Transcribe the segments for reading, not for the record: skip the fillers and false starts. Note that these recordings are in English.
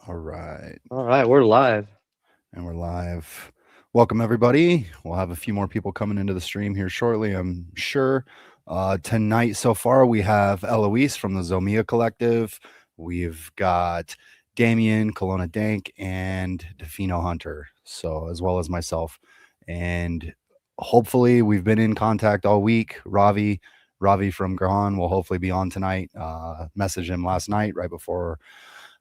All right. All right, we're live. And we're live. Welcome, everybody. We'll have a few more people coming into the stream here shortly, I'm sure. Tonight, so far, we have Eloise from the Zomia Collective. We've got Damien, Kelowna Dank, and Defino Hunter. So, as well as myself. And hopefully, we've been in contact all week. Ravi from Grahan will hopefully be on tonight. Messaged him last night right before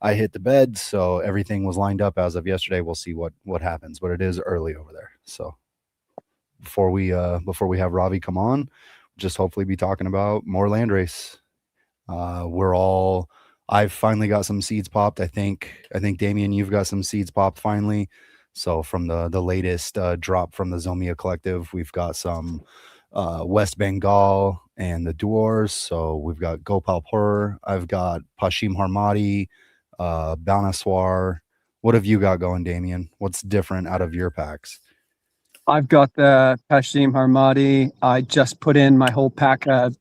I hit the bed, so everything was lined up as of yesterday. We'll see what happens, but it is early over there. So before we have Ravi come on, just hopefully be talking about more landrace. We're all I've finally got some seeds popped. I think Damien, you've got some seeds popped finally. So from the latest drop from the Zomia Collective, we've got some West Bengal and the Dwarves. So we've got Gopal Pur. I've got Pashim Harmati, Banaswar. What have you got going, Damien? What's different out of your packs? I've got the Pashim Harmati. I just put in my whole pack of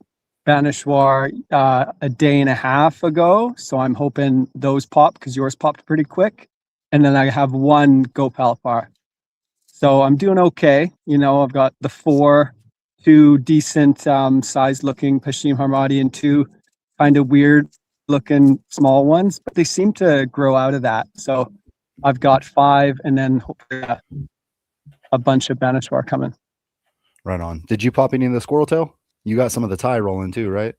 Banishwar a day and a half ago. So I'm hoping those pop because yours popped pretty quick. And then I have one Gopal Par. So I'm doing okay. I've got two decent size looking Pashim Harmati and two kind of weird looking small ones, but they seem to grow out of that. So I've got five and then hopefully a bunch of Banishwar coming. Right on. Did you pop any of the squirrel tail? You got some of the tie rolling too, right?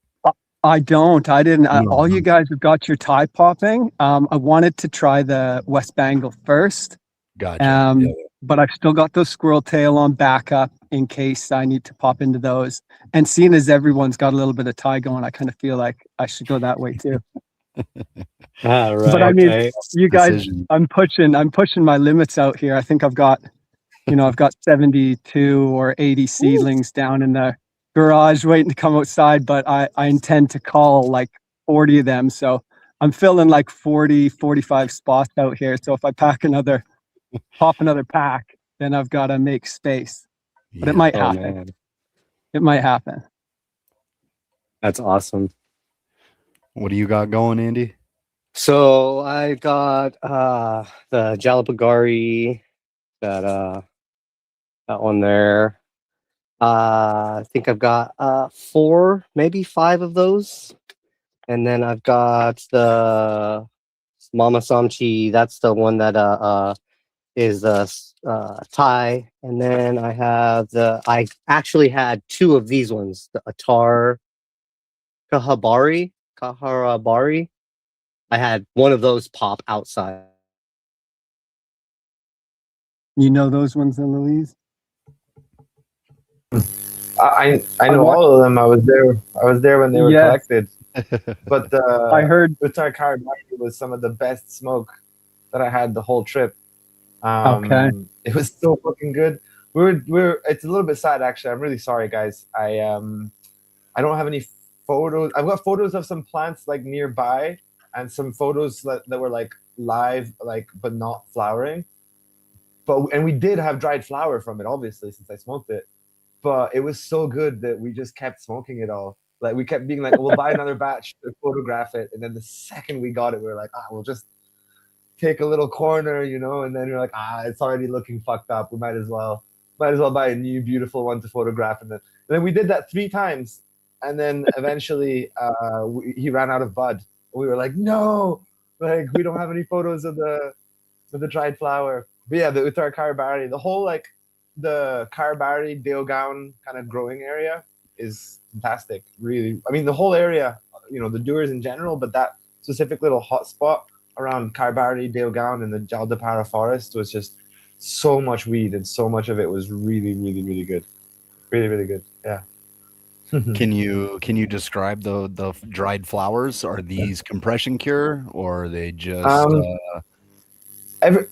I don't. I didn't. No. All you guys have got your tie popping. I wanted to try the West Bengal first. Gotcha. Yeah. But I've still got those squirrel tail on backup in case I need to pop into those. And seeing as everyone's got a little bit of tie going, I kind of feel like I should go that way too. Right. But I mean, Okay. you guys, Decision. I'm pushing my limits out here. I think I've got 72 or 80 seedlings down in the garage waiting to come outside, but I intend to call like 40 of them. So I'm filling like 40, 45 spots out here. So if I pop another pack, then I've got to make space. But it might happen. Man. It might happen. That's awesome. What do you got going, Andy? So I got the Jalapagari, that one there. I think I've got 4, maybe 5 of those. And then I've got the Mama Samchi, that's the one that is Thai. And then I actually had 2 of these ones, the Atar Kaharabari. I had one of those pop outside. You know those ones, Louise? I know all of them. I was there when they were collected. But I heard Uttar Karabakh was some of the best smoke that I had the whole trip. Okay. It was so fucking good. We're it's a little bit sad actually. I'm really sorry, guys. I don't have any photos. I've got photos of some plants like nearby and some photos that were like live, like but not flowering. And we did have dried flower from it, obviously, since I smoked it. But it was so good that we just kept smoking it all. Like we kept being like, we'll buy another batch to photograph it, and then the second we got it, we were like, we'll just take a little corner, and then you're like, it's already looking fucked up. We might as well buy a new beautiful one to photograph. And then we did that 3 times, and then eventually he ran out of bud. We were like, no, like we don't have any photos of the dried flower. But yeah, the Uttar Karabari, the whole like the Karabari Deogaon kind of growing area is fantastic. Really, I mean the whole area, the Doers in general, but that specific little hot spot around Karabari Deogaon and the Jaldapara forest was just so much weed, and so much of it was really, really, really good. Really, really good. Yeah. Can you describe the dried flowers? Are these compression cure or are they just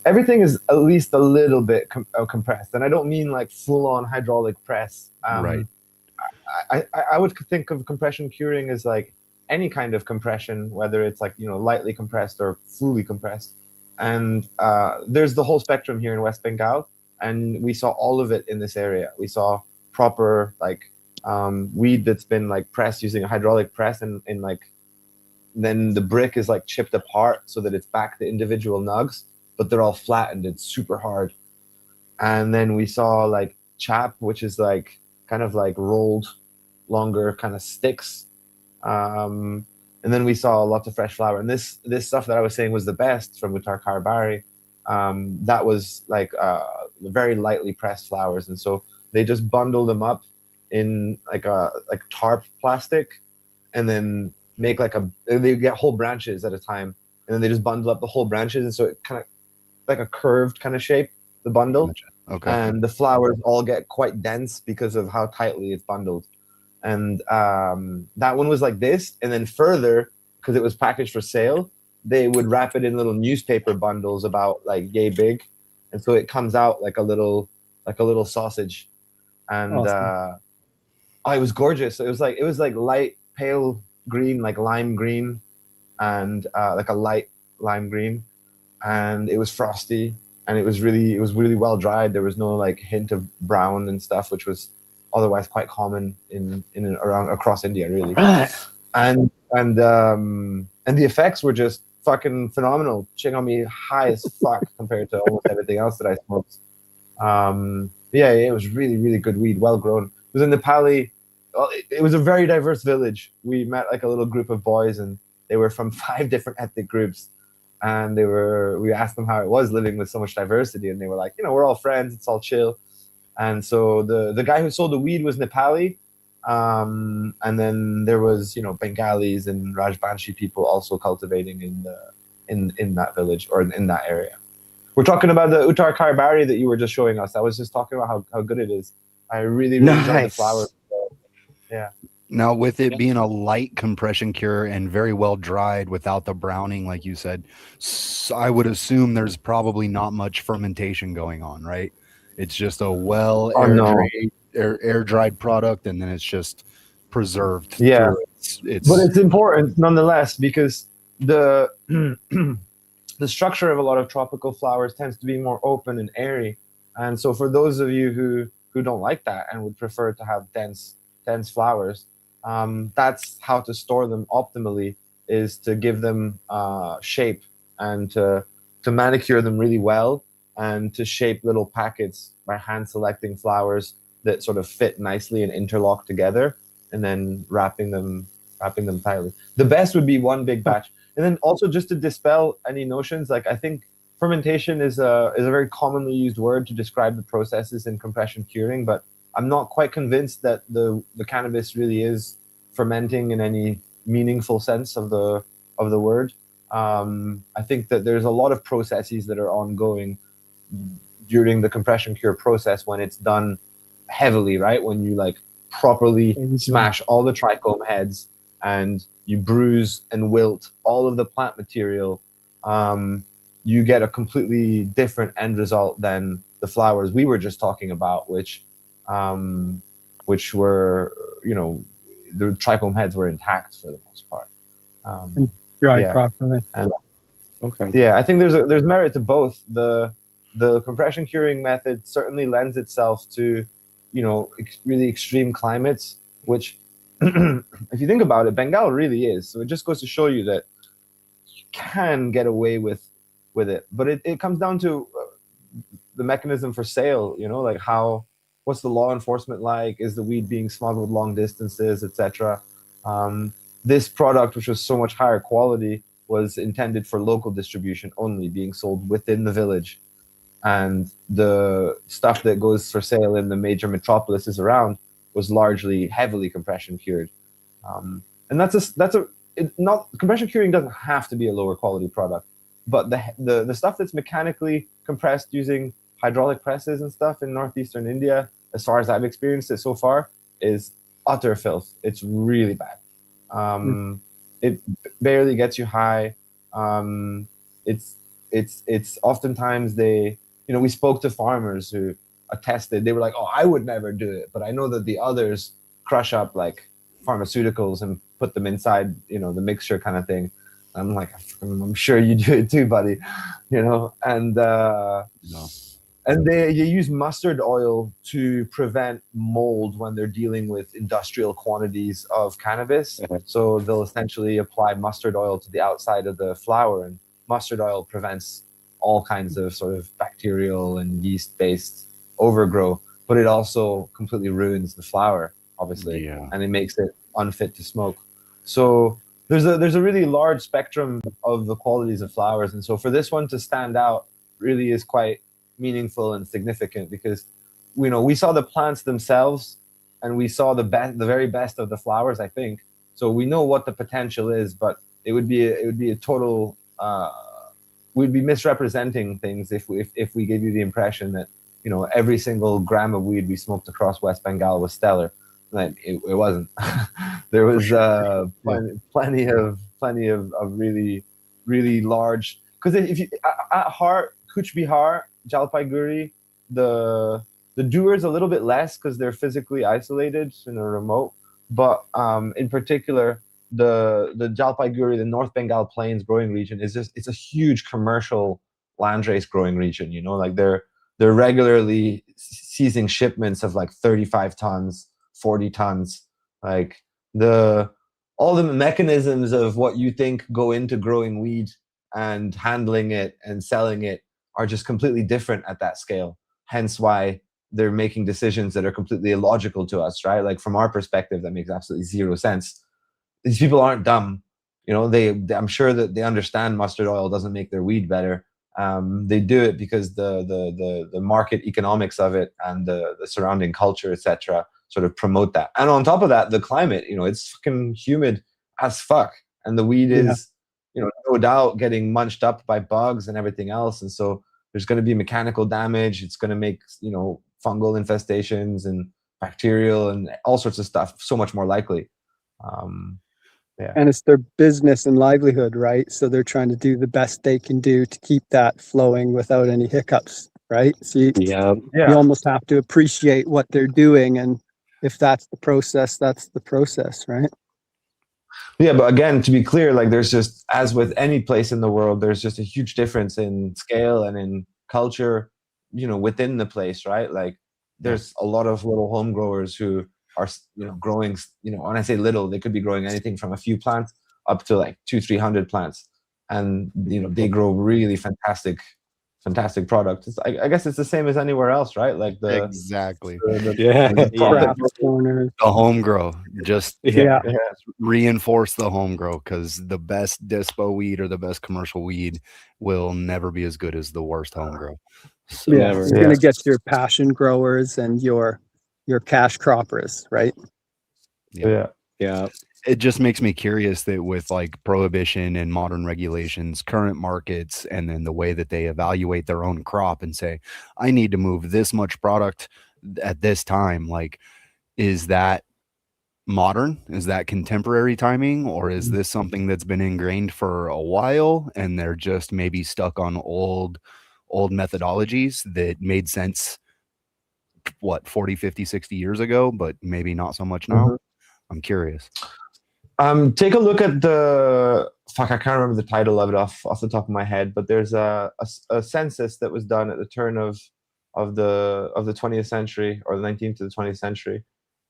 everything is at least a little bit compressed, and I don't mean like full on hydraulic press. Right. I would think of compression curing as like any kind of compression, whether it's like lightly compressed or fully compressed. And there's the whole spectrum here in West Bengal, and we saw all of it in this area. We saw proper like weed that's been like pressed using a hydraulic press in like then the brick is like chipped apart so that it's back to individual nugs, but they're all flattened. It's super hard. And then we saw like chap, which is like kind of like rolled, longer kind of sticks. And then we saw lots of fresh flower. And this stuff that I was saying was the best from Uttar Karbari. That was like very lightly pressed flowers, and so they just bundled them up in like tarp plastic, and then make like they get whole branches at a time, and then they just bundle up the whole branches, and so it kind of like a curved kind of shape, the bundle. Gotcha. Okay. And the flowers all get quite dense because of how tightly it's bundled. And that one was like this, and then further, because it was packaged for sale, they would wrap it in little newspaper bundles about like yay big, and so it comes out like a little sausage. And Awesome. it was gorgeous. It was like light pale green, like lime green, and like a light lime green, and it was frosty, and it was really well dried. There was no like hint of brown and stuff, which was otherwise quite common in and around across India, really. Right. And the effects were just fucking phenomenal. Shit got me high as fuck compared to almost everything else that I smoked. Yeah, it was really, really good weed, well grown. It was in Nepali. It was a very diverse village. We met like a little group of boys, and they were from 5 different ethnic groups. And we asked them how it was living with so much diversity, and they were like, we're all friends, it's all chill. And so the guy who sold the weed was Nepali, and then there was Bengalis and Rajbanshi people also cultivating in that village or in that area. We're talking about the Uttar Karbari that you were just showing us. I was just talking about how good it is. I really enjoyed the Nice. flowers. Yeah. Now, with it being a light compression cure and very well dried without the browning, like you said, I would assume there's probably not much fermentation going on, right? It's just a air dried product, and then it's just preserved. Yeah. It's But it's important nonetheless, because the the structure of a lot of tropical flowers tends to be more open and airy. And so for those of you who don't like that and would prefer to have dense flowers, that's how to store them optimally, is to give them shape and to manicure them really well, and to shape little packets by hand selecting flowers that sort of fit nicely and interlock together, and then wrapping them tightly. The best would be one big batch. And then also, just to dispel any notions, like I think fermentation is a very commonly used word to describe the processes in compression curing, but I'm not quite convinced that the cannabis really is fermenting in any meaningful sense of the word. I think that there's a lot of processes that are ongoing during the compression cure process when it's done heavily, right? When you like properly smash all the trichome heads and you bruise and wilt all of the plant material, you get a completely different end result than the flowers we were just talking about, which were, the trichome heads were intact for the most part. Right, properly. And Okay. yeah, I think there's merit to both. The compression curing method certainly lends itself to, really extreme climates, which, if you think about it, Bengal really is. So it just goes to show you that you can get away with it, but it comes down to the mechanism for sale. Like what's the law enforcement like? Is the weed being smuggled long distances, etc.? This product, which was so much higher quality, was intended for local distribution only, being sold within the village. And the stuff that goes for sale in the major metropolises around was largely heavily compression cured. And compression curing doesn't have to be a lower quality product, but the stuff that's mechanically compressed using hydraulic presses and stuff in northeastern India, as far as I've experienced it so far, is utter filth. It's really bad. It barely gets you high. It's oftentimes we spoke to farmers who attested. They were like, "Oh, I would never do it, but I know that the others crush up like pharmaceuticals and put them inside, the mixture kind of thing." I'm like, "I'm sure you do it too, buddy," And no. And they use mustard oil to prevent mold when they're dealing with industrial quantities of cannabis. So they'll essentially apply mustard oil to the outside of the flower, and mustard oil prevents all kinds of sort of bacterial and yeast-based overgrowth, but it also completely ruins the flower, obviously, and it makes it unfit to smoke. So there's a really large spectrum of the qualities of flowers, and so for this one to stand out really is quite meaningful and significant, because we saw the plants themselves and we saw the very best of the flowers, I think. So we know what the potential is, but it would be a total we'd be misrepresenting things if we gave you the impression that every single gram of weed we smoked across West Bengal was stellar. Like it wasn't. There was plenty of really, really large, because if you at heart, Kuch Bihar, Jalpaiguri, the doers a little bit less because they're physically isolated and are remote. But in particular, the Jalpaiguri, the North Bengal Plains growing region, it's a huge commercial landrace growing region. Like they're regularly seizing shipments of like 35 tons, 40 tons. Like all the mechanisms of what you think go into growing weed and handling it and selling it are just completely different at that scale. Hence why they're making decisions that are completely illogical to us, right? Like from our perspective, that makes absolutely zero sense. These people aren't dumb. I'm sure that they understand mustard oil doesn't make their weed better. They do it because the market economics of it and the surrounding culture, etc., sort of promote that. And on top of that, the climate, it's fucking humid as fuck, and the weed is no doubt getting munched up by bugs and everything else, and so there's going to be mechanical damage. It's going to make fungal infestations and bacterial and all sorts of stuff so much more likely. And it's their business and livelihood, right? So they're trying to do the best they can do to keep that flowing without any hiccups, right? So you almost have to appreciate what they're doing, and if that's the process, that's the process, right? Yeah, but again, to be clear, like there's just, as with any place in the world, there's just a huge difference in scale and in culture, within the place, right? Like there's a lot of little home growers who are, growing, when I say little, they could be growing anything from a few plants up to like 200-300 plants. And, they grow really fantastic product. I guess it's the same as anywhere else, right? Like exactly. The home grow, just reinforce the home grow, because the best dispo weed or the best commercial weed will never be as good as the worst home grow. So you're gonna get your passion growers and your cash croppers, right? Yeah. It just makes me curious that with like prohibition and modern regulations, current markets, and then the way that they evaluate their own crop and say, I need to move this much product at this time. Like, is that modern? Is that contemporary timing? Or is this something that's been ingrained for a while and they're just maybe stuck on old methodologies that made sense, 40, 50, 60 years ago, but maybe not so much now? I'm curious. Take a look at I can't remember the title of it off the top of my head, but there's a census that was done at the turn of the 20th century, or the 19th to the 20th century,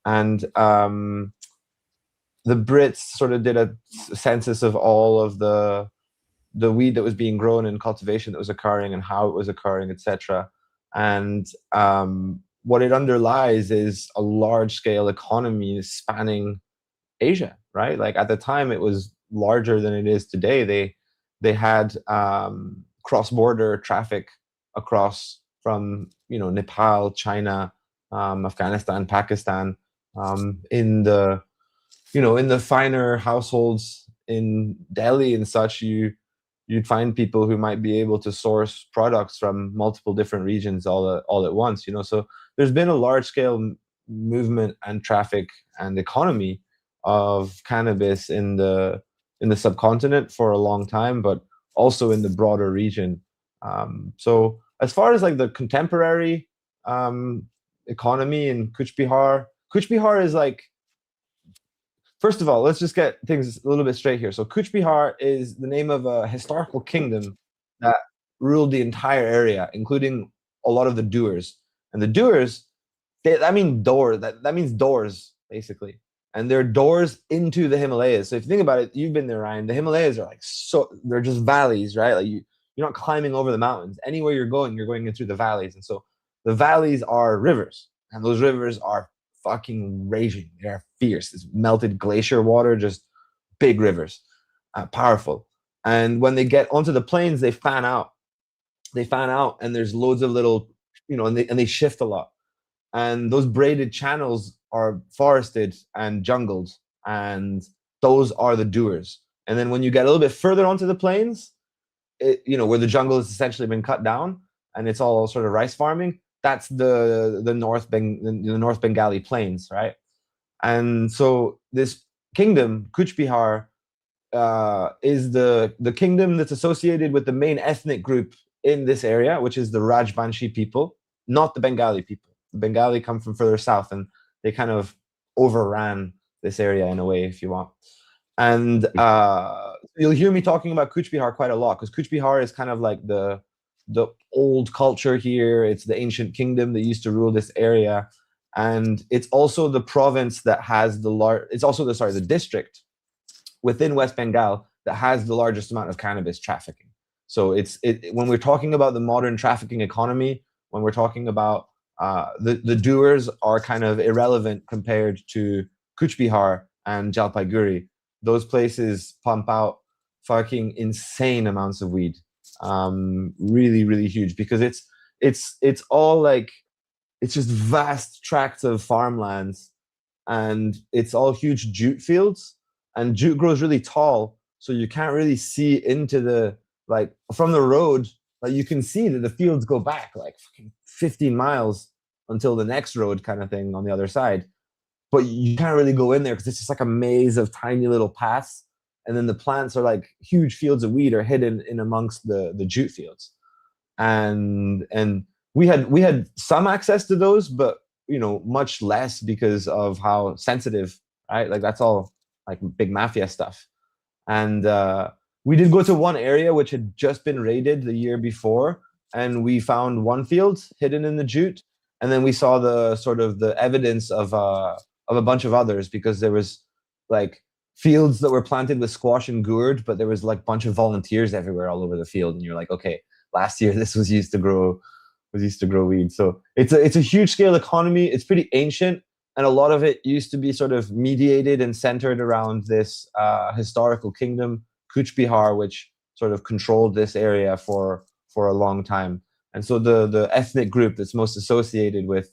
and the Brits sort of did a census of all of the weed that was being grown and cultivation that was occurring and how it was occurring, etc. And what it underlies is a large scale economy spanning Asia, right? Like at the time, it was larger than it is today. They had cross-border traffic across from Nepal, China, Afghanistan, Pakistan, in the finer households in Delhi and such. You'd find people who might be able to source products from multiple different regions all at once. So there's been a large scale movement and traffic and economy of cannabis in the subcontinent for a long time, but also in the broader region. So as far as like the contemporary economy in Kuch Bihar is like, first of all, let's just get things a little bit straight here. So Kuch Bihar is the name of a historical kingdom that ruled the entire area, including a lot of the doers. And the doers, that means door. That means doors, basically. And they're doors into the Himalayas. So if you think about it, you've been there, Ryan. The Himalayas are they're just valleys, right? Like you're not climbing over the mountains. Anywhere you're going in through the valleys. And so the valleys are rivers, and those rivers are fucking raging. They're fierce. It's melted glacier water, just big rivers, powerful. And when they get onto the plains, they fan out. And there's loads of little, and they shift a lot. And those braided channels are forested and jungled, and those are the doers. And then when you get a little bit further onto the plains, where the jungle has essentially been cut down and it's all sort of rice farming, that's the North Bengali plains, right? And so this kingdom, Kuch Bihar, is the kingdom that's associated with the main ethnic group in this area, which is the Rajbanshi people, not the Bengali people. The Bengali come from further south, and they kind of overran this area in a way, if you want. And you'll hear me talking about Kuch Bihar quite a lot, because Kuch Bihar is kind of like the old culture here. It's the ancient kingdom that used to rule this area, and it's also the province that has the district within West Bengal that has the largest amount of cannabis trafficking. So when we're talking about the modern trafficking economy, when we're talking about the doers are kind of irrelevant compared to Kuch Bihar and Jalpaiguri. Those places pump out fucking insane amounts of weed, really, really huge, because it's all like, it's just vast tracts of farmlands, and it's all huge jute fields, and jute grows really tall, so you can't really see into from the road. Like, you can see that the fields go back like fucking 15 miles until the next road, kind of thing, on the other side. But you can't really go in there because it's just like a maze of tiny little paths. And then the plants are like huge fields of weed are hidden in amongst the jute fields. And we had some access to those, but much less because of how sensitive, right? Like, that's all like big mafia stuff. And we did go to one area which had just been raided the year before, and we found one field hidden in the jute, and then we saw the evidence of a bunch of others, because there was like fields that were planted with squash and gourd, but there was like a bunch of volunteers everywhere all over the field, and you're like, okay, last year this was used to grow weed. So it's a huge scale economy. It's pretty ancient, and a lot of it used to be sort of mediated and centered around this historical kingdom, Kuch Bihar, which sort of controlled this area for a long time. And so the ethnic group that's most associated with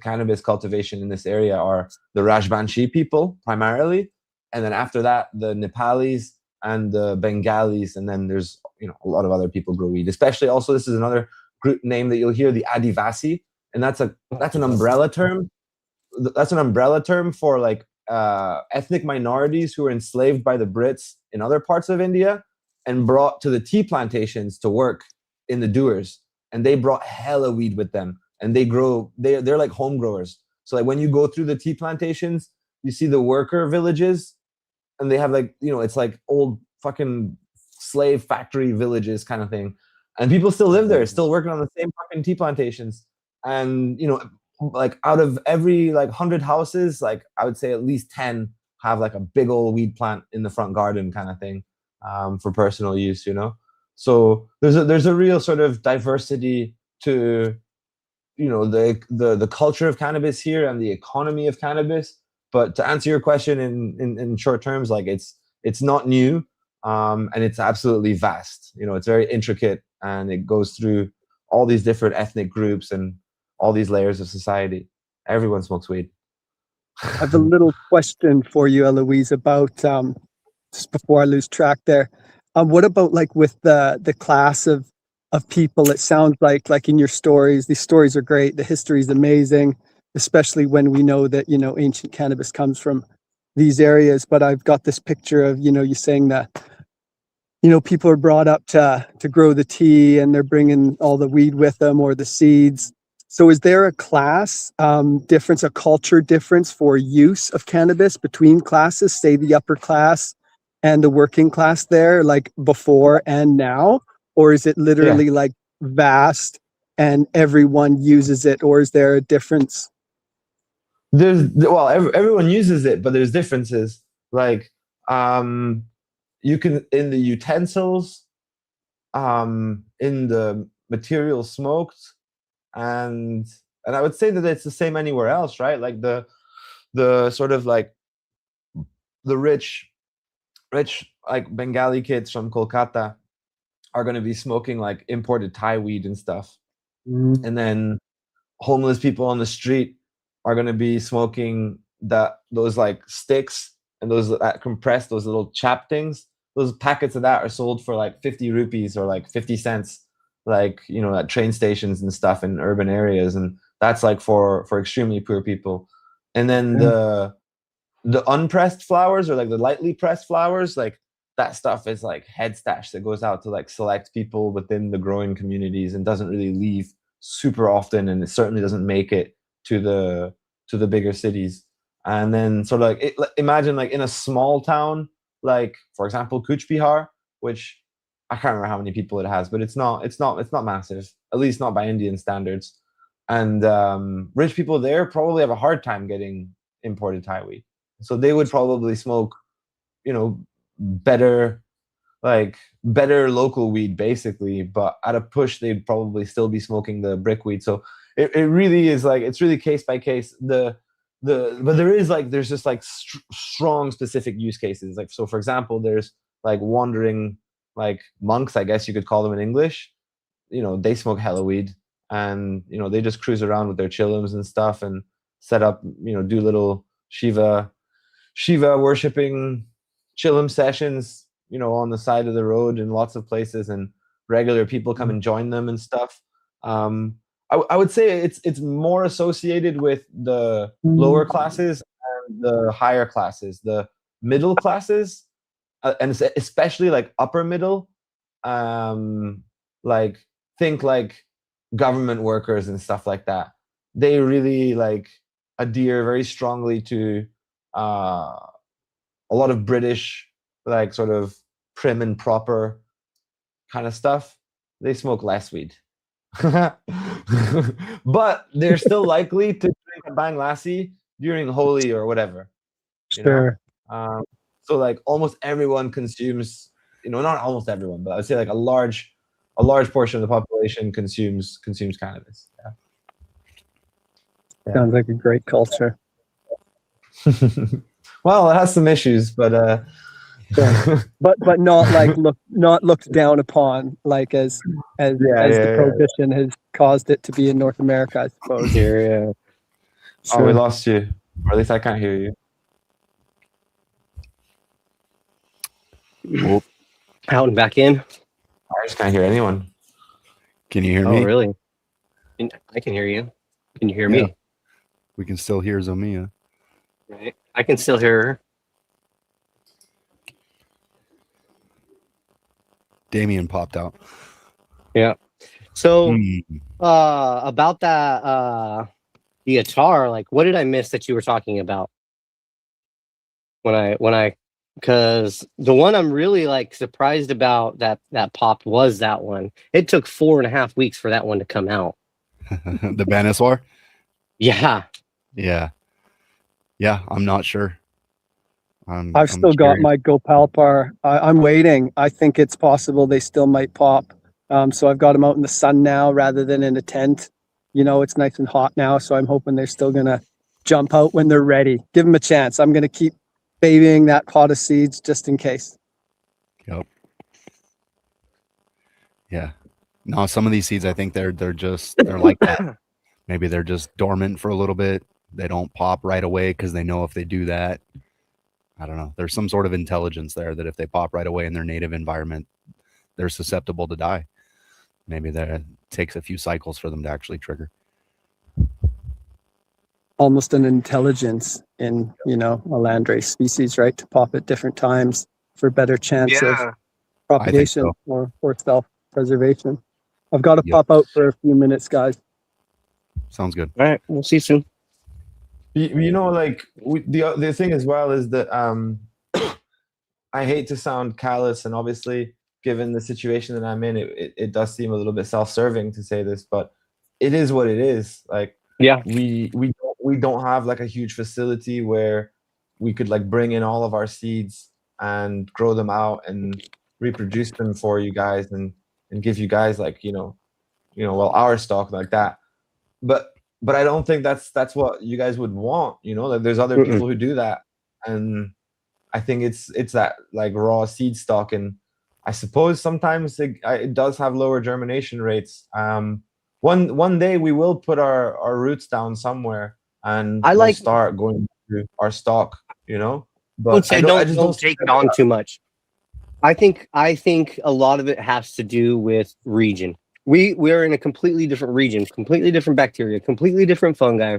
cannabis cultivation in this area are the Rajbanshi people primarily, and then after that the Nepalis and the Bengalis, and then there's a lot of other people grow weed. Especially, also, this is another group name that you'll hear, the Adivasi, and that's an umbrella term. That's an umbrella term for like ethnic minorities who were enslaved by the Brits in other parts of India and brought to the tea plantations to work in the doers, and they brought hella weed with them, and they're like home growers. So like when you go through the tea plantations, you see the worker villages, and they have like, it's like old fucking slave factory villages kind of thing, and people still live there, still working on the same fucking tea plantations. And like out of every like 100 houses, like I would say at least 10 have like a big old weed plant in the front garden kind of thing, for personal use. So there's a real sort of diversity to the culture of cannabis here and the economy of cannabis. But to answer your question in short terms, like it's not new, and it's absolutely vast. It's very intricate, and it goes through all these different ethnic groups and all these layers of society. Everyone smokes weed. I have a little question for you, Eloise, about just before I lose track there. What about like with the class of people? It sounds like in your stories, these stories are great. The history is amazing, especially when we know that ancient cannabis comes from these areas. But I've got this picture of you saying that people are brought up to grow the tea, and they're bringing all the weed with them or the seeds. So is there a class difference, a culture difference for use of cannabis between classes, say the upper class and the working class there, like before and now? Or is it literally like vast and everyone uses it, or is there a difference? Everyone uses it, but there's differences. Like you can, in the utensils, in the material smoked, and I would say that it's the same anywhere else, right? Like the sort of like the rich like Bengali kids from Kolkata are going to be smoking like imported Thai weed and stuff, and then homeless people on the street are going to be smoking those like sticks and those that compress, those little chap things. Those packets of that are sold for like 50 rupees or like 50 cents, like, you know, at train stations and stuff in urban areas, and that's like for extremely poor people. And then the unpressed flowers, or like the lightly pressed flowers, like that stuff is like head stash that goes out to like select people within the growing communities and doesn't really leave super often, and it certainly doesn't make it to the bigger cities. And then sort of like imagine like in a small town, like for example Kuch Bihar, which I can't remember how many people it has, but it's not massive, at least not by Indian standards. And rich people there probably have a hard time getting imported Thai weed, so they would probably smoke, you know, better local weed basically, but at a push they'd probably still be smoking the brick weed. So it really is like, it's really case by case. But there's just like strong specific use cases. Like, so for example, there's like wandering like monks, I guess you could call them in English. You know, they smoke hella weed, and you know, they just cruise around with their chillums and stuff and set up, you know, do little Shiva worshipping chillum sessions, you know, on the side of the road in lots of places, and regular people come and join them and stuff. I would say it's more associated with the lower classes and the higher classes. The middle classes, and especially like upper middle, like think like government workers and stuff like that. They really like adhere very strongly to a lot of British, like sort of prim and proper kind of stuff. They smoke less weed. But they're still likely to drink a bang lassi during Holi or whatever. You Sure. know? So like almost everyone consumes, you know, not almost everyone, but I would say like a large portion of the population consumes cannabis. Yeah. Sounds like a great culture. Well, it has some issues, but but not like not looked down upon, like as the prohibition has caused it to be in North America, I suppose. Here, Oh, we lost you, or at least I can't hear you. yeah. Out and back in. I just can't hear anyone. Can you hear me? Oh, really? I can hear you. Can you hear Yeah. me? We can still hear Zomia. Right. I can still hear her. Damien popped out. Yeah. So Hmm. about that the guitar, like what did I miss that you were talking about? When I because the one I'm really like surprised about that popped was that one. It took 4.5 weeks for that one to come out. The Baniswar? Yeah. Yeah. Yeah, I'm not sure. I've still got my Gopalpar. I'm waiting. I think it's possible they still might pop. So I've got them out in the sun now rather than in a tent. You know, it's nice and hot now, so I'm hoping they're still going to jump out when they're ready. Give them a chance. I'm going to keep babying that pot of seeds just in case. Yep. Yeah. No, some of these seeds, I think they're like that. Maybe they're just dormant for a little bit. They don't pop right away because they know if they do that, I don't know. There's some sort of intelligence there that if they pop right away in their native environment, they're susceptible to die. Maybe that takes a few cycles for them to actually trigger. Almost an intelligence in, you know, a landrace species, right? To pop at different times for better chance of propagation or self-preservation. I've got to pop out for a few minutes, guys. Sounds good. All right. We'll see you soon. You know, like the thing as well is that I hate to sound callous, and obviously given the situation that I'm in, it does seem a little bit self-serving to say this, but it is what it is. Like, Yeah. we don't have like a huge facility where we could like bring in all of our seeds and grow them out and reproduce them for you guys and give you guys like well, our stock like that. But I don't think that's what you guys would want. Like there's other Mm-mm. people who do that, and I think it's that like raw seed stock, and I suppose sometimes it does have lower germination rates. One day we will put our roots down somewhere, and I we'll like. start going through our stock. I But would say I just don't don't take it on too much. I think a lot of it has to do with region. We're in a completely different region, completely different bacteria, completely different fungi.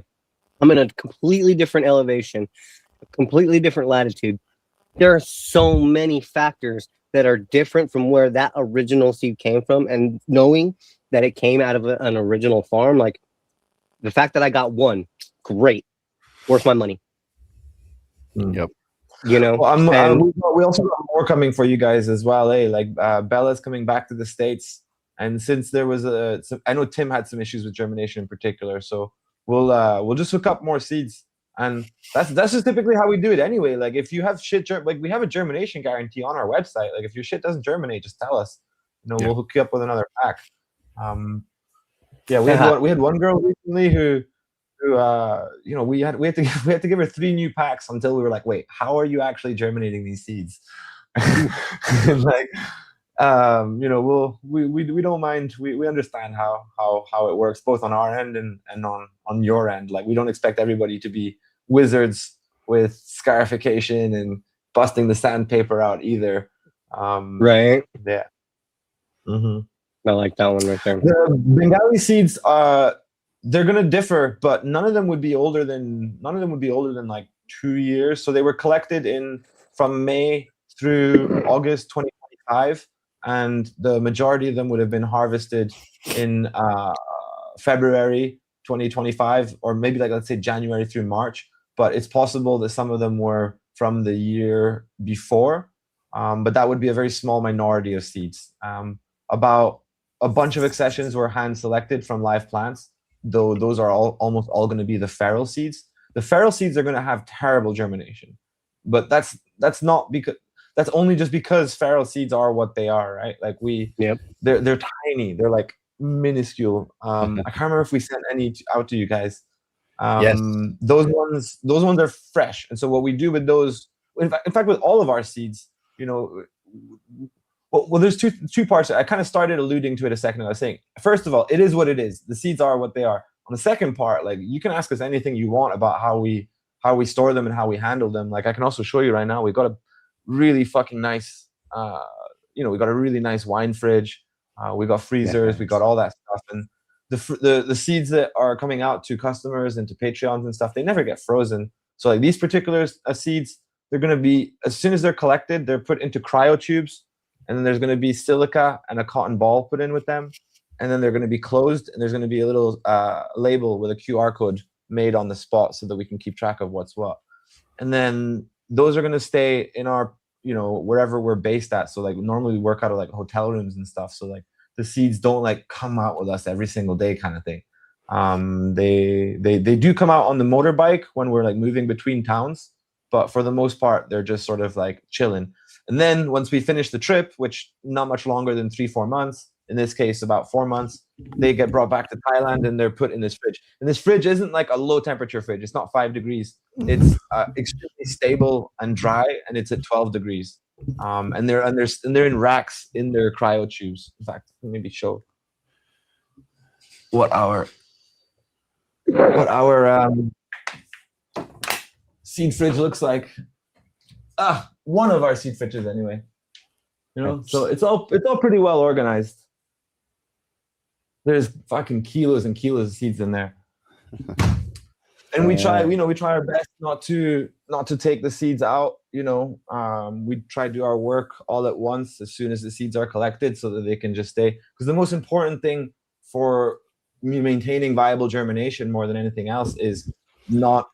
I'm in a completely different elevation, a completely different latitude. There are so many factors that are different from where that original seed came from, and knowing that it came out of an original farm, like the fact that I got one, great, worth my money. Yep. Well, And we also got more coming for you guys as well, eh? Like Bella's coming back to the States, and since there was I know Tim had some issues with germination in particular, so we'll just hook up more seeds, and that's just typically how we do it anyway. Like if you have like we have a germination guarantee on our website. Like if your shit doesn't germinate, just tell us. We'll hook you up with another pack. Yeah, we had one girl recently who we had to give her 3 new packs until we were like, wait, how are you actually germinating these seeds? Like, we don't mind. We understand how it works both on our end and on your end. Like we don't expect everybody to be wizards with scarification and busting the sandpaper out either. right, Yeah. Mm-hmm. I like that one right there. The Bengali seeds, they're gonna differ, but none of them would be older than like 2 years. So they were collected from May through August 2025, and the majority of them would have been harvested in February 2025, or maybe like let's say January through March. But it's possible that some of them were from the year before, but that would be a very small minority of seeds. About a bunch of accessions were hand selected from live plants, though those are almost all going to be the feral seeds. The feral seeds are going to have terrible germination, but that's only just because feral seeds are what they are, right? Like they're tiny, they're like minuscule. I can't remember if we sent any out to you guys. Yes. Those ones are fresh, and so what we do with those, in fact, with all of our seeds, Well, there's two parts. I kind of started alluding to it a second ago. I was saying, first of all, it is what it is. The seeds are what they are. On the second part, like you can ask us anything you want about how we store them and how we handle them. Like I can also show you right now. We got a really fucking nice, we got a really nice wine fridge. We got freezers. We got all that stuff. And the seeds that are coming out to customers and to Patreons and stuff, they never get frozen. So like these particular seeds, they're going to be, as soon as they're collected, they're put into cryo tubes. And then there's going to be silica and a cotton ball put in with them. And then they're going to be closed. And there's going to be a little label with a QR code made on the spot so that we can keep track of what's what. And then those are going to stay in our, wherever we're based at. So like normally we work out of like hotel rooms and stuff. So like the seeds don't like come out with us every single day kind of thing. They do come out on the motorbike when we're like moving between towns. But for the most part, they're just sort of like chilling. And then once we finish the trip, which not much longer than 3-4 months, in this case, about 4 months, they get brought back to Thailand and they're put in this fridge. And this fridge isn't like a low temperature fridge. It's not 5 degrees. It's extremely stable and dry, and it's at 12 degrees. And they're in racks in their cryo tubes. In fact, maybe show what our seed fridge looks like. One of our seed fridges anyway. So it's all pretty well organized. There's fucking kilos and kilos of seeds in there. And we try our best not to take the seeds out, we try to do our work all at once as soon as the seeds are collected so that they can just stay. Because the most important thing for maintaining viable germination more than anything else is not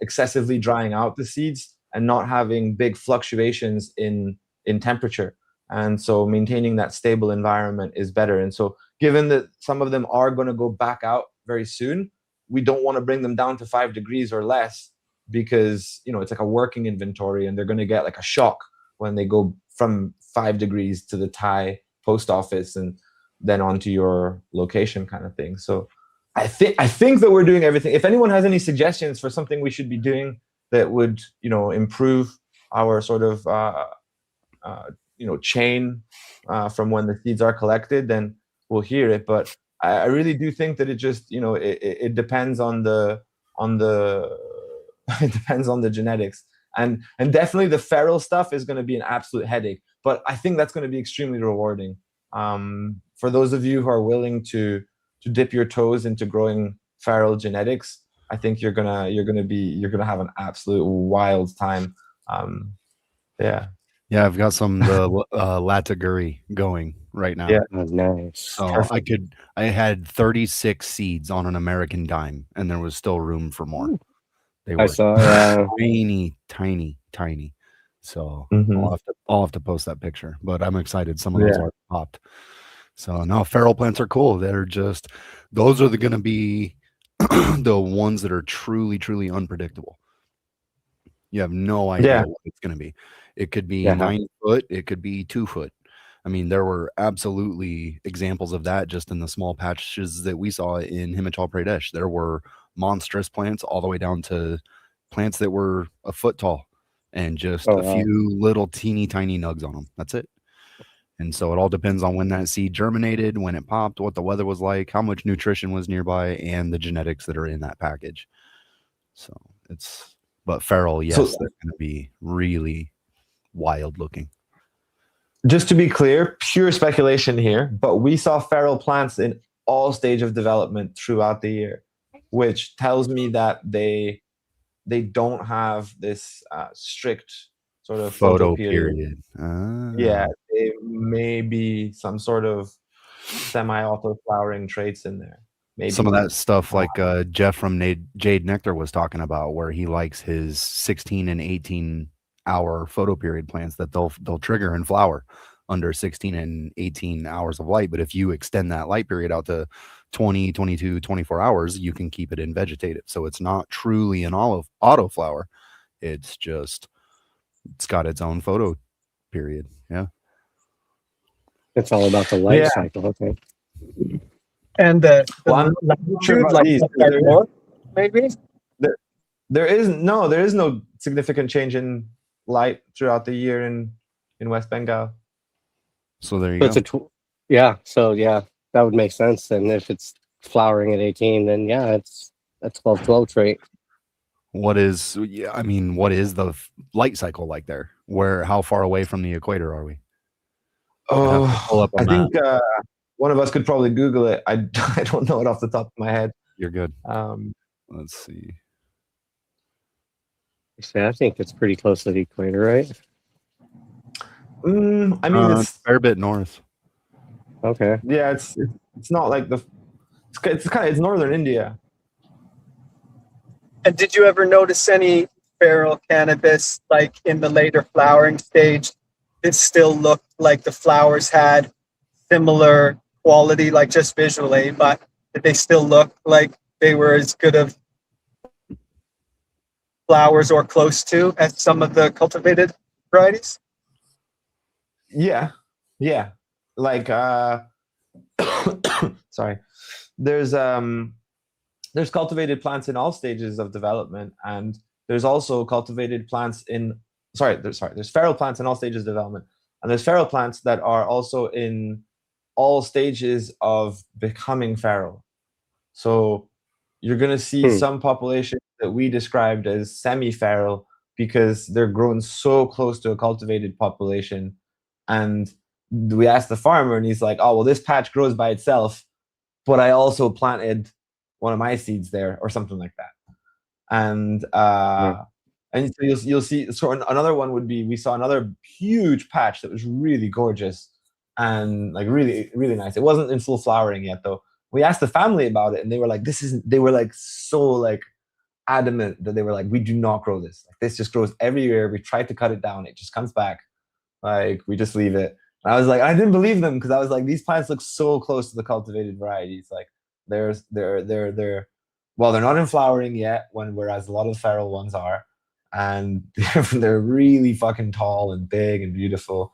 excessively drying out the seeds and not having big fluctuations in temperature. and so maintaining that stable environment is better. And so given that some of them are going to go back out very soon, we don't want to bring them down to 5 degrees or less, because it's like a working inventory, and they're going to get like a shock when they go from 5 degrees to the Thai post office and then onto your location, kind of thing. So I think that we're doing everything. If anyone has any suggestions for something we should be doing that would improve our sort of chain from when the seeds are collected, then we'll hear it. But I really do think that it just it depends on the it depends on the genetics, and definitely the feral stuff is going to be an absolute headache. But I think that's going to be extremely rewarding for those of you who are willing to dip your toes into growing feral genetics. I think you're gonna have an absolute wild time. Yeah. Yeah, I've got some the Lataguri going right now. Yeah. Oh, nice. So Perfect. I had 36 seeds on an American dime, and there was still room for more. They I were saw, yeah. tiny. So Mhm. I'll have to post that picture. But I'm excited. Some of those are popped. So no, feral plants are cool. Those are going to be the ones that are truly, truly unpredictable. You have no idea what it's going to be. It could be Yeah. 9 foot. It could be 2 foot. I mean, there were absolutely examples of that just in the small patches that we saw in Himachal Pradesh. There were monstrous plants all the way down to plants that were a foot tall and just Oh, a wow. few little teeny tiny nugs on them. That's it. And so it all depends on when that seed germinated, when it popped, what the weather was like, how much nutrition was nearby, and the genetics that are in that package. So but feral, yes, they're going to be really wild looking. Just to be clear, pure speculation here, but we saw feral plants in all stage of development throughout the year, which tells me that they don't have this strict sort of photo period. Yeah, they may be some sort of semi-auto flowering traits in there. Maybe some of that stuff like Jeff from Jade Nectar was talking about, where he likes his 16 and 18 hour photo period plants that they'll trigger and flower under 16 and 18 hours of light. But if you extend that light period out to 20, 22, 24 hours, you can keep it in vegetative. So it's not truly an auto flower. It's got its own photo period. Yeah. It's all about the life cycle. Okay. And the Well, I'm not sure latitude, about like these. up north, maybe? There is no significant change in light throughout the year in West Bengal. So there you So go. it's yeah. So yeah, that would make sense. And if it's flowering at 18, then yeah, it's a 12-12 trait. What is the light cycle like there? How far away from the equator are we? Oh, I think one of us could probably Google it. I don't know it off the top of my head. You're good. Um, Let's see. I think it's pretty close to the equator, right? I mean, it's a fair bit north. Okay. Yeah, it's not like it's northern India. And did you ever notice any feral cannabis, like in the later flowering stage, it still looked like the flowers had similar quality, like just visually, but did they still look like they were as good of flowers or close to as some of the cultivated varieties? Yeah. Like sorry. There's cultivated plants in all stages of development, and there's also cultivated plants there's feral plants in all stages of development, and there's feral plants that are also in all stages of becoming feral. So you're going to see some populations that we described as semi-feral because they're grown so close to a cultivated population. And we asked the farmer, and he's like, oh, well, this patch grows by itself, but I also planted one of my seeds there, or something like that. And and so you'll see. So another one would be, we saw another huge patch that was really gorgeous and like really, really nice. It wasn't in full flowering yet, though. We asked the family about it, and they were like, they were like so like adamant that they were like, we do not grow this. Like, this just grows every year. We tried to cut it down. It just comes back. Like, we just leave it. I was like, I didn't believe them because I was like, these plants look so close to the cultivated varieties. Like they're well, they're not in flowering yet, whereas a lot of the feral ones are, and they're really fucking tall and big and beautiful,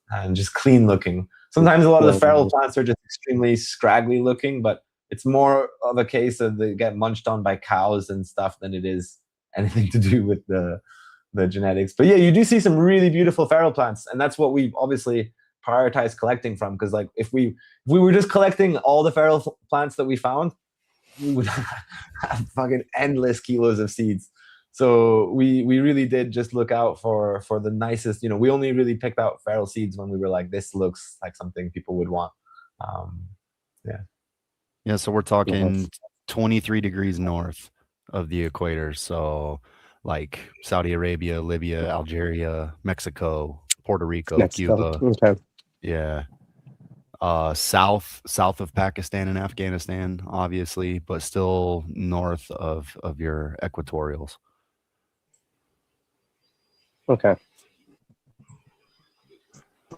and just clean looking. Sometimes a lot of the feral plants are just extremely scraggly looking, but it's more of a case of they get munched on by cows and stuff than it is anything to do with the genetics. But yeah, you do see some really beautiful feral plants, and that's what we obviously prioritize collecting from. Because like if we were just collecting all the feral plants that we found, we would have fucking endless kilos of seeds. So we really did just look out for the nicest. You know, we only really picked out feral seeds when we were like, this looks like something people would want. Yeah. Yeah, so we're talking 23 degrees north of the equator. So like Saudi Arabia, Libya, Algeria, Mexico, Puerto Rico, Cuba. Okay. Yeah. South of Pakistan and Afghanistan, obviously, but still north of your equatorials. Okay.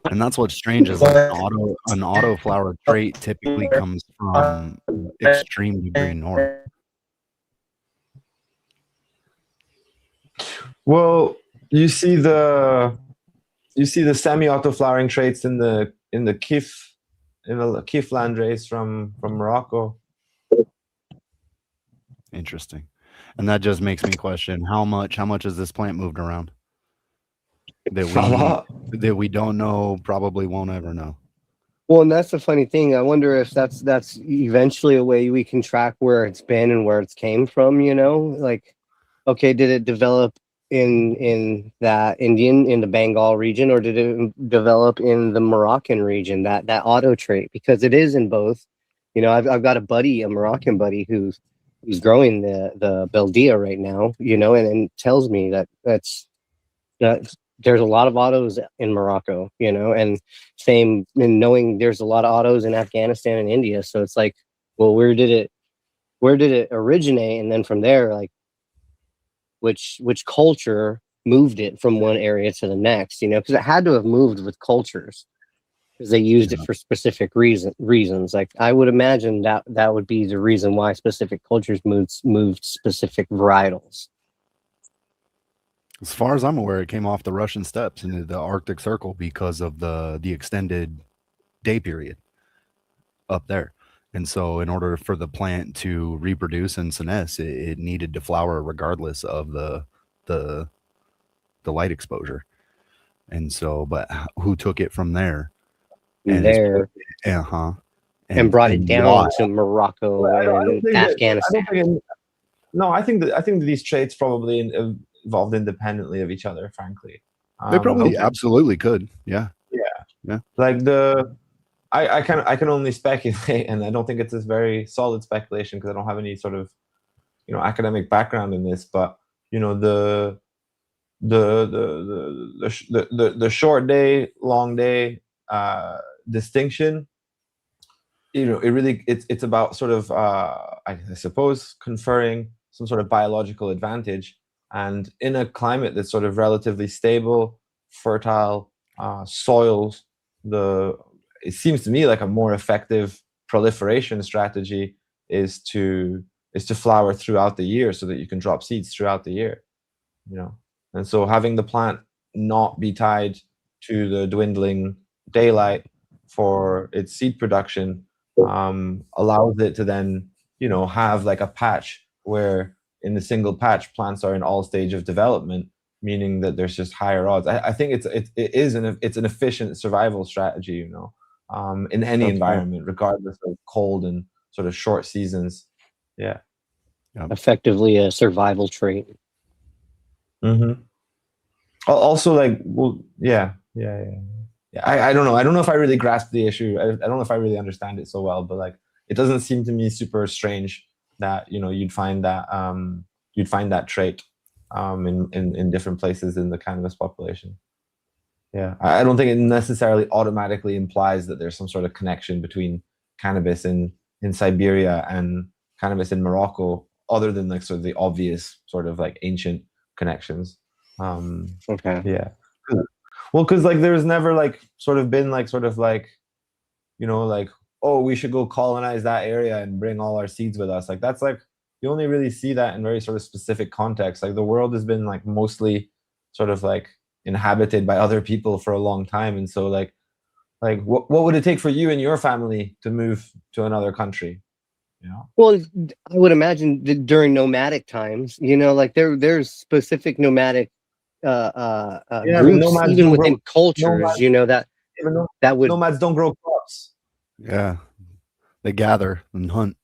And that's what's strange is like an auto flower trait typically comes from extreme degree north. Well, you see the semi-auto flowering traits in the Kif landrace from Morocco. Interesting. And that just makes me question how much has this plant moved around that we don't know, probably won't ever know. Well, and that's the funny thing. I wonder if that's eventually a way we can track where it's been and where it's came from, you know? Like, okay, did it develop in the Bengal region, or did it develop in the Moroccan region, that auto trait? Because it is in both. You know, I've got a Moroccan buddy who's growing the Beldia right now, you know, and tells me that there's a lot of autos in Morocco, you know, and same in knowing there's a lot of autos in Afghanistan and India. So it's like, well, where did it originate? And then from there, like, which culture moved it from one area to the next, you know, because it had to have moved with cultures because they used it for specific reasons. Like, I would imagine that would be the reason why specific cultures moved specific varietals. As far as I'm aware, it came off the Russian steppes into the Arctic Circle because of the extended day period up there. And so in order for the plant to reproduce and senesce, it needed to flower regardless of the light exposure. And so, but who took it from there and brought it down to Morocco and Afghanistan? I think that these traits probably evolved independently of each other, frankly. They probably absolutely could. Yeah. Like I can only speculate, and I don't think it's a very solid speculation because I don't have any sort of, you know, academic background in this. But you know, the short day, long day distinction. You know, it's about sort of I suppose conferring some sort of biological advantage, and in a climate that's sort of relatively stable, fertile soils, it seems to me like a more effective proliferation strategy is to flower throughout the year so that you can drop seeds throughout the year, you know. And so having the plant not be tied to the dwindling daylight for its seed production allows it to then, you know, have like a patch where in the single patch plants are in all stage of development, meaning that there's just higher odds. I think it's an efficient survival strategy, you know, in any environment, regardless of cold and sort of short seasons. Yeah. Effectively a survival trait. Mm-hmm. Also, like, well, yeah. I don't know. I don't know if I really grasp the issue. I don't know if I really understand it so well, but like, it doesn't seem to me super strange that, you know, you'd find that trait in different places in the cannabis population. Yeah, I don't think it necessarily automatically implies that there's some sort of connection between cannabis in Siberia and cannabis in Morocco, other than like sort of the obvious sort of like ancient connections. Okay. Yeah. Well, because like there's never like sort of been like sort of like, you know, like, oh, we should go colonize that area and bring all our seeds with us. Like that's like you only really see that in very sort of specific contexts. Like the world has been like mostly sort of like inhabited by other people for a long time, and so like what would it take for you and your family to move to another country? You know? Well, I would imagine during nomadic times, you know, like there's specific nomadic Yeah, but groups, nomads even don't grow within cultures, nomads you know, that even though that would nomads don't grow crops. Yeah, they gather and hunt.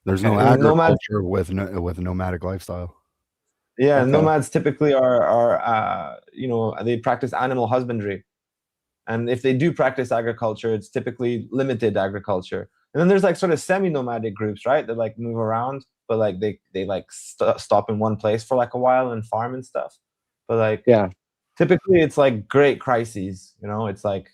There's no Nomads, agriculture with a nomadic lifestyle. yeah, okay. nomads typically are you know, they practice animal husbandry. And if they do practice agriculture, it's typically limited agriculture. And then there's like sort of semi-nomadic groups, right? That like move around, but like they like stop in one place for like a while and farm and stuff. But like Yeah. typically it's like great crises, you know, it's like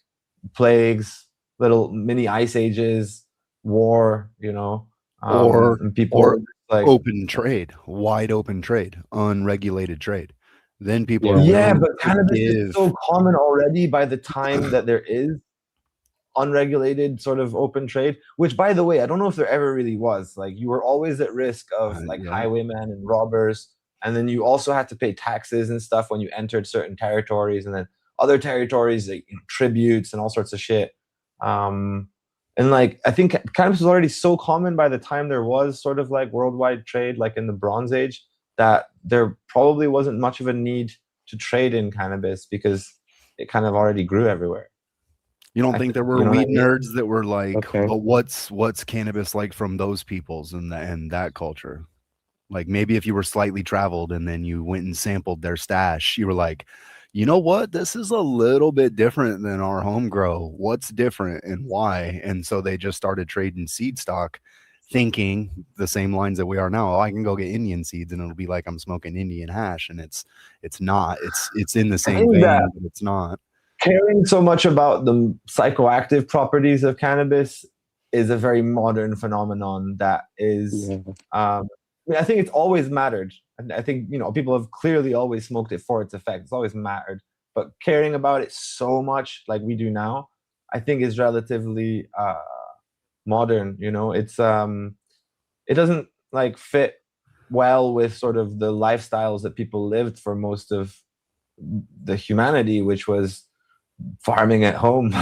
plagues, little mini ice ages, war, you know, Or and people or like open trade, wide open trade, unregulated trade. Then people are Yeah. yeah, willing but to cannabis is give. so common already by the time that there is unregulated sort of open trade, which by the way, I don't know if there ever really was. Like you were always at risk of like Yeah. highwaymen and robbers, and then you also had to pay taxes and stuff when you entered certain territories, and then other territories like tributes and all sorts of shit. And like I think cannabis was already so common by the time there was sort of like worldwide trade, like in the Bronze Age, that there probably wasn't much of a need to trade in cannabis because it kind of already grew everywhere. You don't think there were You know what I weed mean? nerds that were like, Okay. but what's cannabis like from those peoples and that culture? Like maybe if you were slightly traveled and then you went and sampled their stash, you were like, you know what? This is a little bit different than our home grow. What's different and why? And so they just started trading seed stock, thinking the same lines that we are now. Oh, I can go get Indian seeds and it'll be like I'm smoking Indian hash. And it's not. It's in the I same think that vein, but it's not. caring so much about the psychoactive properties of cannabis is a very modern phenomenon that is Yeah. I mean, I think it's always mattered. I think, you know, people have clearly always smoked it for its effect. It's always mattered. But caring about it so much like we do now, I think is relatively modern, you know. It doesn't like fit well with sort of the lifestyles that people lived for most of the humanity, which was farming at home.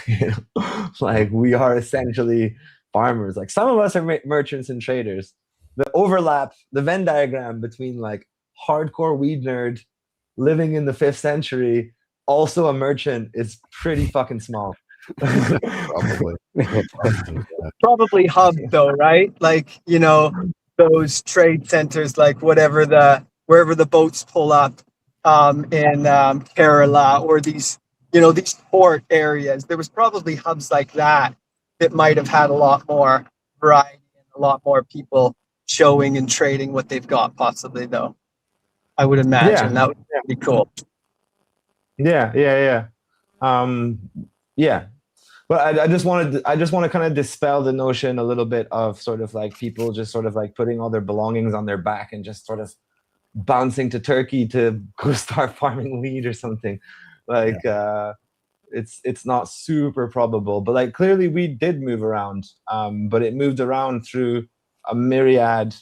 You know, like we are essentially farmers. Like some of us are merchants and traders. The overlap, the Venn diagram between like hardcore weed nerd living in the 5th century, also a merchant, is pretty fucking small. Probably. Probably hub though, right? Like, you know, those trade centers, like wherever the boats pull up in Kerala, or these, you know, these port areas. There was probably hubs like that that might have had a lot more variety and a lot more people showing and trading what they've got, possibly, though. I would imagine Yeah, that would be cool. yeah. Um, yeah, but I just want to kind of dispel the notion a little bit of sort of like people just sort of like putting all their belongings on their back and just sort of bouncing to Turkey to go start farming weed or something. Like it's not super probable, but like clearly we did move around, but it moved around through a myriad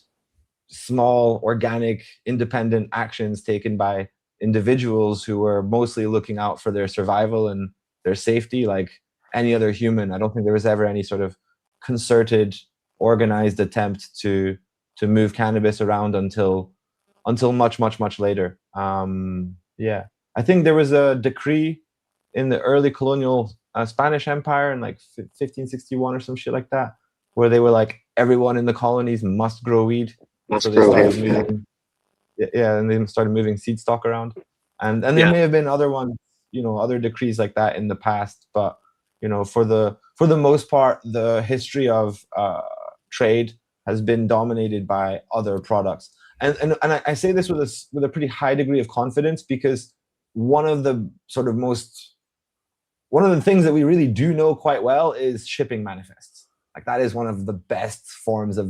small organic independent actions taken by individuals who were mostly looking out for their survival and their safety, like any other human. I don't think there was ever any sort of concerted organized attempt to move cannabis around until much later. Yeah, I think there was a decree in the early colonial Spanish Empire in like 1561 or some shit like that, where they were like, everyone in the colonies must grow weed. So they started moving, and they started moving seed stock around, and there may have been other ones, you know, other decrees like that in the past, but you know, for the most part, the history of trade has been dominated by other products. And I say this with a pretty high degree of confidence, because one of the things that we really do know quite well is shipping manifests. Like that is one of the best forms of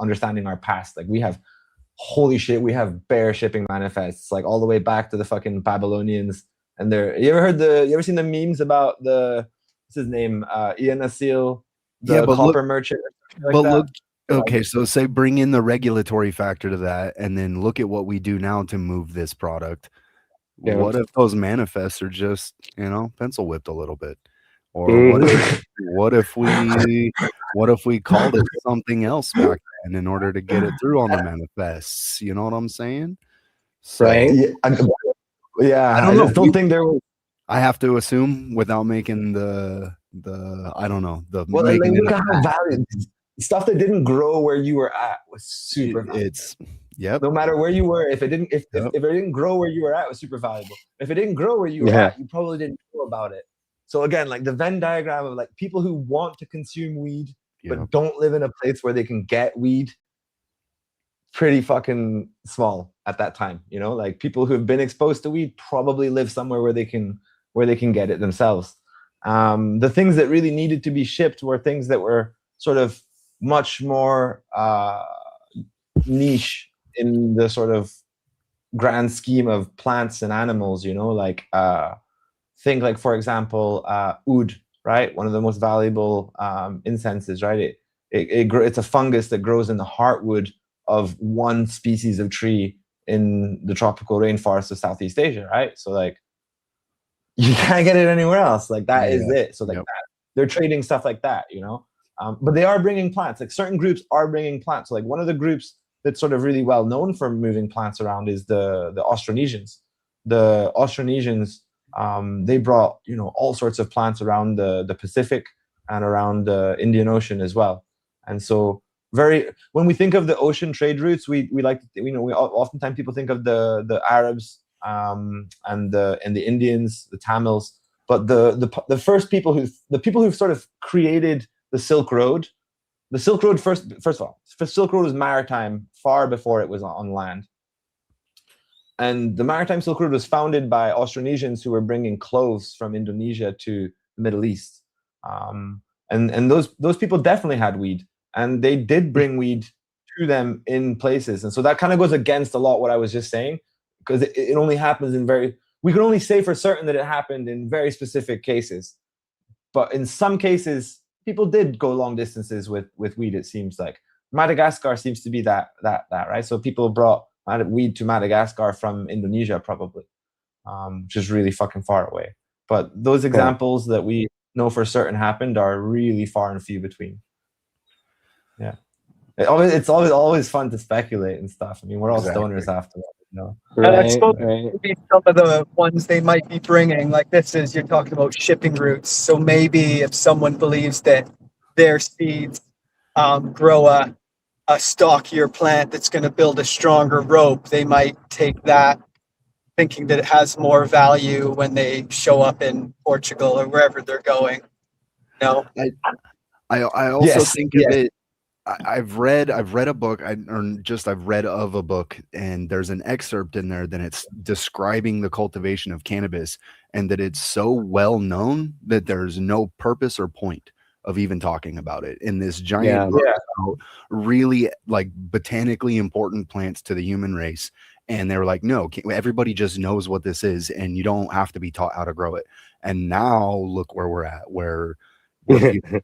understanding our past. Like we have, holy shit, we have bare shipping manifests, like all the way back to the fucking Babylonians And you ever seen the memes about what's his name, Ian Assil, the copper merchant? But look, okay, so say bring in the regulatory factor to that, and then look at what we do now to move this product. Yeah. What if those manifests are just, pencil whipped a little bit? Or what if we called it something else back then in order to get it through on the manifests? You know what I'm saying? So, Right. Yeah, I just don't think there was. I have to assume without making the I don't know, Well, making look at how valuable stuff that didn't grow where you were at was super valuable. It's yep. No matter where you were, if it didn't grow where you were at, it was super valuable. If it didn't grow where you were at, you probably didn't know about it. So again, like the Venn diagram of like people who want to consume weed but don't live in a place where they can get weed, pretty fucking small at that time. Like people who have been exposed to weed probably live somewhere where they can get it themselves. The things that really needed to be shipped were things that were sort of much more niche in the sort of grand scheme of plants and animals, like think like, for example, oud, right? One of the most valuable incenses, right? It's a fungus that grows in the heartwood of one species of tree in the tropical rainforest of Southeast Asia, right? So like you can't get it anywhere else. Like that is it. So like they're trading stuff like that, but they are bringing plants. Like certain groups are bringing plants. So like one of the groups that's sort of really well known for moving plants around is the Austronesians. The Austronesians, they brought all sorts of plants around the Pacific and around the Indian Ocean as well. And so when we think of the ocean trade routes, we like oftentimes people think of the Arabs and the Indians, the Tamils, but the first people who sort of created the Silk Road. The Silk Road first of all, the Silk Road was maritime far before it was on land. And the maritime Silk Road was founded by Austronesians who were bringing cloves from Indonesia to the Middle East. And those people definitely had weed, and they did bring weed to them in places. And so that kind of goes against a lot what I was just saying, because it only happens we can only say for certain that it happened in very specific cases. But in some cases, people did go long distances with weed, it seems like. Madagascar seems to be that, right? So people brought weed to Madagascar from Indonesia, probably, which is really fucking far away. But those examples that we know for certain happened are really far and few between. Yeah. It's always fun to speculate and stuff. I mean, we're all stoners after that, That's supposed to be some of the ones they might be bringing. Like you're talking about shipping routes. So maybe if someone believes that their seeds grow a stockier plant that's going to build a stronger rope, they might take that thinking that it has more value when they show up in Portugal or wherever they're going. No, I also think of it. I've read a book, I've read of a book, and there's an excerpt in there that it's describing the cultivation of cannabis, and that it's so well known that there's no purpose or point of even talking about it in this giant book about really like botanically important plants to the human race. And they were like, no, everybody just knows what this is, and you don't have to be taught how to grow it. And now look where we're at, where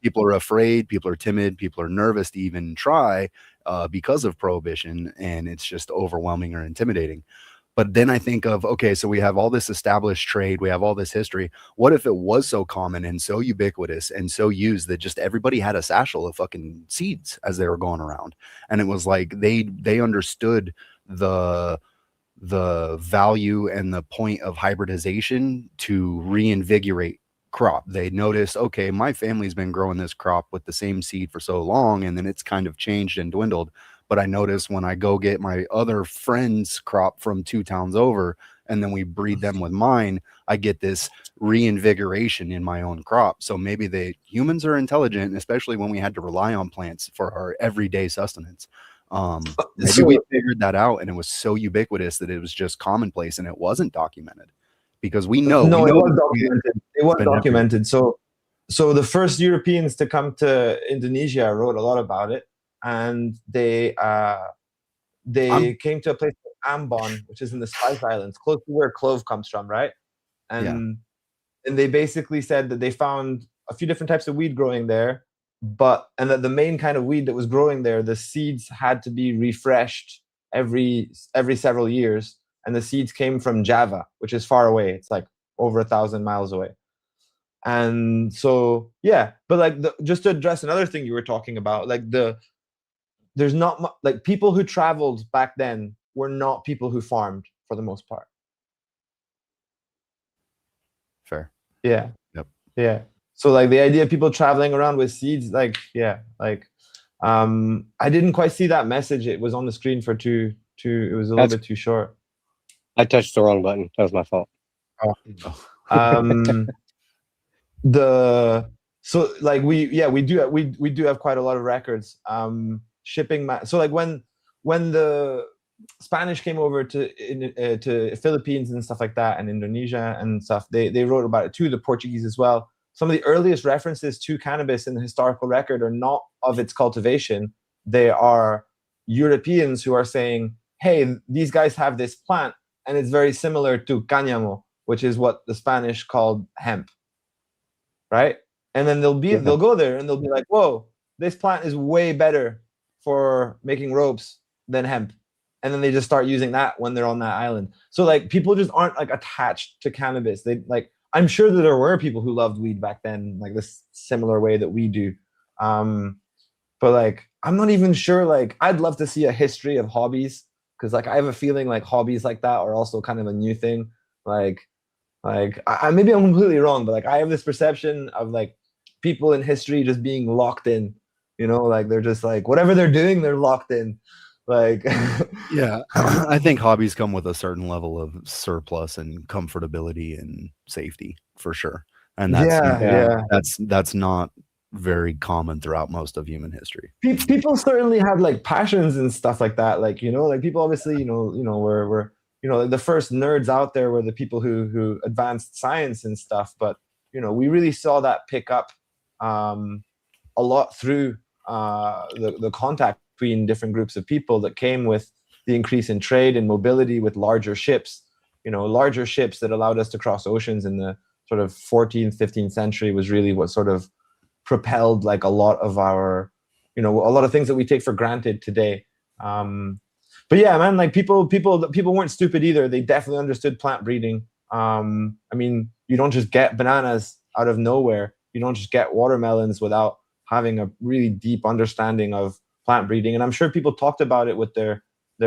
people are afraid, people are timid, people are nervous to even try because of prohibition, and it's just overwhelming or intimidating. But then I think of, okay, so we have all this established trade, we have all this history. What if it was so common and so ubiquitous and so used that just everybody had a satchel of fucking seeds as they were going around? And it was like they understood the value and the point of hybridization to reinvigorate crop. They noticed, okay, my family's been growing this crop with the same seed for so long, and then it's kind of changed and dwindled. But I notice when I go get my other friend's crop from 2 towns over, and then we breed them with mine, I get this reinvigoration in my own crop. So maybe the humans are intelligent, especially when we had to rely on plants for our everyday sustenance. Maybe we figured that out, and it was so ubiquitous that it was just commonplace and it wasn't documented. Because we know. No, it was documented. It was documented. So the first Europeans to come to Indonesia wrote a lot about it, and they came to a place called Ambon, which is in the Spice Islands, close to where clove comes from, right? and they basically said that they found a few different types of weed growing there, and that the main kind of weed that was growing there, the seeds had to be refreshed every several years, and the seeds came from Java, which is far away. It's like over 1,000 miles away. And so but like just to address another thing you were talking about, like there's not like people who traveled back then were not people who farmed for the most part. Fair. Yeah. Yep. Yeah. So like the idea of people traveling around with seeds, I didn't quite see that message. It was on the screen for it was a little bit too short. I touched the wrong button. That was my fault. So like we do have quite a lot of records. Shipping so like when the Spanish came over to Philippines and stuff like that, and Indonesia and stuff, they wrote about it too. The Portuguese as well. Some of the earliest references to cannabis in the historical record are not of its cultivation. They are Europeans who are saying, hey, these guys have this plant and it's very similar to cáñamo, which is what the Spanish called hemp. Right? And then they'll go there and they'll be like, whoa, this plant is way better for making ropes than hemp. And then they just start using that when they're on that island. So like people just aren't like attached to cannabis. They like, I'm sure that there were people who loved weed back then, like this similar way that we do. But like, I'm not even sure, like I'd love to see a history of hobbies, because like I have a feeling like hobbies like that are also kind of a new thing. Like I maybe I'm completely wrong, but like I have this perception of like people in history just being locked in, you know, like they're just like whatever they're doing, they're locked in. Like yeah, I think hobbies come with a certain level of surplus and comfortability and safety for sure. And that's not very common throughout most of human history. People certainly have like passions and stuff like that. Like, you know, like people obviously, you know, were like the first nerds out there were the people who advanced science and stuff. But, you know, we really saw that pick up a lot through the contact between different groups of people that came with the increase in trade and mobility with larger ships. You know, larger ships that allowed us to cross oceans in the sort of 14th, 15th century was really what sort of propelled like a lot of our, you know, a lot of things that we take for granted today. But yeah, man, like people weren't stupid either. They definitely understood plant breeding. I mean, you don't just get bananas out of nowhere. You don't just get watermelons without having a really deep understanding of plant breeding. And I'm sure people talked about it with their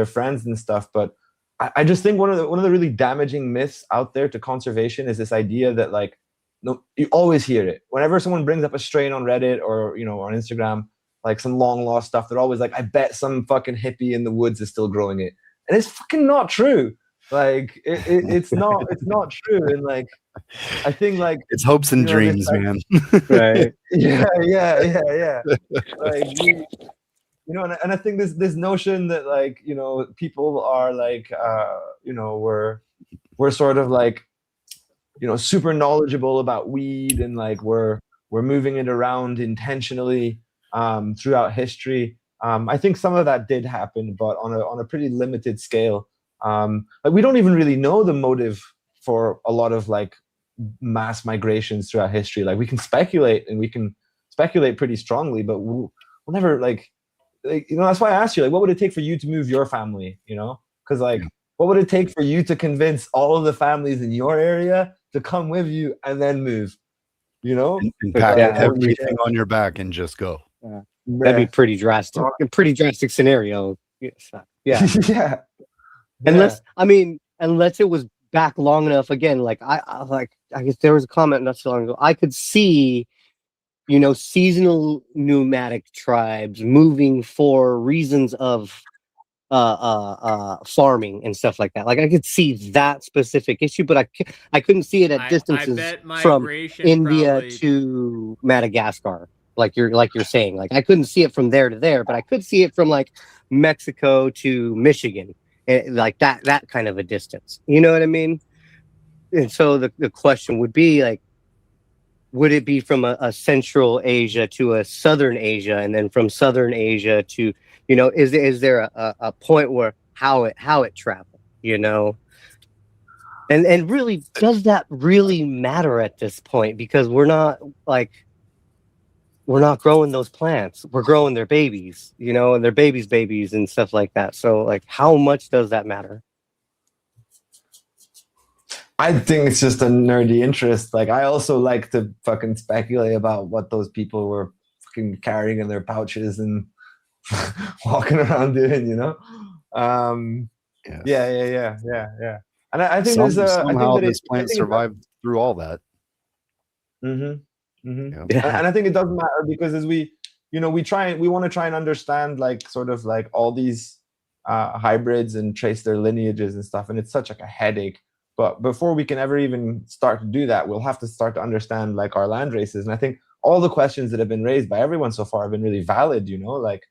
friends and stuff. But I just think one of the really damaging myths out there to conservation is this idea that like, no, you always hear it whenever someone brings up a strain on Reddit or, you know, on Instagram, like some long lost stuff. They're always like, I bet some fucking hippie in the woods is still growing it, and it's fucking not true. Like it's not true. And like I think like it's hopes and dreams, man. Right? yeah. Like you know, and I think this notion that like, you know, people are like you know, we're sort of like, you know, super knowledgeable about weed, and like we're moving it around intentionally throughout history. I think some of that did happen, but on a pretty limited scale. Like we don't even really know the motive for a lot of like mass migrations throughout history. Like we can speculate, and we can speculate pretty strongly, but we'll never like you know, that's why I asked you, like, what would it take for you to move your family, you know? Because like what would it take for you to convince all of the families in your area to come with you and then move, you know? And pack everything on your back and just go. That'd be pretty drastic. A pretty drastic scenario. Yeah. Yeah. Unless it was back long enough. Again, like I guess there was a comment not so long ago. I could see, you know, seasonal nomadic tribes moving for reasons of farming and stuff like that. Like I could see that specific issue, but I couldn't see it at distances from India to Madagascar. Like you're saying, like I couldn't see it from there to there, but I could see it from like Mexico to Michigan, like that kind of a distance. You know what I mean? And so the question would be like, would it be from a Central Asia to a Southern Asia, and then from Southern Asia to, you know, is there a point where how it traveled, you know? And really, does that really matter at this point? Because we're not growing those plants. We're growing their babies, and their babies and stuff like that. So like, how much does that matter? I think it's just a nerdy interest. Like, I also like to fucking speculate about what those people were fucking carrying in their pouches and walking around doing, Yes. Yeah. And I think there's a I somehow think that this plant survived through all that. And Yeah. I think it doesn't matter because as we want to try and understand like sort of like all these hybrids and trace their lineages and stuff, and it's such like a headache. But before we can ever even start to do that, we'll have to start to understand like our land races. And I think all the questions that have been raised by everyone so far have been really valid. Like,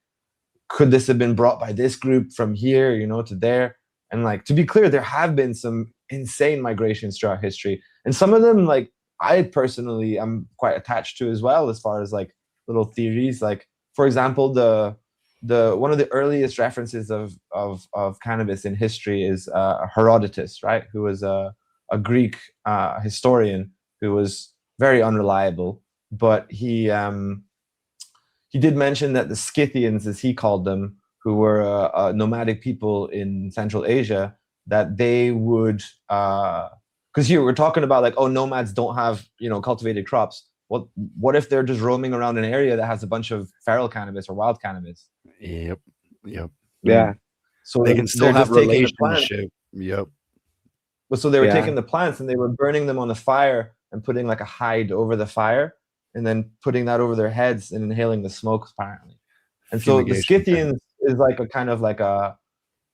could this have been brought by this group from here, to there? And like, to be clear, there have been some insane migrations throughout history, and some of them, like, I personally am quite attached to as well, as far as like little theories. Like, for example, the one of the earliest references of cannabis in history is Herodotus, right? Who was a Greek historian who was very unreliable, but he did mention that the Scythians, as he called them, who were a nomadic people in Central Asia, that they would because here we're talking about like, oh, nomads don't have cultivated crops. What if they're just roaming around an area that has a bunch of feral cannabis or wild cannabis? Yep. Yeah. So They can still have taking the relationship. Yep. So they were taking the plants and they were burning them on the fire and putting like a hide over the fire and then putting that over their heads and inhaling the smoke, apparently. And so the Scythians is like a kind of like an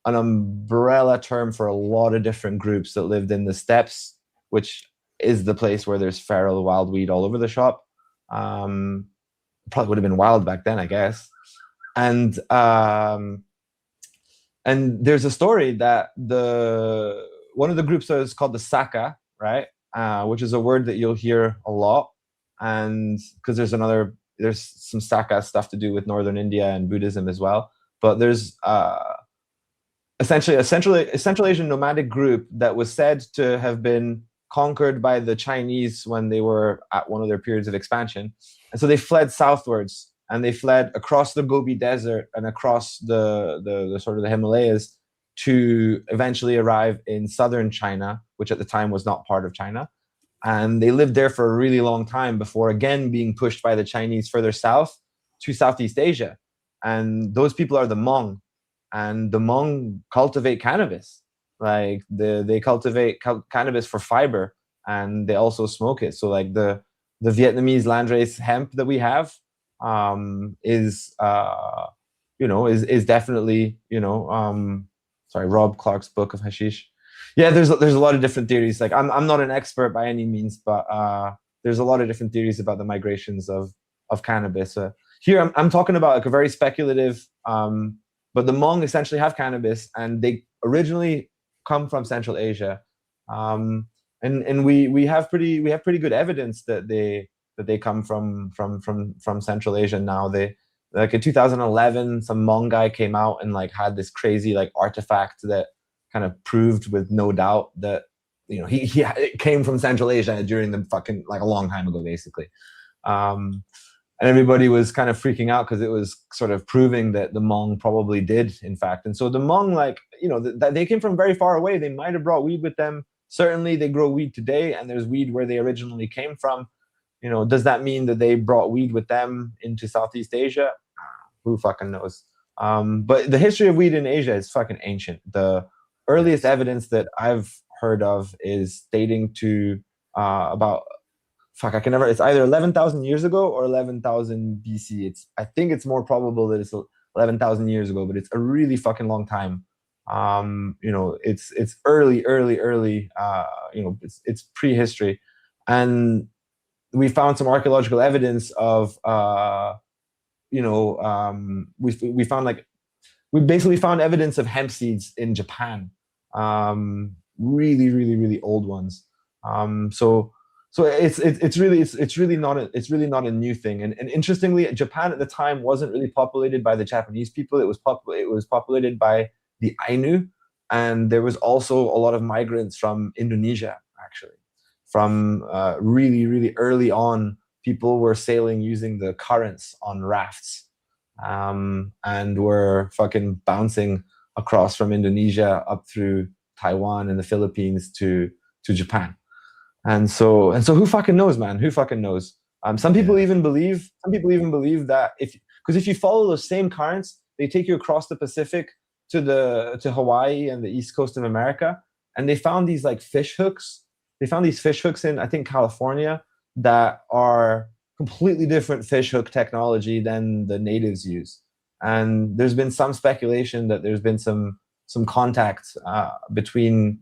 umbrella term for a lot of different groups that lived in the steppes, which is the place where there's feral wild weed all over the shop. Probably would have been wild back then, I guess. And there's a story that one of the groups is called the Saka, right? Which is a word that you'll hear a lot, and because there's some Saka stuff to do with northern India and Buddhism as well. But there's essentially a Central Asian nomadic group that was said to have been conquered by the Chinese when they were at one of their periods of expansion. And so they fled southwards, and they fled across the Gobi Desert and across the sort of the Himalayas to eventually arrive in southern China, which at the time was not part of China. And they lived there for a really long time before again being pushed by the Chinese further south to Southeast Asia. And those people are the Hmong. And the Hmong cultivate cannabis. Like they cultivate cannabis for fiber, and they also smoke it. So like the Vietnamese landrace hemp that we have is definitely sorry, Rob Clark's book of hashish. Yeah, there's a lot of different theories. Like I'm not an expert by any means, but there's a lot of different theories about the migrations of cannabis. Here I'm talking about like a very speculative. But the Hmong essentially have cannabis, and they originally come from Central Asia, and we have pretty good evidence that they come from Central Asia. Now they, like in 2011, some Hmong guy came out and like had this crazy like artifact that kind of proved with no doubt that he came from Central Asia during the fucking like a long time ago, basically. And everybody was kind of freaking out because it was sort of proving that the Hmong probably did, in fact. And so the Hmong, like, they came from very far away. They might have brought weed with them. Certainly they grow weed today, and there's weed where they originally came from. Does that mean that they brought weed with them into Southeast Asia? Who fucking knows? But the history of weed in Asia is fucking ancient. The earliest evidence that I've heard of is dating to about... it's either 11,000 years ago or 11,000 BC. I think it's more probable that it's 11,000 years ago, but it's a really fucking long time. It's early. It's prehistory, and we found some archaeological evidence of we basically found evidence of hemp seeds in Japan, really old ones. So it's really not a new thing. And interestingly, Japan at the time wasn't really populated by the Japanese people. It was populated by the Ainu, And there was also a lot of migrants from Indonesia, actually. From really, really early on, people were sailing using the currents on rafts, and were fucking bouncing across from Indonesia up through Taiwan and the Philippines to Japan. And so who fucking knows, man? Who fucking knows? Some people even believe that if you follow those same currents, they take you across the Pacific to Hawaii and the east coast of America, and they found these like fish hooks. They found these fish hooks in, I think, California, that are completely different fish hook technology than the natives use. And there's been some speculation that there's been some contact between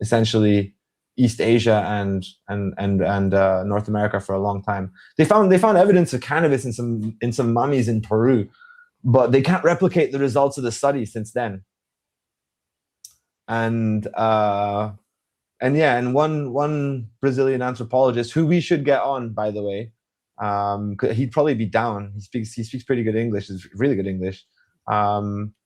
essentially East Asia and North America for a long time. They found evidence of cannabis in some mummies in Peru, but they can't replicate the results of the study since then. And one Brazilian anthropologist who we should get on, by the way, he'd probably be down. He speaks pretty good English. It's really good English.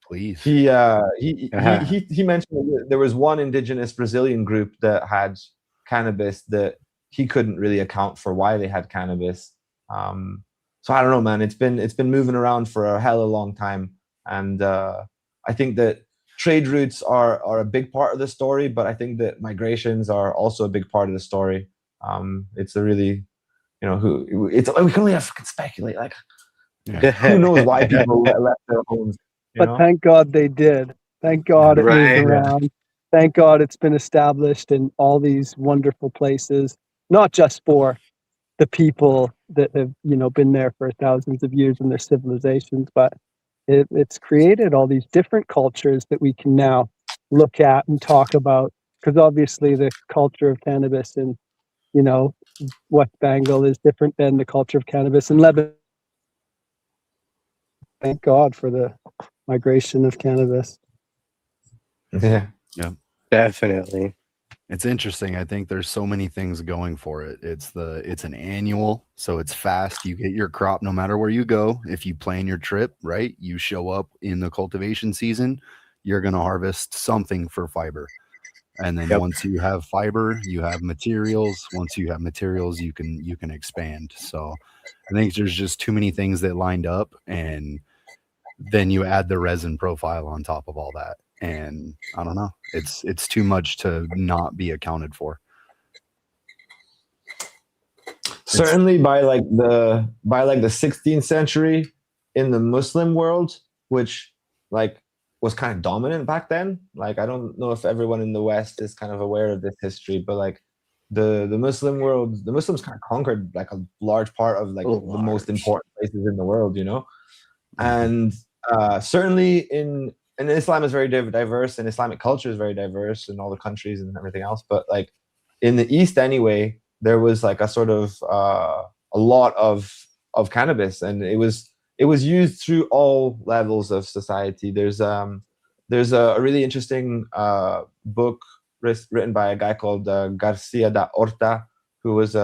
Please. He mentioned that there was one indigenous Brazilian group that had cannabis that he couldn't really account for why they had cannabis. So I don't know, man. It's been moving around for a hella long time, and I think that trade routes are a big part of the story, but I think that migrations are also a big part of the story. It's a really, we can only have to speculate. Like, who knows why people left their homes? But thank God they did. Thank God it moved around. Thank God it's been established in all these wonderful places, not just for the people that have, been there for thousands of years in their civilizations, but it's created all these different cultures that we can now look at and talk about. Because obviously the culture of cannabis in, West Bengal is different than the culture of cannabis in Lebanon. Thank God for the migration of cannabis. Yeah. Definitely. It's interesting. I think there's so many things going for it. It's an annual, so it's fast. You get your crop no matter where you go. If you plan your trip, right, you show up in the cultivation season, you're going to harvest something for fiber. And then once you have fiber, you have materials. Once you have materials, you can expand. So I think there's just too many things that lined up, and then you add the resin profile on top of all that. And I don't know, it's too much to not be accounted for. Certainly by the 16th century in the Muslim world, which was kind of dominant back then. Like, I don't know if everyone in the West is kind of aware of this history, but the Muslim world, the Muslims kind of conquered like a large part of the most important places in the world, and certainly in Islam is very diverse, and Islamic culture is very diverse in all the countries and everything else. But in the East anyway, there was like a sort of a lot of cannabis, and it was used through all levels of society. There's a really interesting book written by a guy called Garcia da Horta, who was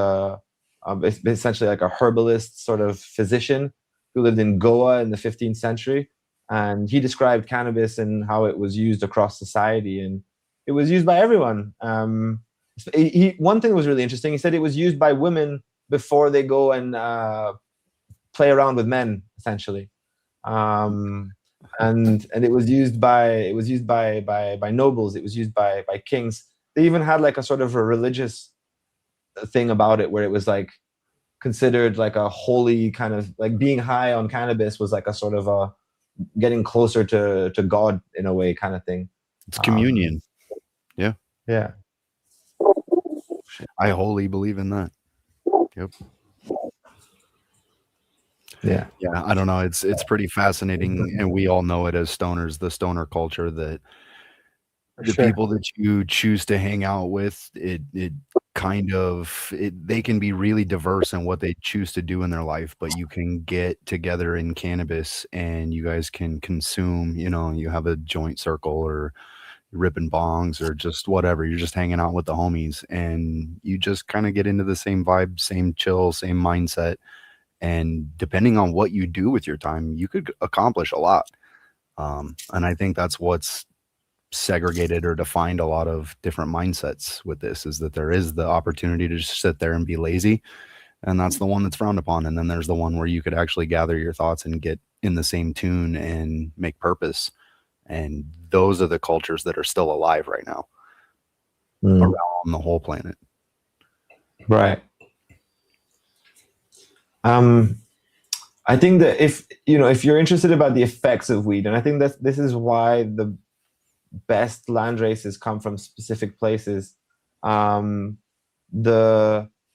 essentially like a herbalist sort of physician who lived in Goa in the 15th century. And he described cannabis and how it was used across society, and it was used by everyone. One thing that was really interesting. He said it was used by women before they go and play around with men, essentially, and it was used by nobles. It was used by kings. They even had like a sort of a religious thing about it, where it was like considered like a holy kind of, like, being high on cannabis was like a sort of a getting closer to God in a way kind of thing. It's communion. Yeah. I wholly believe in that. Yep. Yeah. I don't know. It's pretty fascinating, and we all know it as stoners, the stoner culture, that people that you choose to hang out with, they can be really diverse in what they choose to do in their life, but you can get together in cannabis and you guys can consume, you have a joint circle or ripping bongs or just whatever. You're just hanging out with the homies and you just kind of get into the same vibe, same chill, same mindset. And depending on what you do with your time, you could accomplish a lot. And I think that's what's segregated or defined a lot of different mindsets with this, is that there is the opportunity to just sit there and be lazy, and that's the one that's frowned upon. And then there's the one where you could actually gather your thoughts and get in the same tune and make purpose. And those are the cultures that are still alive right now around the whole planet. Right. I think that if you're interested about the effects of weed, and I think that this is why the best land races come from specific places. The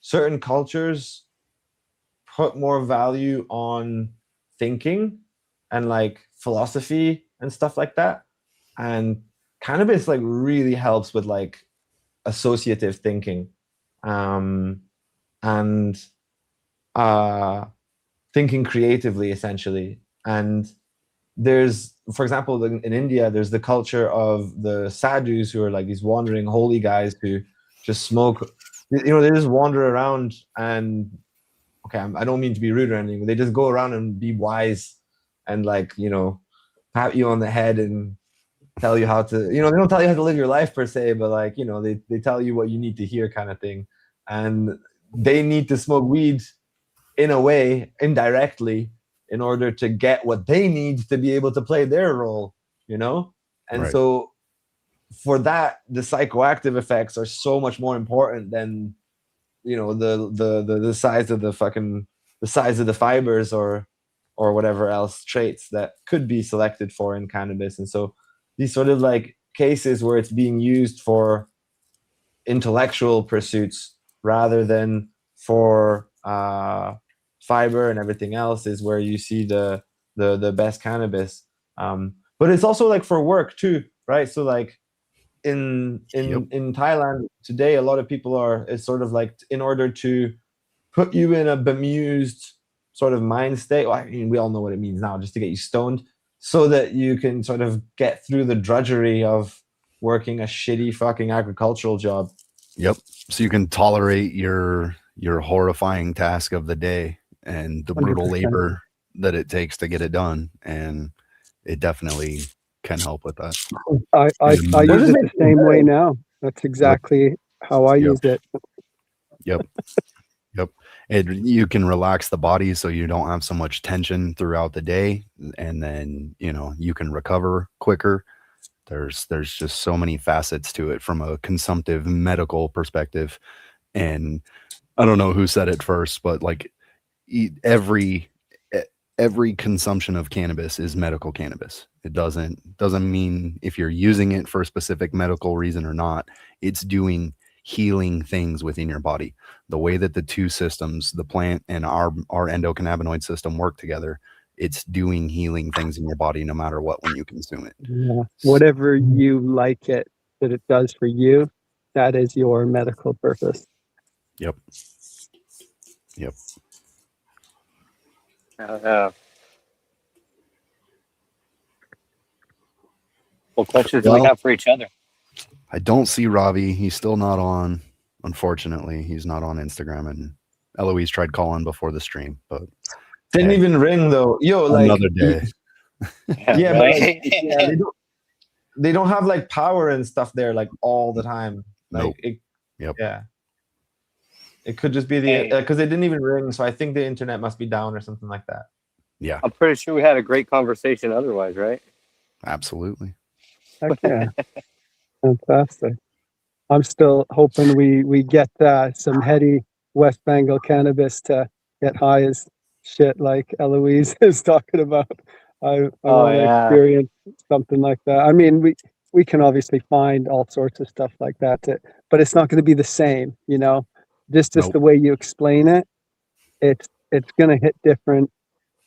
certain cultures put more value on thinking and like philosophy and stuff like that. And cannabis like really helps with like associative thinking, and thinking creatively, essentially. And there's, for example, in India, there's the culture of the sadhus, who are like these wandering holy guys who just smoke. They just wander around and, okay, I don't mean to be rude or anything, but they just go around and be wise and like, pat you on the head and tell you how to, they don't tell you how to live your life per se, but like, they tell you what you need to hear, kind of thing. And they need to smoke weed in a way, indirectly, in order to get what they need to be able to play their role, And Right. So for that, the psychoactive effects are so much more important than, the size of the size of the fibers or whatever else traits that could be selected for in cannabis. And so these sort of like cases where it's being used for intellectual pursuits rather than for fiber and everything else is where you see the best cannabis. But it's also like for work too, right? So like in Thailand today, a lot of people it's sort of like, in order to put you in a bemused sort of mind state. Well, I mean, we all know what it means now, just to get you stoned, so that you can sort of get through the drudgery of working a shitty fucking agricultural job. Yep. So you can tolerate your horrifying task of the day and the brutal 100%. labor that it takes to get it done. And it definitely can help with that. I use it the same way now. That's exactly how I use it. Yep. You can relax the body so you don't have so much tension throughout the day, and then you can recover quicker. There's just so many facets to it from a consumptive medical perspective. And I don't know who said it first, but like every consumption of cannabis is medical cannabis. It doesn't mean if you're using it for a specific medical reason or not. It's doing healing things within your body. The way that the two systems, the plant and our endocannabinoid system, work together, it's doing healing things in your body no matter what when you consume it. Yeah. Whatever you like it that it does for you, that is your medical purpose. Yep. What questions do we have for each other? I don't see Ravi. He's still not on. Unfortunately, he's not on Instagram. And Eloise tried calling before the stream, but didn't even ring though. Yo, like another day. Yeah, but like, they don't have like power and stuff there like all the time. Like, nope. Yeah. It could just be because they didn't even ring, so I think the internet must be down or something like that. Yeah, I'm pretty sure we had a great conversation otherwise, right? Absolutely. Heck yeah. Fantastic. I'm still hoping we get some heady West Bengal cannabis to get high as shit like Eloise is talking about. I want to experience something like that. I mean, we can obviously find all sorts of stuff like that, but it's not going to be the same, Just Nope. the way you explain it, it's going to hit different,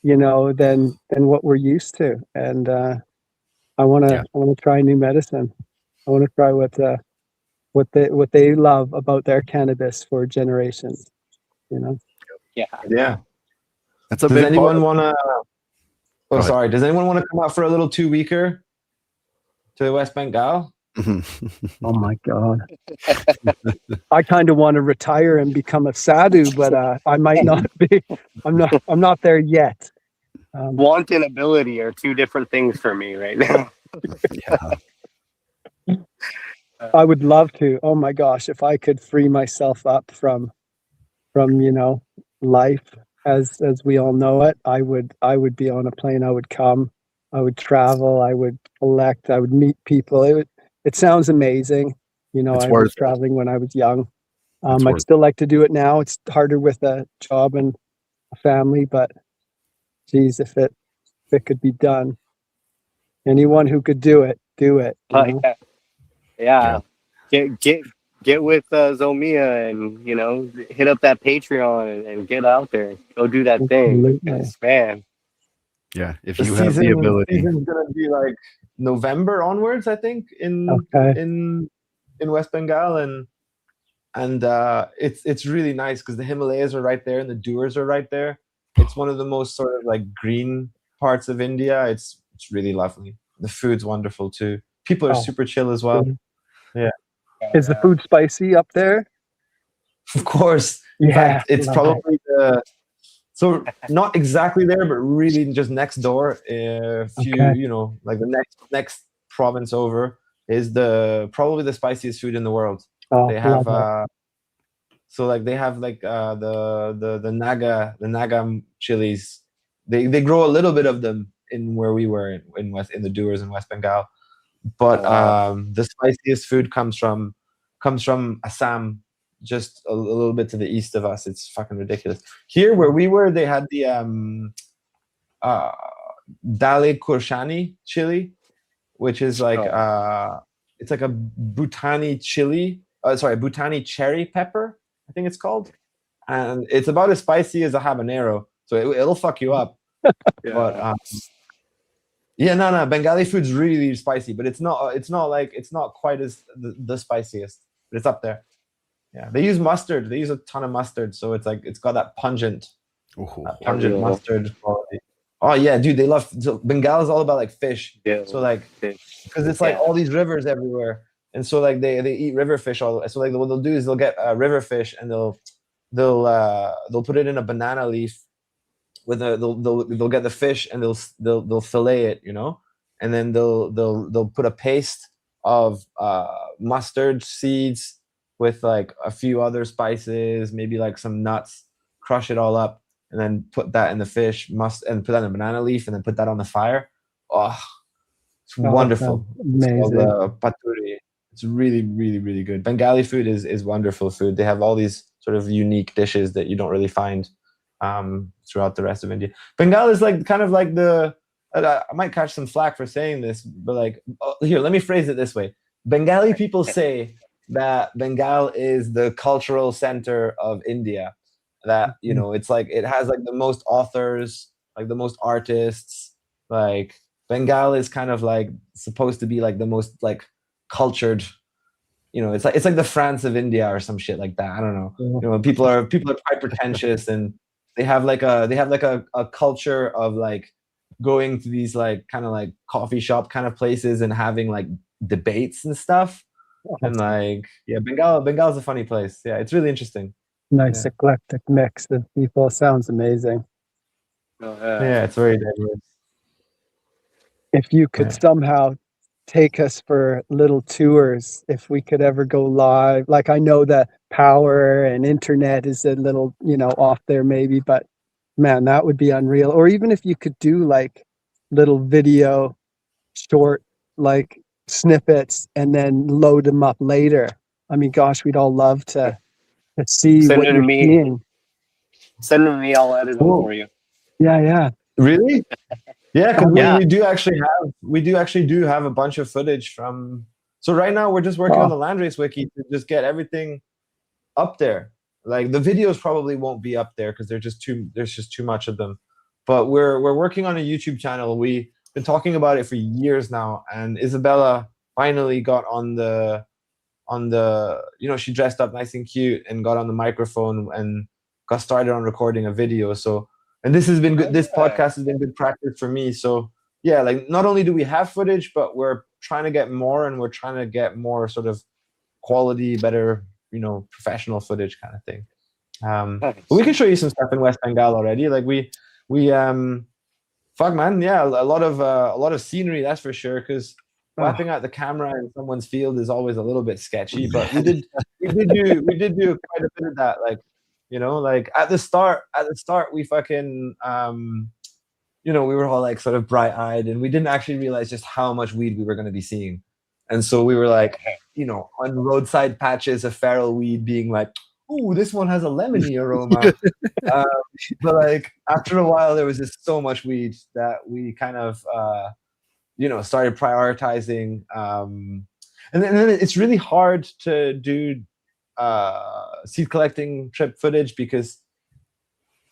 than what we're used to. And I want to try new medicine. I want to try what they love about their cannabis for generations. Yeah. That's a Does big anyone part. want to? Oh, sorry. Does anyone want to come out for a little 2-weeker to West Bengal? Oh my God. I kind of want to retire and become a sadhu, but I might not be. I'm not there yet. Want and ability are two different things for me right now. Yeah. I would love to. Oh my gosh, if I could free myself up from life as we all know it, I would be on a plane. I would come, I would travel, I would collect, I would meet people. It sounds amazing. It's I worth was it. traveling when I was young. It's I'd worth still like to do it now. It's harder with a job and a family, but geez, if it could be done, anyone who could do it, do it. Yeah. Yeah. Get with Zomia and hit up that Patreon and get out there. Go do that thing. Absolutely. 'Cause, man, Yeah. If The you have the ability. season's gonna be like November onwards, I think, Okay. in West Bengal, and it's really nice because the Himalayas are right there and the Duars are right there. It's one of the most sort of like green parts of India. It's really lovely. The food's wonderful too. People are Oh, super chill as well. yeah. Is the food spicy up there? Of course. In Yeah, fact, it's love probably so not exactly there, but really just next door. If Okay. like the next province over is probably the spiciest food in the world. Oh, They have love so like they have like the Naga chilies. They grow a little bit of them in where we were in the Duars in West Bengal, but the spiciest food comes from Assam, just a little bit to the east of us. It's fucking ridiculous. Here where we were, they had the Dale Kurshani chili, which is like it's like a Bhutani chili. Bhutani cherry pepper, I think it's called, and it's about as spicy as a habanero, so it'll fuck you up. But no, Bengali food's really spicy, but it's not quite as the spiciest, but it's up there. Yeah, they use mustard. They use a ton of mustard, so it's got that pungent mustard quality. Oh yeah, dude, they love. So Bengal is all about like fish. Yeah. So like, because it's like all these rivers everywhere, and so like they eat river fish all. So like what they'll do is they'll get river fish and they'll put it in a banana leaf. They'll get the fish and they'll fillet it, and then they'll put a paste of mustard seeds with like a few other spices, maybe like some nuts, crush it all up, and then put that in the fish, and put that in a banana leaf, and then put that on the fire. Oh, it's wonderful. amazing. It's called paturi. It's really, really, really good. Bengali food is wonderful food. They have all these sort of unique dishes that you don't really find throughout the rest of India. Bengal is like kind of like I might catch some flack for saying this, but like here, let me phrase it this way. Bengali people say that Bengal is the cultural center of India. That it's like it has like the most authors, like the most artists. Like Bengal is kind of like supposed to be like the most like cultured. It's like the France of India or some shit like that. I don't know. People are quite pretentious, and they have like a culture of like going to these like kind of like coffee shop kind of places and having like debates and stuff. And like, yeah, Bengal's a funny place. Yeah, it's really interesting. Nice eclectic mix of people. Sounds amazing. Yeah, it's very diverse. If you could somehow take us for little tours, if we could ever go live, like I know that power and internet is a little, off there maybe, but man, that would be unreal. Or even if you could do like little video short, like snippets and then load them up later. I mean, gosh, we'd all love to see Send what it to you're me. seeing. Send it to me. I'll edit it for you. Yeah. Really? Yeah, because we do actually have a bunch of footage from. So right now we're just working on the Landrace wiki to just get everything up there. Like the videos probably won't be up there because there's just too much of them. But we're working on a YouTube channel. We've been talking about it for years now, and Isabella finally got on the she dressed up nice and cute and got on the microphone and got started on recording a video. So, and this has been good. This podcast has been good practice for me. So yeah, like not only do we have footage, but we're trying to get more, and we're trying to get more sort of quality, better, professional footage kind of thing. But we can show you some stuff in West Bengal already. Like we fuck man, yeah, a lot of scenery, that's for sure. Because whapping out the camera in someone's field is always a little bit sketchy, but we did do quite a bit of that. Like, like at the start we fucking we were all like sort of bright-eyed, and we didn't actually realize just how much weed we were going to be seeing. And so we were like, on roadside patches of feral weed being like, ooh, this one has a lemony aroma. But like after a while, there was just so much weed that we kind of started prioritizing. And then it's really hard to do seed collecting trip footage, because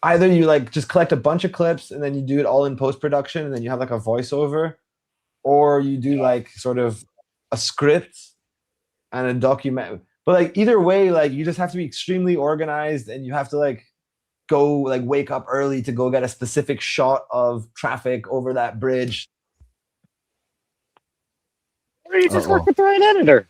either you like just collect a bunch of clips and then you do it all in post-production and then you have like a voiceover, or you do like sort of a script and a document. But like either way, like you just have to be extremely organized, and you have to like go like wake up early to go get a specific shot of traffic over that bridge. Or you just work with the right editor.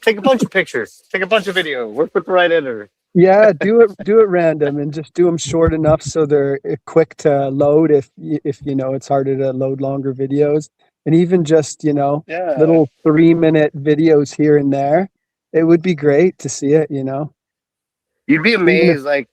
Take a bunch of pictures. Take a bunch of video. Work with the right editor. Yeah, do it random, and just do them short enough so they're quick to load. If it's harder to load longer videos, and even just little 3-minute videos here and there, it would be great to see it. You'd be amazed. Like,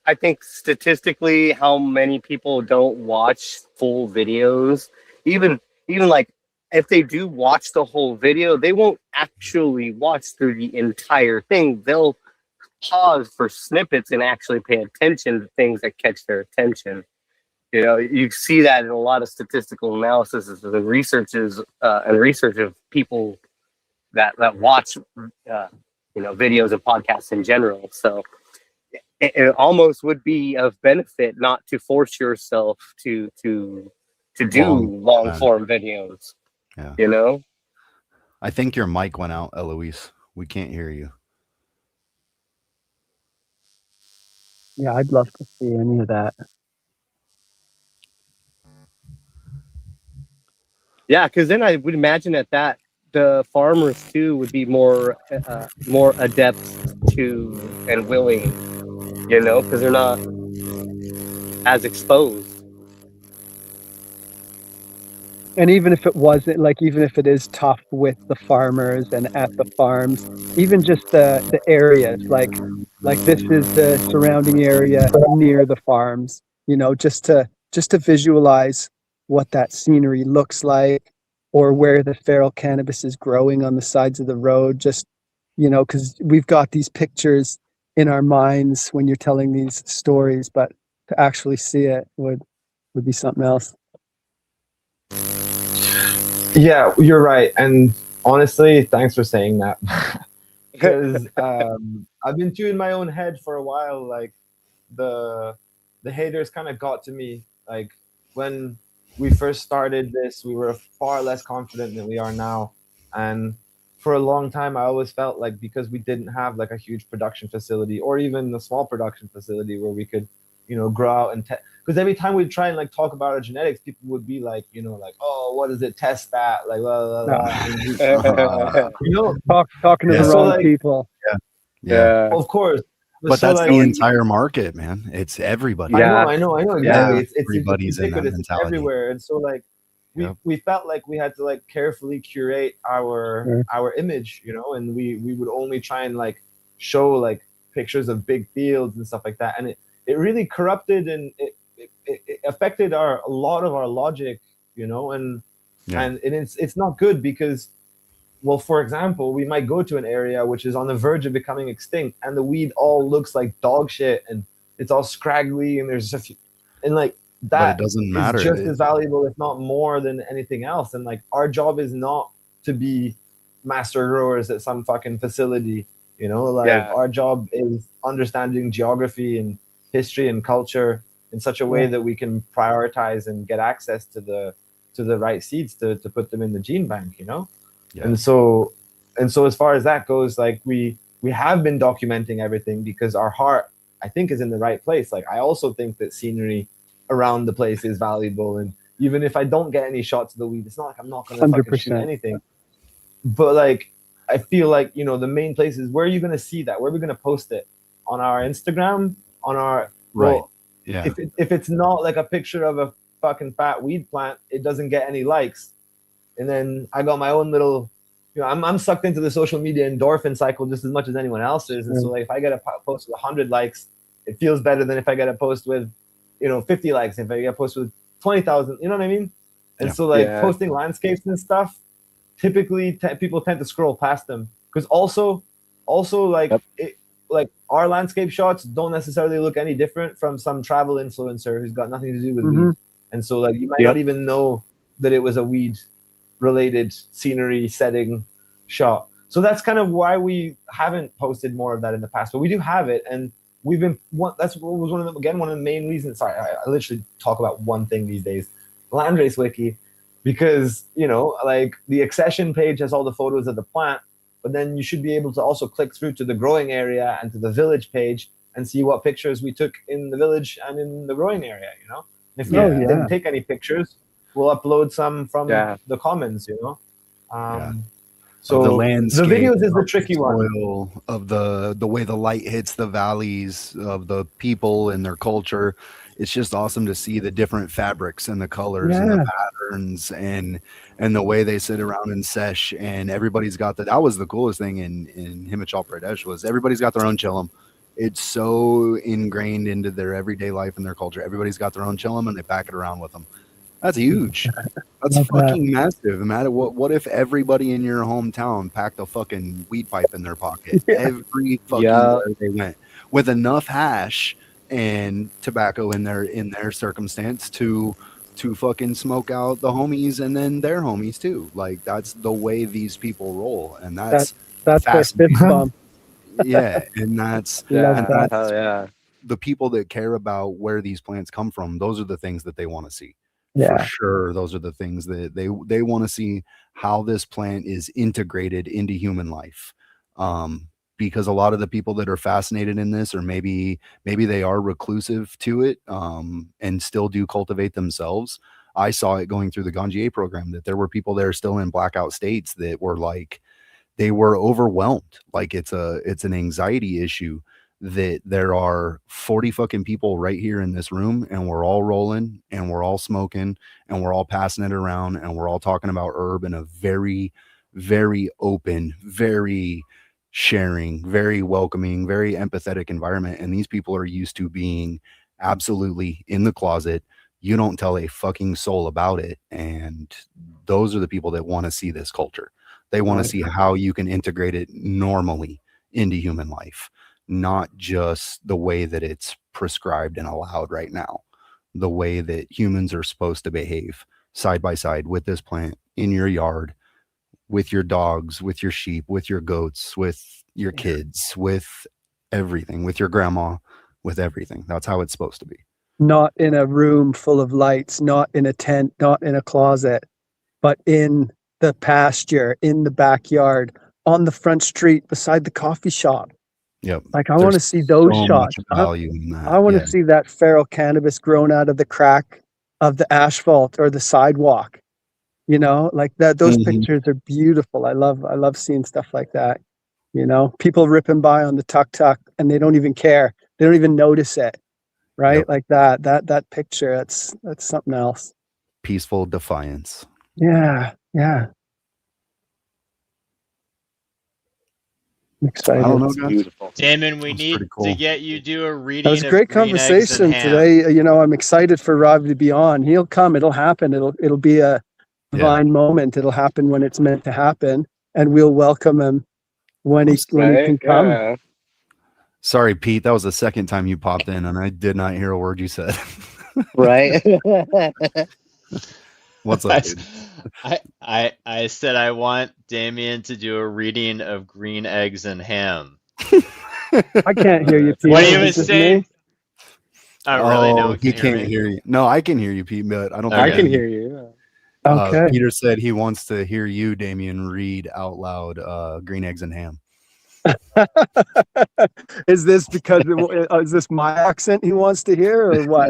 I think statistically, how many people don't watch full videos. Even like, if they do watch the whole video, they won't actually watch through the entire thing. They'll pause for snippets and actually pay attention to things that catch their attention. You see that in a lot of statistical analysis and research of people that watch videos and podcasts in general. So it almost would be of benefit not to force yourself to do long form videos. Yeah. I think your mic went out, Eloise. We can't hear you. Yeah, I'd love to see any of that. Yeah, because then I would imagine that the farmers too would be more adept to and willing, because they're not as exposed. And even if it wasn't, like, even if it is tough with the farmers and at the farms, even just the areas, like this is the surrounding area near the farms, just to visualize what that scenery looks like, or where the feral cannabis is growing on the sides of the road, just, because we've got these pictures in our minds when you're telling these stories, but to actually see it would be something else. Yeah, you're right. And honestly, thanks for saying that. Because I've been in my own head for a while. Like the haters kind of got to me. Like when we first started this, we were far less confident than we are now. And for a long time, I always felt like, because we didn't have like a huge production facility or even a small production facility where we could, grow out and because every time we'd try and like talk about our genetics, people would be like, like, oh, what does it test that? Like, blah, blah, blah. Talking to the wrong people. Yeah. Of course. But so that's like, the entire market, man. It's everybody. I know exactly. Yeah. It's Everybody's in that ubiquitous, it's mentality. everywhere. And so like we felt like we had to like carefully curate our image, and we would only try and like show like pictures of big fields and stuff like that. And it really corrupted, and it affected a lot of our logic, and it's not good, because, well, for example, we might go to an area which is on the verge of becoming extinct, and the weed all looks like dog shit, and it's all scraggly, and there's just and like that, but it doesn't matter. Is just as valuable, if not more, than anything else. And like our job is not to be master growers at some fucking facility, our job is understanding geography and history and culture in such a way that we can prioritize and get access to the right seeds to put them in the gene bank, And so as far as that goes, like we have been documenting everything because our heart, I think, is in the right place. Like I also think that scenery around the place is valuable, and even if I don't get any shots of the weed, it's not like I'm not going to fucking shoot anything. But like I feel like, the main places, where are you going to see that? Where are we going to post it? On our Instagram? On our if it's not like a picture of a fucking fat weed plant, it doesn't get any likes. And then I got my own little, I'm sucked into the social media endorphin cycle just as much as anyone else is. And so like if I get a post with 100 likes, it feels better than if I get a post with, 50 likes. If I get a post with 20,000, you know what I mean? And so like posting landscapes and stuff, typically people tend to scroll past them because also like like our landscape shots don't necessarily look any different from some travel influencer who's got nothing to do with weed. And so like you might not even know that it was a weed related scenery setting shot. So that's kind of why we haven't posted more of that in the past, but we do have it. And we've been, that's what was one of the main reasons. Sorry, I literally talk about one thing these days, Landrace Wiki, because, like the accession page has all the photos of the plant, but then you should be able to also click through to the growing area and to the village page and see what pictures we took in the village and in the growing area, And if we didn't take any pictures, we'll upload some from the commons, So the landscape, the videos is the tricky one. Of the way the light hits the valleys, of the people and their culture. It's just awesome to see the different fabrics and the colors and the patterns and the way they sit around and sesh, and everybody's got that was the coolest thing in Himachal Pradesh was everybody's got their own chillum. It's so ingrained into their everyday life and their culture. Everybody's got their own chillum and they pack it around with them. That's huge. That's fucking massive. What if everybody in your hometown packed a fucking weed pipe in their pocket every fucking where they went with enough hash and tobacco in their circumstance to fucking smoke out the homies and then their homies too. Like that's the way these people roll, and that's their fist bump. And that's the people that care about where these plants come from. Those are the things that they want to see. For sure, those are the things that they want to see, how this plant is integrated into human life. Because a lot of the people that are fascinated in this, or maybe they are reclusive to it, and still do cultivate themselves. I saw it going through the Ganjier program that there were people there still in blackout states that were like, they were overwhelmed. Like it's an anxiety issue that there are 40 fucking people right here in this room, and we're all rolling and we're all smoking and we're all passing it around and we're all talking about herb in a very, very open, very sharing, very welcoming, very empathetic environment. And these people are used to being absolutely in the closet. You don't tell a fucking soul about it. And those are the people that want to see this culture. They want to see how you can integrate it normally into human life, not just the way that it's prescribed and allowed right now, the way that humans are supposed to behave side by side with this plant in your yard, with your dogs, with your sheep, with your goats, with your kids, with everything, with your grandma, with everything. That's how it's supposed to be. Not in a room full of lights, not in a tent, not in a closet, but in the pasture, in the backyard, on the front street, beside the coffee shop. Yep. Like I want to see those shots. Value in that. I want to see that feral cannabis grown out of the crack of the asphalt or the sidewalk. Like that. Those pictures are beautiful. I love seeing stuff like that. People ripping by on the tuk-tuk and they don't even care. They don't even notice it. Right? Yep. Like that picture. That's something else. Peaceful defiance. Yeah. I'm excited. I don't know, It's beautiful. Damon, we need to get you do a reading. That was a great conversation today. I'm excited for Ravi to be on. He'll come. It'll happen. It'll be a divine moment. It'll happen when it's meant to happen, and we'll welcome him when he can come. Yeah. Sorry, Pete. That was the second time you popped in, and I did not hear a word you said. Right. What's up, dude? I said I want Damien to do a reading of Green Eggs and Ham. I can't hear you, Pete. What he was saying? I don't really know. He can't hear you. No, I can hear you, Pete, but I don't think I can hear you. Okay. Peter said he wants to hear you, Damien, read out loud Green Eggs and Ham. Is this because is this my accent he wants to hear, or what?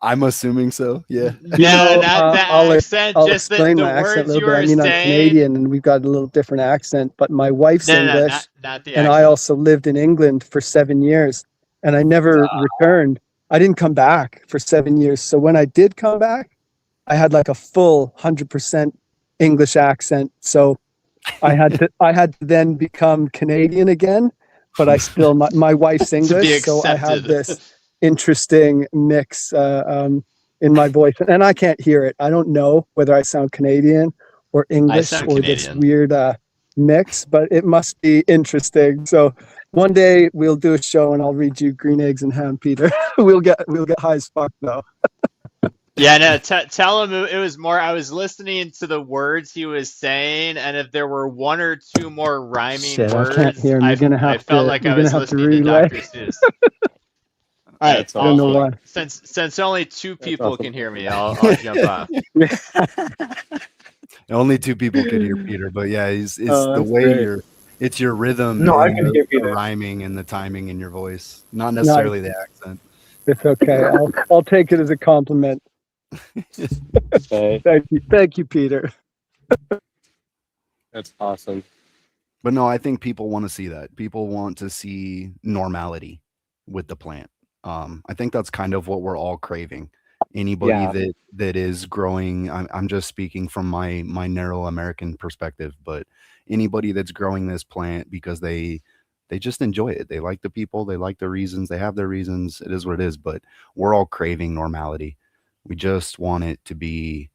I'm assuming so. Yeah. No, not that accent. I'll just explain the my accent words a you little bit. were I mean, I'm saying. Canadian, and we've got a little different accent. But my wife's English, not the and accent. I also lived in England for 7 years, and I never returned. I didn't come back for 7 years. So when I did come back, I had like a full 100% English accent. So I had to then become Canadian again, but I still, my wife's To be English, so I have accepted. this interesting mix in my voice, and I can't hear it. I don't know whether I sound Canadian or English sound or this Canadian. weird mix, but it must be interesting. So one day we'll do a show and I'll read you Green Eggs and Ham, Peter. we'll get high as fuck though. Yeah, no, tell him it was more. I was listening to the words he was saying, and if there were one or two more rhyming Shit, words, I can't hear him. You're gonna I have felt to. like You're I gonna was have to listening to relay. Dr. Seuss. All right, That's I don't know awful. why. Since only two people awesome. can hear me, I'll jump off. Only two people could hear Peter, but yeah, it's Oh, the that's way great. it's your rhythm No, I and can the hear Peter. rhyming and the timing in your voice, not necessarily the accent. It's okay. I'll take it as a compliment. Okay, Thank you, Peter. that's awesome. But no, I think people want to see that. People want to see normality with the plant. I think that's kind of what we're all craving. Anybody Yeah. that is growing, I'm just speaking from my narrow American perspective, but anybody that's growing this plant because they just enjoy it. They like the people, they like the reasons, they have their reasons. It is what it is, but we're all craving normality. We just want it to be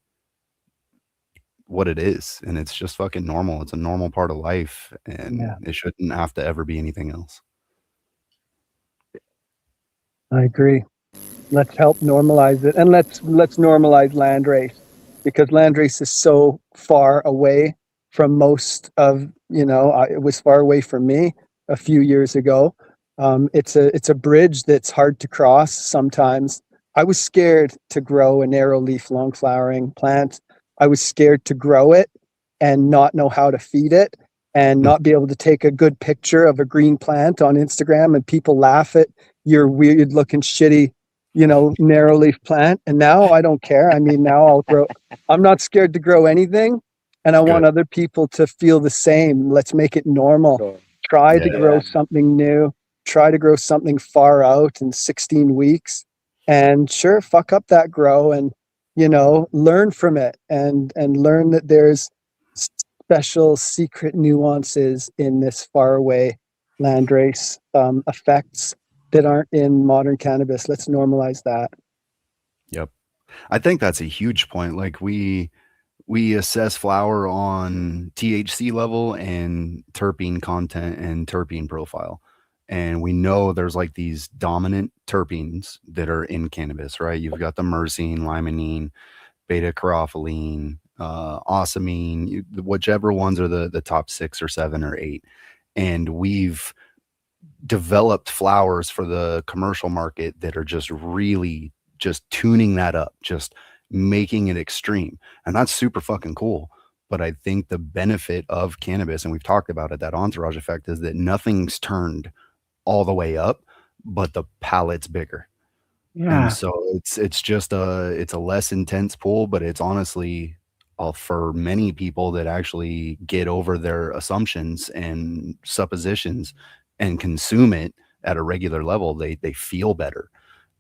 what it is, and it's just fucking normal. It's a normal part of life, and Yeah. it shouldn't have to ever be anything else. I agree. Let's help normalize it, and let's normalize landrace, because landrace is so far away from most of, it was far away from me a few years ago. It's a bridge that's hard to cross sometimes. I was scared to grow a narrow leaf long flowering plant. I was scared to grow it and not know how to feed it and not be able to take a good picture of a green plant on Instagram and people laugh at your weird looking shitty narrow leaf plant. And now I don't care. I mean, now I'm not scared to grow anything. And I want other people to feel the same. Let's make it normal. Sure. Try to Yeah. grow something new. Try to grow something far out in 16 weeks. And sure, fuck up that grow and, learn from it and learn that there's special secret nuances in this faraway landrace effects that aren't in modern cannabis. Let's normalize that. Yep. I think that's a huge point. Like we assess flower on THC level and terpene content and terpene profile. And we know there's like these dominant terpenes that are in cannabis, right? You've got the myrcene, limonene, beta caryophyllene, ocimene, whichever ones are the top 6 or 7 or 8. And we've developed flowers for the commercial market that are just really just tuning that up, just making it extreme. And that's super fucking cool. But I think the benefit of cannabis, and we've talked about it, that entourage effect, is that nothing's turned all the way up, but the palette's bigger. And so it's just it's a less intense pool, but it's honestly for many people that actually get over their assumptions and suppositions and consume it at a regular level, they feel better.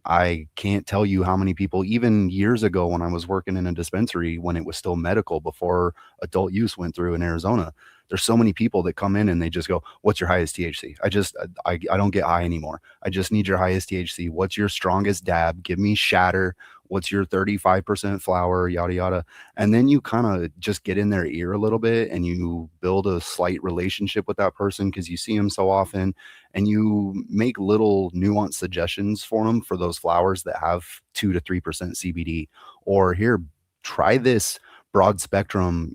I can't tell you how many people, even years ago when I was working in a dispensary, when it was still medical before adult use went through in Arizona, there's so many people that come in and they just go, what's your highest THC? I don't get high anymore. I just need your highest THC. What's your strongest dab? Give me shatter. What's your 35% flower, yada, yada. And then you kind of just get in their ear a little bit and you build a slight relationship with that person because you see them so often, and you make little nuanced suggestions for them for those flowers that have 2 to 3% CBD, or here, try this broad spectrum,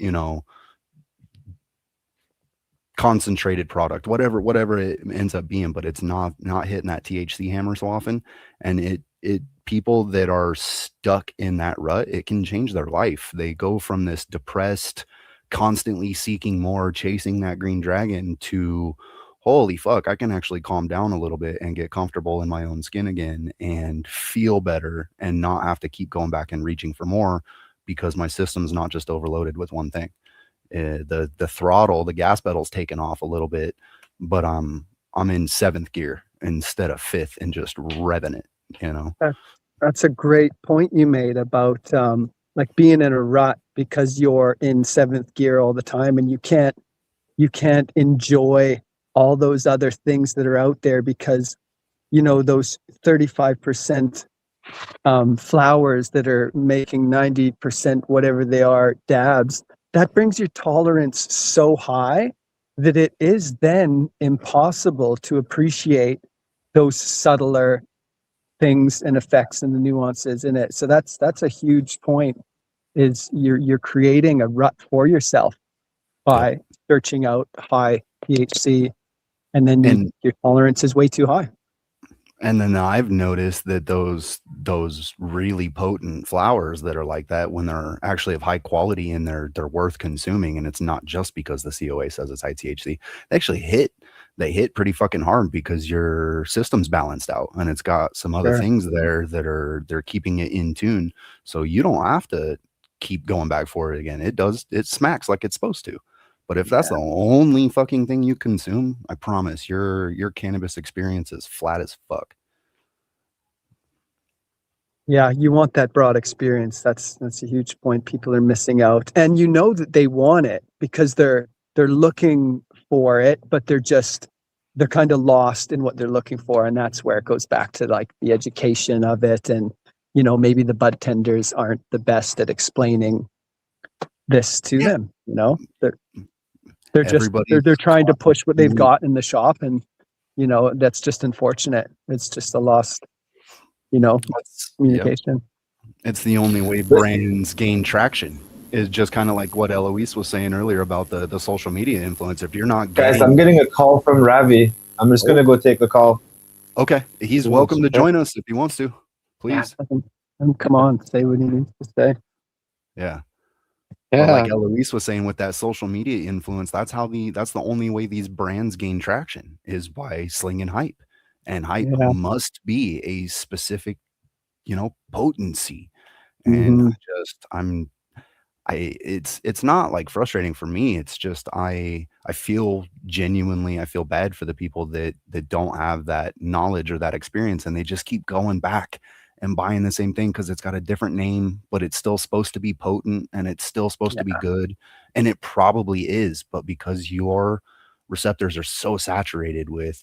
concentrated product, whatever it ends up being, but it's not hitting that THC hammer so often. And it people that are stuck in that rut, it can change their life. They go from this depressed, constantly seeking more, chasing that green dragon, to holy fuck, I can actually calm down a little bit and get comfortable in my own skin again and feel better and not have to keep going back and reaching for more because my system's not just overloaded with one thing. The throttle, the gas pedal's taken off a little bit, but I'm in 7th gear instead of 5th and just revving it, That's a great point you made about like being in a rut because you're in seventh gear all the time and you can't enjoy all those other things that are out there because, you know, those 35% flowers that are making 90% whatever they are dabs, that brings your tolerance so high that it is then impossible to appreciate those subtler things and effects and the nuances in it. So that's a huge point, is you're creating a rut for yourself by searching out high THC, and then your tolerance is way too high. And then I've noticed that those really potent flowers that are like that, when they're actually of high quality and they're worth consuming, and it's not just because the COA says it's high THC, they hit pretty fucking hard because your system's balanced out and it's got some other things there that they're keeping it in tune. So you don't have to keep going back for it again. It smacks like it's supposed to. But if that's the only fucking thing you consume, I promise your cannabis experience is flat as fuck. Yeah, you want that broad experience. That's a huge point. People are missing out, and you know that they want it because they're looking for it, but they're kind of lost in what they're looking for, and that's where it goes back to like the education of it, and you know, maybe the bud tenders aren't the best at explaining this to them. You know, they're trying to push what they've got in the shop, and you know, that's just unfortunate. It's just a lost, you know, communication. It's the only way brands gain traction, is just kind of like what Eloise was saying earlier about the social media influence. If you're not Guys, I'm getting a call from Ravi. I'm just gonna go take the call. Okay, he's welcome to join us if he wants to. Please, come on, say what he needs to say. Yeah. But like Eloise was saying, with that social media influence, that's the only way these brands gain traction, is by slinging hype, and hype must be a specific, you know, potency. And it's not like frustrating for me. It's just, I feel bad for the people that don't have that knowledge or that experience, and they just keep going back and buying the same thing because it's got a different name, but it's still supposed to be potent and it's still supposed to be good. And it probably is, but because your receptors are so saturated with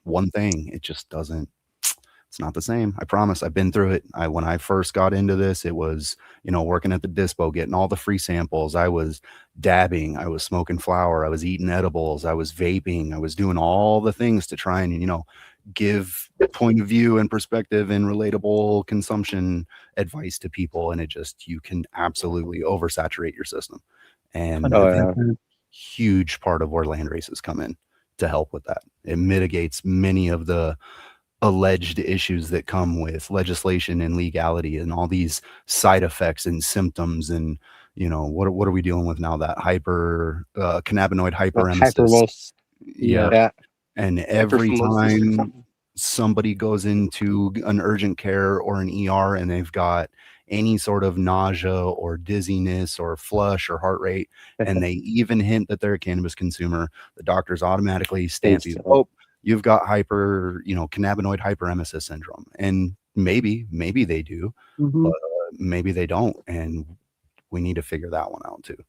one thing, it just doesn't, it's not the same. I promise. I've been through it. When I first got into this, it was, you know, working at the dispo, getting all the free samples. I was dabbing, I was smoking flower, I was eating edibles, I was vaping, I was doing all the things to try and, you know, give point of view and perspective and relatable consumption advice to people. And you can absolutely oversaturate your system. And I think a huge part of where land races come in to help with that. It mitigates many of the alleged issues that come with legislation and legality and all these side effects and symptoms. And, you know, what are we dealing with now? That cannabinoid hyperemesis. And every time somebody goes into an urgent care or an ER and they've got any sort of nausea or dizziness or flush or heart rate, and they even hint that they're a cannabis consumer, the doctors automatically stamp you, oh, you've got cannabinoid hyperemesis syndrome. And maybe they do, but maybe they don't. And we need to figure that one out too.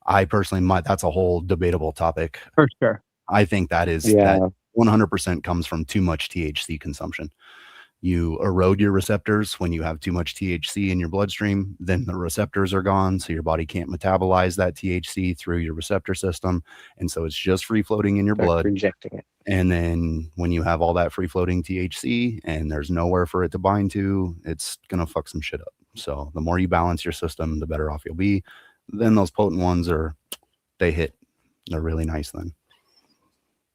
I personally, that's a whole debatable topic. For sure. I think that 100% comes from too much THC consumption. You erode your receptors when you have too much THC in your bloodstream, then the receptors are gone. So your body can't metabolize that THC through your receptor system. And so it's just free floating in your blood. Rejecting it. And then when you have all that free floating THC and there's nowhere for it to bind to, it's going to fuck some shit up. So the more you balance your system, the better off you'll be. Then those potent ones they're really nice then.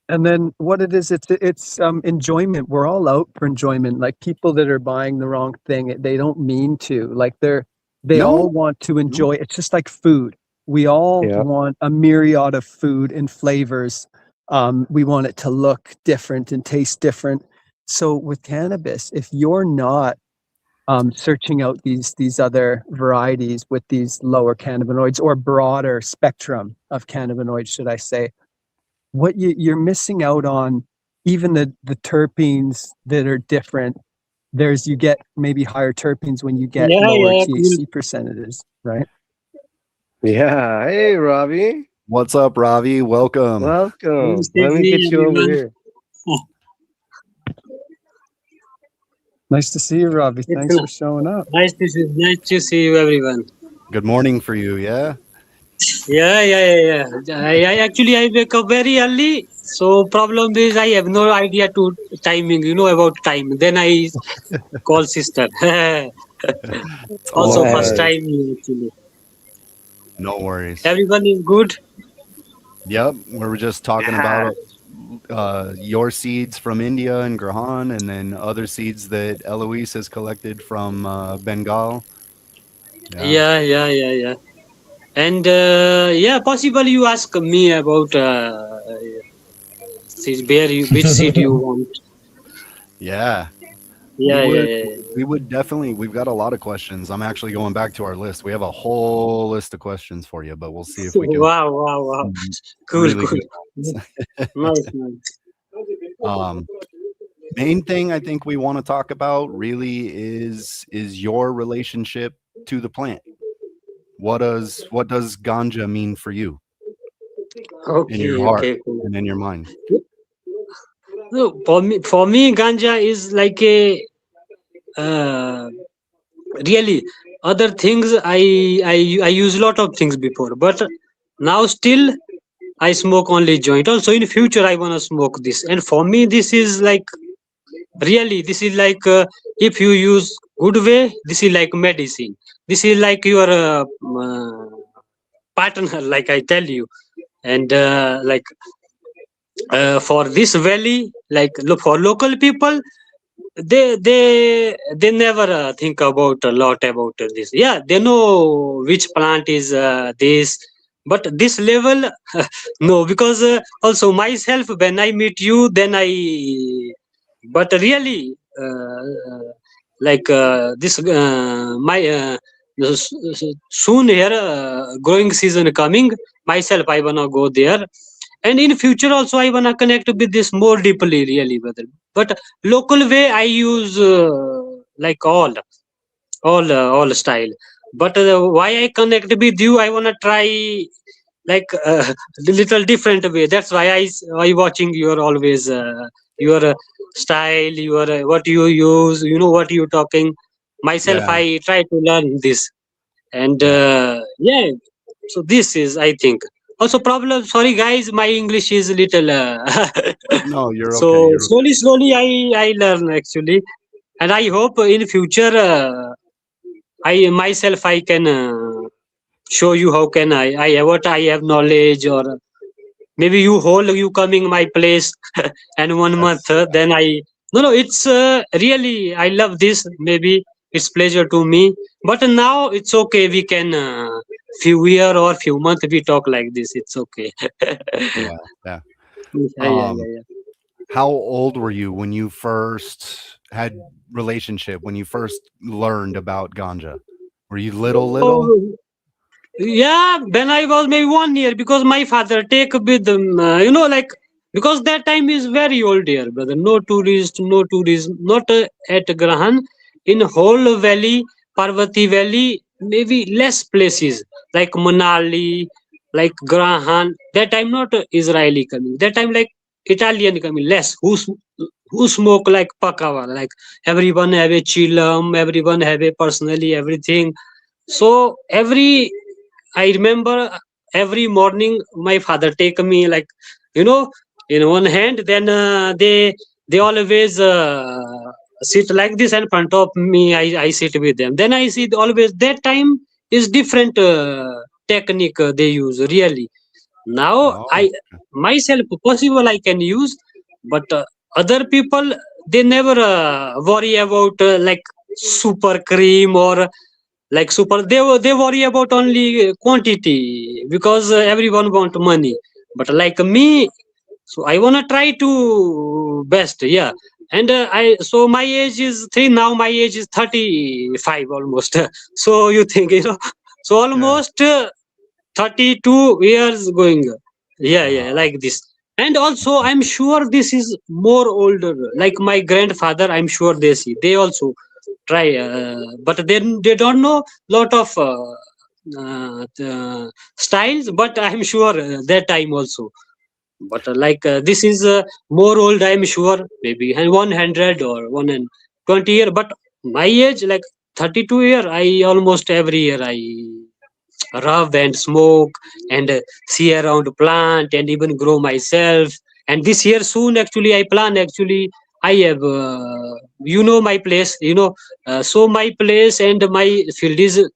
And then what it is, it's enjoyment. We're all out for enjoyment. Like people that are buying the wrong thing, they don't mean to. Like they all want to enjoy. It's just like food. We all want a myriad of food and flavors. We want it to look different and taste different. So with cannabis, if you're not searching out these other varieties with these lower cannabinoids or broader spectrum of cannabinoids, should I say, what you're missing out on, even the terpenes that are different, you get maybe higher terpenes when you get Yeah, lower yeah, THC percentages, right? Yeah. Hey, Ravi. What's up, Ravi? Welcome. cool. Welcome. Let me get you over here. Nice to see you, Ravi. It's Thanks for showing up. nice to see you, everyone. Good morning for you. Yeah. Yeah. I actually I wake up very early. So problem is I have no idea to timing. About time. Then I call sister. It's all Also good. first Nice. time actually. No worries. Everyone is good. Yep. We were just talking Yeah. about your seeds from India and Grahan, and then other seeds that Eloise has collected from Bengal. Yeah. Yeah. And yeah, possible you ask me about which seed you want. Yeah. Yeah, yeah, yeah. yeah. We would definitely, we've got a lot of questions. I'm actually going back to our list. We have a whole list of questions for you, but we'll see if we can Wow. Cool, really cool. good Nice. um main thing I think we want to talk about really is your relationship to the plant. What does ganja mean for you in your heart Okay, cool. and in your mind? No, for me, ganja is like a uh, really other things. I use a lot of things before, but now still I smoke only joint. Also, in future I wanna smoke this, and for me, this is like really this is like if you use good way, this is like medicine. This is like your partner, like I tell you, and like for this valley, like for local people, they never think about a lot about this. Yeah, they know which plant is this, but this level no, because also myself when I meet you, then I but really like this my soon here growing season coming, myself I wanna go there, and in future also I wanna connect with this more deeply, really, brother. But local way I use like all style. But why I connect with you, I wanna try like little different way. That's why I watching your always your style, your what you use, what you talking. Myself Yeah. I try to learn this, and Yeah. yeah. So this is, I think, also problem. Sorry guys, my English is little No, you're so okay. You're slowly I learn actually, and I hope in future I myself I can show you how can I what I have knowledge, or maybe you coming my place and 1 month that's then I no, it's really I love this. Maybe it's pleasure to me, but now it's okay, we can few year or few months we talk like this, it's okay. yeah, yeah. Yeah. How old were you when you first had relationship, when you first learned about ganja? Were you little? Oh, yeah, when I was maybe 1 year, because my father take with them, like because that time is very old here, brother. No tourist, not at Grahan. In whole valley, Parvati Valley, maybe less places like Manali, like Grahan. That time not Israeli coming. That time like Italian coming less. Who smoke like Pakawa, like everyone have a chillum, everyone have a personally everything. So I remember every morning my father take me like, you know, in one hand, then they always sit like this in front of me. I sit with them. Then I see always that time is different technique they use really. Now I Oh, myself possible I can use, but other people they never worry about like super cream or like super. They worry about only quantity, because everyone want money, but like me, so I want to try to best, yeah. And I so my age is 3 now, my age is 35 almost. So you think, so yeah. almost 32 years going, yeah, Wow. like this. And also, I'm sure this is more older. Like my grandfather, I'm sure they also try, but they don't know lot of styles. But I'm sure that time also. But this is more old. I'm sure maybe and 100 or 120 year. But my age, like 32 year, I almost every year I rub and smoke and see around plant and even grow myself. And this year soon actually I plan actually I have my place, so my place and my field is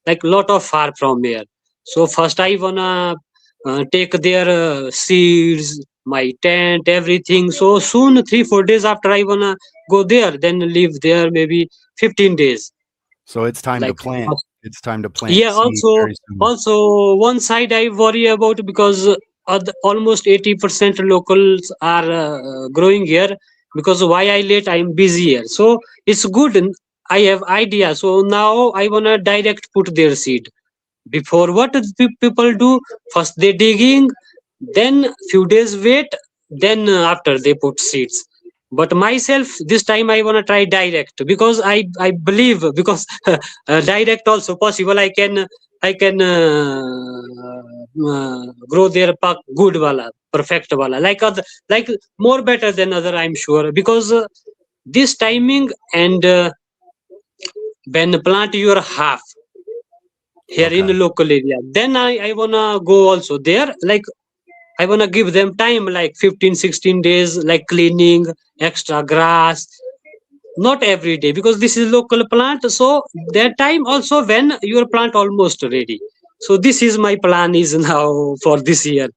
like lot of far from here. So first I wanna take their seeds, my tent, everything. So soon 3 4 days after I wanna go there, then live there maybe 15 days. So it's time to Like plant. It's time to plant yeah, seed very soon. also one side I worry about because almost 80% locals are growing here. Because why I late, I'm busy here. So it's good. I have idea. So now I wanna direct put their seed. Before what people do? First they digging, then few days wait, then after they put seeds. But myself this time I wanna try direct because I believe because direct also possible. I can grow their pak good wala, perfect wala, like other, like more better than other. I'm sure because this timing and when plant your half here in Okay. the local area, then I wanna go also there. Like I wanna give them time like 15 16 days, like cleaning, extra grass, not every day because this is local plant. So that time also when your plant almost ready. So this is my plan is now for this year.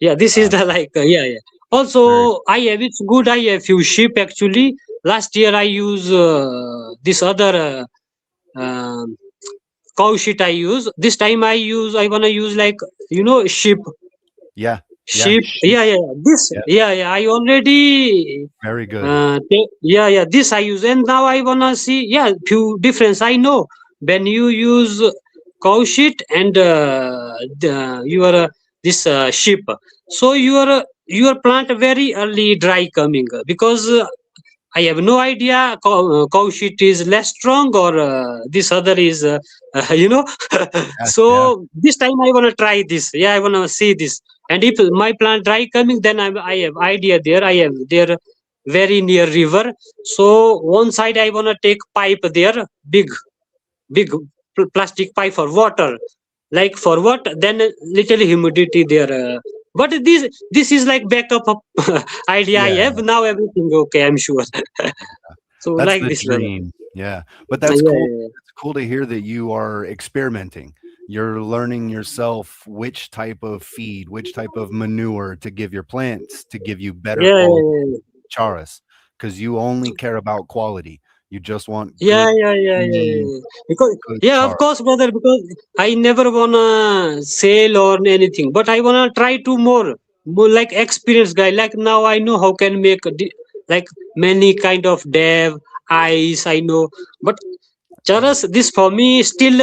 Yeah, this is Got it. the like yeah. Very Also I have, it's good, I have few sheep actually. Last year I use this other cow shit I use. This time I wanna use like sheep. yeah. Yeah. Sheep, Sheep. this, Yeah. I already Very good. this I use. And now I wanna see, few difference I know when you use cow shit and your this sheep. So your plant very early dry coming because I have no idea cow shit is less strong or this other is you know. Yes. Yeah. So this time I wanna try this. Yeah, I wanna see this. And if my plant dry coming, then I have idea there. I have there very near river. So one side I wanna take pipe there, big plastic pipe for water. Like for what? Then little humidity there. But this is like backup of idea I Yeah. have now. Everything okay, I'm sure. So That's like the this, brother. dream. Yeah. But Yeah, that's cool. yeah, It's cool to hear that you are experimenting. You're learning yourself which type of feed, which type of manure to give your plants to give you better yeah, quality yeah, charas because you only care about quality. You just want yeah, good, yeah, yeah, yeah, clean, yeah. Because good yeah, of char. course, brother. Because I never wanna sell or anything, but I wanna try to more like experience guy. Like now I know how can make like many kind of dev ice. I know, but Charas, this for me still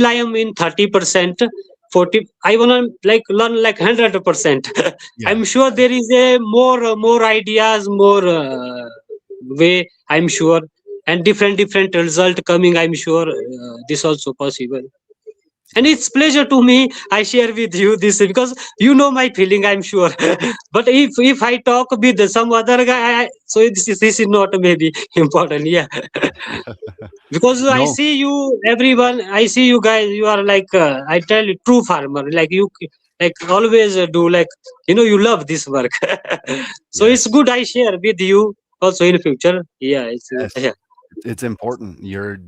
I am in 30%, 40. I wanna like learn like 100%. Yeah. I'm sure there is a more ideas, more way. I'm sure, and different result coming. I'm sure this also possible. And it's pleasure to me. I share with you this because you know my feeling. I'm sure. But if I talk with some other guy, so this is not maybe important. Yeah. Because I No. see you, everyone. I see you guys. You are like I tell you, true farmer. Like you, like always do. Like you love this work. So it's Yes. good. I share with you also in future. Yeah, Yes. yeah, It's important.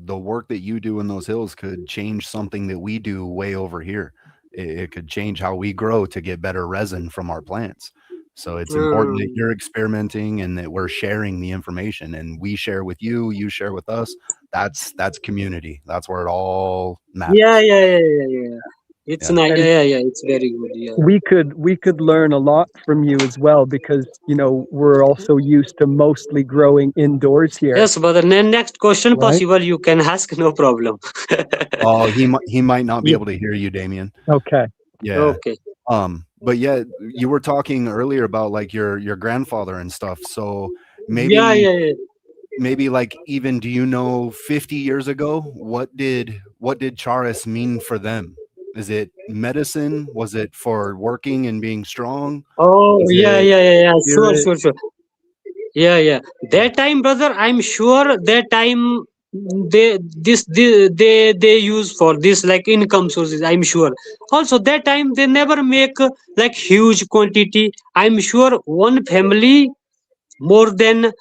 The work that you do in those hills could change something that we do way over here. It could change how we grow to get better resin from our plants. So it's important that um, you're experimenting and that we're sharing the information and we share with you, you share with us. That's community. That's where it all yeah, matters. yeah, yeah, yeah, yeah. It's Yeah. nice. And Yeah. It's very good. Yeah. we could learn a lot from you as well because we're also used to mostly growing indoors here, Yes, but the next question right? possible you can ask. No problem. Oh, he might not be Yeah. able to hear you, Damien. Okay. Yeah. Okay. But yeah, you were talking earlier about like your grandfather and stuff. So Yeah, maybe yeah, yeah. maybe like even do you know 50 years ago what did charas mean for them? Is it medicine? Was it for working and being strong? Oh, Was yeah, it yeah, yeah, yeah. Sure, spirit? sure, sure. Yeah, yeah. That time, brother, I'm sure that time they use for this like income sources. I'm sure. Also, that time they never make like huge quantity. I'm sure one family more than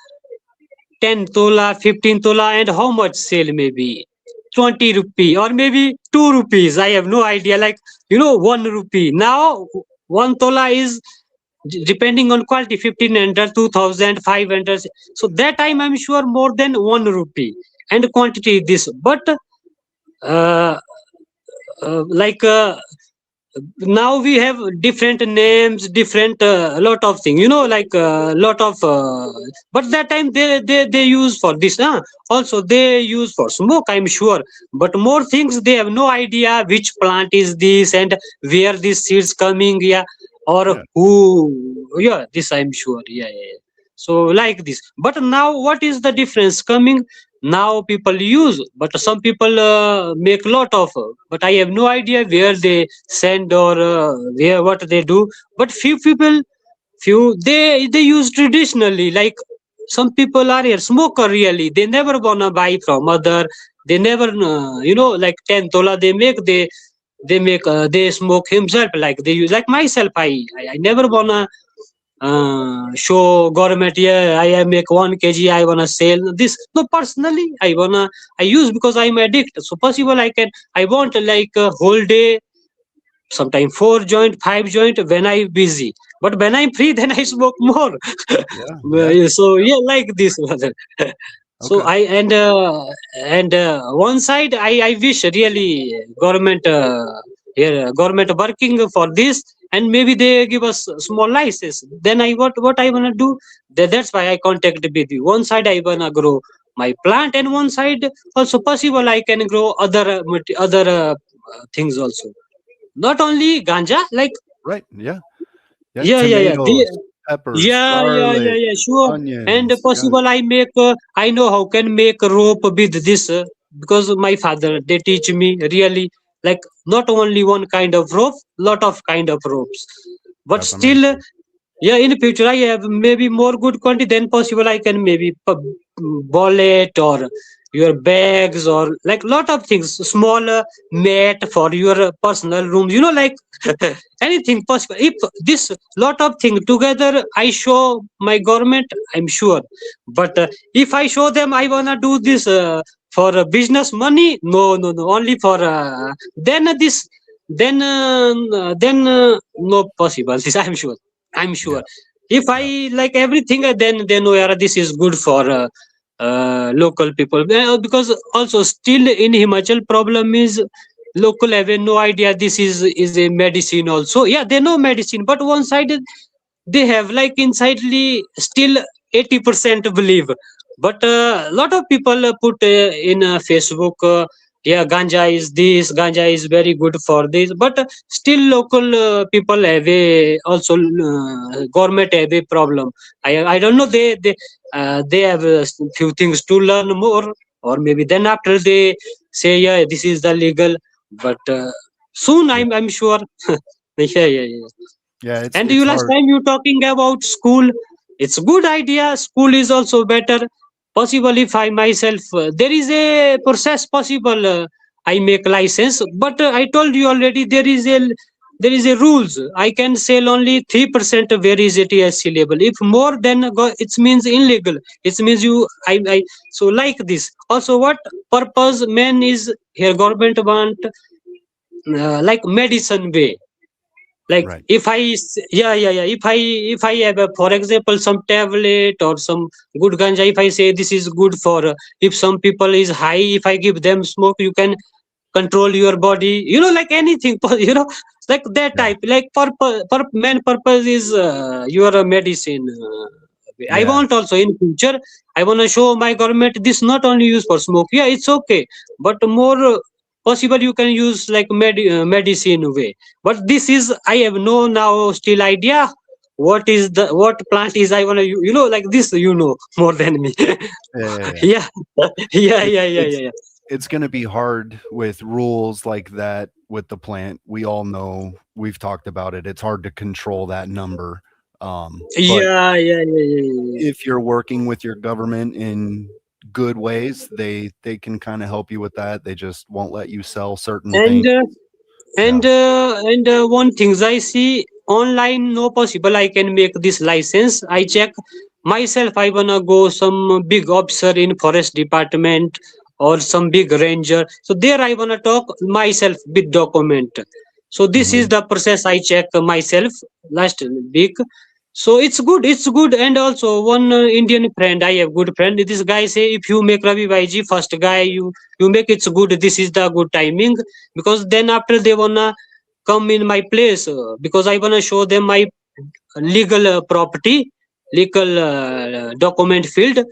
10 tola, 15 tola, and how much sale maybe 20 rupee or maybe 2 rupees. I have no idea. Like 1 rupee. Now 1 tola is depending on quality 1500, 2000, 500. So that time I'm sure more than 1 rupee and quantity this. But uh, like now we have different names, different lot of things, like lot of but that time they use for this, also they use for smoke, I'm sure. But more things they have no idea which plant is this and where this seeds coming, yeah, or Yeah. who, yeah, this I'm sure, yeah, yeah, yeah. So like this. But now what is the difference coming? Now people use, but some people make lot of, but I have no idea where they send or where what they do. But few people, few they use traditionally, like some people are here smoker, really they never wanna buy from other. They never like 10 tola they make, they make they smoke himself, like they use, like myself, I never wanna show government, yeah, I make 1 kg, I wanna sell this. No, personally I wanna, I use because I'm addict. So possible I can, I want like a whole day, sometimes 4 joint, 5 joint when I'm busy. But when I'm free, then I smoke more. Yeah. Yeah. So yeah, like this, brother. So Okay. I and one side I wish really government here government working for this, and maybe they give us small license. Then I what I wanna do. That's why I contacted with you. One side I wanna grow my plant, and one side also possible I can grow other other things also. Not only ganja, like Right. Yeah. Yeah. yeah, yeah, yeah. Tomatoes, peppers, Yeah, yeah, yeah, garlic, yeah, sure. And onions. Yeah. possible I make, I know how can make rope with this, because my father, they teach me really, like not only one kind of rope, lot of kind of ropes. But That's still, amazing. yeah, in future I have maybe more good quantity, then possible I can maybe wallet or your bags or like lot of things, small mat for your personal room, like anything possible. If this lot of thing together I show my government, I'm sure. But if I show them I wanna do this for business money, no, no, no, only for then this, then no possible. This I'm sure. I'm Yeah. sure. If Yeah. I like everything, then oh, yeah, this is good for local people. Because also still in Himachal, problem is local have no idea this is a medicine also. Yeah, they know medicine, but one side they have like insidely still 80% believe. But a lot of people put in Facebook, yeah, ganja is this, ganja is very good for this. But still local people have a also government have a problem. I don't know, they have few things to learn more, or maybe then after they say yeah, this is the legal. But soon Yeah. I'm sure. Yeah, yeah, yeah. Yeah. It's And it's you last hard. time you talking about school, it's a good idea. School is also better. Possible if I myself, there is a process possible. I make license, but I told you already there is a rules. I can sell only 3% where is a TSC label. If more, then it means illegal. It means you. I so like this. Also, what purpose man is here? Government want like medicine way, like Right. if yeah, yeah, yeah, if I have for example some tablet or some good ganja, if I say this is good for if some people is high, if I give them smoke, you can control your body, like anything. Like that Yeah. type, like main purpose is your medicine. I Yeah. want also in future, I want to show my government this not only use for smoke, yeah, it's okay, but more. possible you can use like medicine way. But this is I have no now still idea what plant is I want to like this more than me. Yeah. Yeah. Yeah, It's yeah, yeah, it's yeah, yeah. it's going to be hard with rules like that with the plant. We all know, we've talked about it. It's hard to control that number. But Yeah, yeah, yeah, yeah, yeah. if you're working with your government in good ways, they can kind of help you with that. They just won't let you sell certain and things. Yeah. one things I see online no possible I can make this license. I check myself. I wanna go some big officer in forest department or some big ranger. So there I wanna talk myself with document. So this is Mhm. the process I check myself last week. So it's good. And also one Indian friend, I have good friend. This guy say if you make Ravi Vaiji first guy, you make it's good. This is the good timing, because then after they wanna come in my place, because I wanna show them my legal property, legal document field.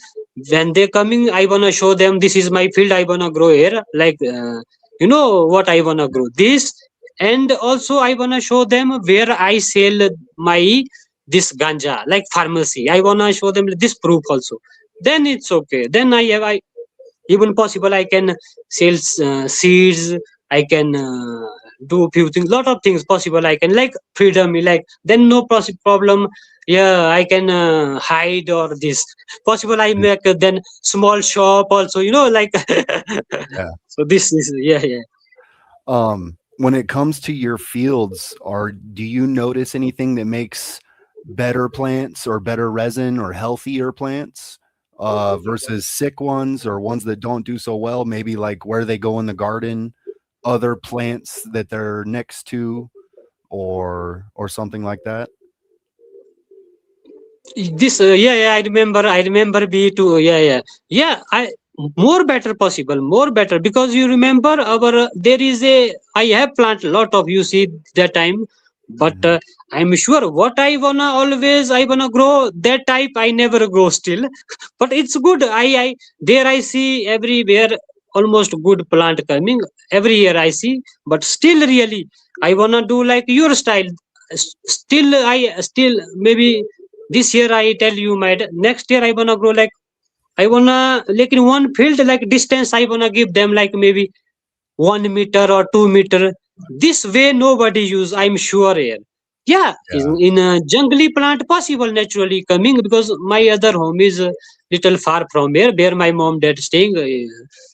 When they coming, I wanna show them this is my field. I wanna grow here, like what I wanna grow this. And also I wanna show them where I sell my this ganja, like pharmacy. I wanna show them this proof also. Then it's okay. Then I even possible I can sell seeds. I can do few things, lot of things possible I can, like freedom, like then no problem. Yeah, I can hide or this possible I Yeah. make then small shop also, like Yeah. so this is yeah. When it comes to your fields, do you notice anything that makes better plants or better resin or healthier plants versus sick ones or ones that don't do so well? Maybe like where they go in the garden, other plants that they're next to, or something like that. This yeah, I remember b too. Yeah, I more better possible, more better, because you remember our there is a I have plant lot of, you see that time. But Mhm. I'm sure what I wanna always I wanna grow that type I never grow still. But it's good. I there I see everywhere almost good plant coming every year I see. But still really I wanna do like your style. Still I still maybe this year I tell you my next year I wanna grow like I wanna like in one field, like distance I wanna give them like maybe 1 meter or 2 meter. This way nobody use, I'm sure here. Yeah, Yeah. in a jungly plant possible naturally coming, because my other home is a little far from here where my mom dad staying.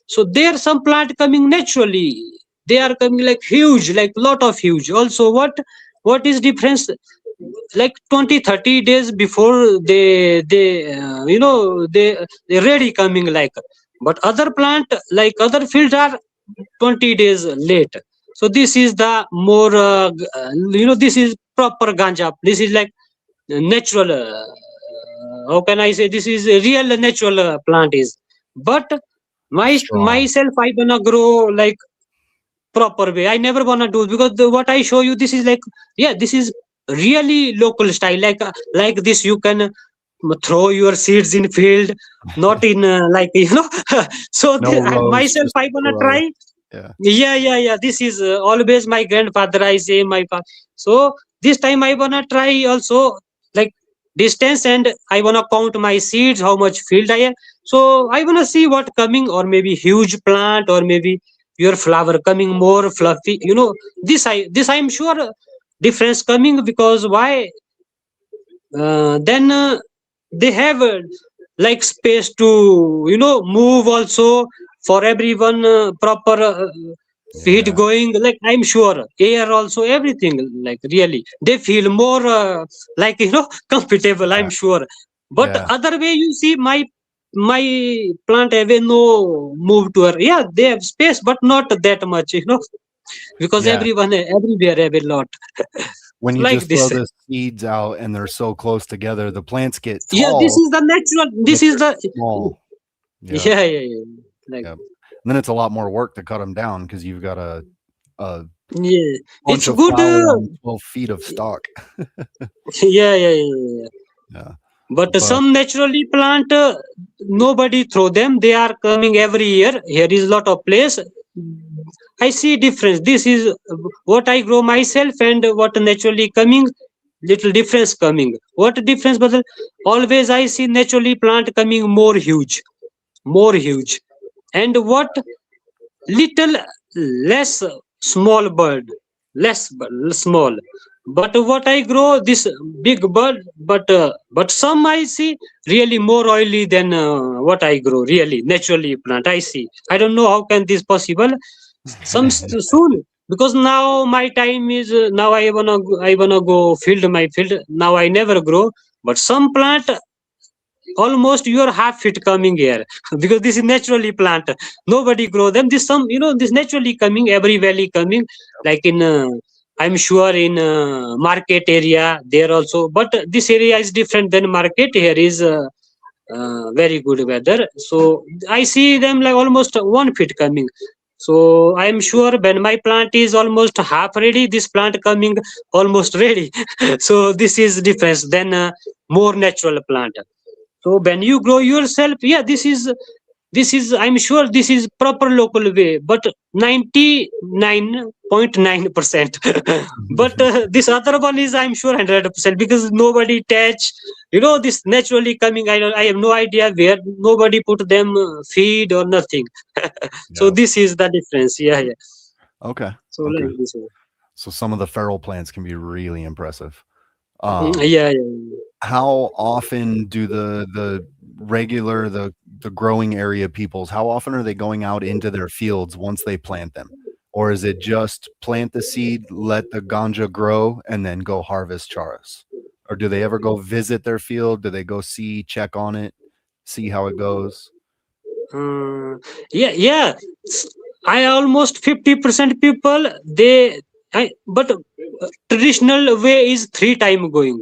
So there some plant coming naturally. They are coming like huge, like lot of huge. Also what is difference? Like 20-30 days before they ready coming like. But other plant like other fields are 20 days late. So this is the more this is proper ganja, this is like natural, how can I say, this is a real natural plant is. But Strong. myself I gonna grow like proper way. I never wanna do, because what I show you this is like, yeah, this is really local style, like this you can throw your seeds in field, not in like so No rows, myself just I a wanna row. try. Yeah. Yeah, this is always my grandfather I say my so this time I wanna try also, like distance, and I wanna count my seeds how much field I have. So I wanna see what coming, or maybe huge plant, or maybe your flower coming more fluffy, this I'm sure difference coming, because why then they have like space to move also, for everyone proper feed Yeah. going, like I'm sure air also everything, like really they feel more like comfortable, I'm Yeah. sure. But Yeah. other way you see my plant have no move to her, yeah, they have space but not that much, because Yeah. everyone everywhere have a lot. When you Like just this. throw the seeds out and they're so close together, the plants get Yeah, this tall, is the natural, but this is they're the small. Yeah. yeah, like Yep. And then it's a lot more work to cut them down because you've got a yeah, bunch it's of good. flower on 12 feet of stalk. Yeah. Yeah. But But some naturally plant, nobody throw them. They are coming every year. Here is lot of place. I see difference. This is what I grow myself and what naturally coming. Little difference coming. What difference? But always I see naturally plant coming more huge, and what little less small bird, small. But what I grow this big bird, but some I see really more oily than what I grow really naturally plant. I see. I don't know how can this possible. Some soon, because now my time is now I wanna go field my field. Now I never grow, but some plant almost your half feet coming here because this is naturally plant. Nobody grow them. This some this naturally coming every valley coming like in. I'm sure in market area there also, but this area is different than market. Here is very good weather. So I see them like almost 1 feet coming. So I am sure when my plant is almost half ready, this plant coming almost ready. So this is difference than more natural plant. So when you grow yourself, yeah, this is I'm sure this is proper local way, but 99.9%. But this other one is I'm sure 100% because nobody touch. This naturally coming. I have no idea where nobody put them feed or nothing. So Yeah. this is the difference. Yeah, yeah. Okay. So Okay. like this one. So some of the feral plants can be really impressive. Yeah, yeah. How often do the regular the growing area peoples, how often are they going out into their fields once they plant them? Or is it just plant the seed, let the ganja grow, and then go harvest charas? Or do they ever go visit their field? Do they go see, check on it, see how it goes? Yeah, yeah. I almost 50% people but traditional way is 3 time going.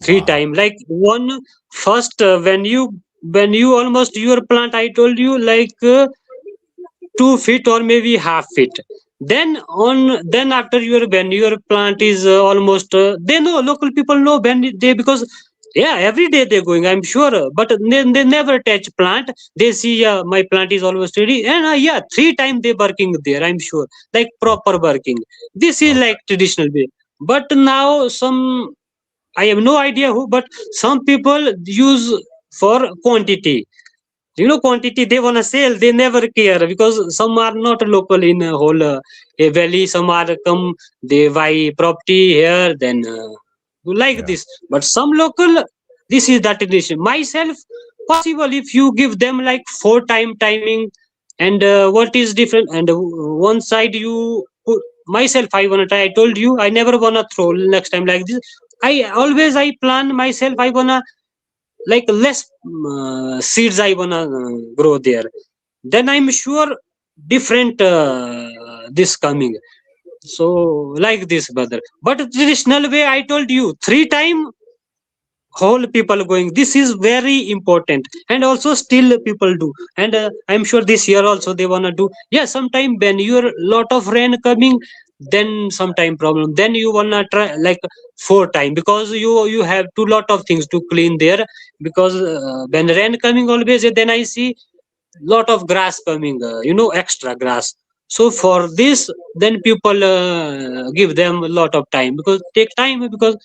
Three Wow. time like one first when you almost your plant I told you like 2 feet or maybe half feet, then after your when your plant is almost they know local people know when they because yeah every day they're going I'm sure but they never touch plant. They see my plant is almost ready and yeah 3 time they working there I'm sure like proper working. This is Okay. like traditional way, but now some I have no idea who, but some people use for quantity. Quantity they wanna sell. They never care because some are not local in a whole valley. Some are come. They buy property here. Then like Yeah. this. But some local. This is that tradition. Myself, possible if you give them like 4 time timing, and what is different. And one side you put myself. I wanna try. I told you I never wanna throw next time like this. I plan myself. I wanna like less seeds I wanna grow there. Then I'm sure different this coming. So like this, brother. But traditional way I told you 3 time whole people going. This is very important, and also still people do. And I'm sure this year also they wanna do. Yeah, sometime when you're lot of rain coming, then sometime problem. Then you wanna try like 4 time because you have too lot of things to clean there because when rain coming always then I see lot of grass coming extra grass. So for this then people give them a lot of time because take time because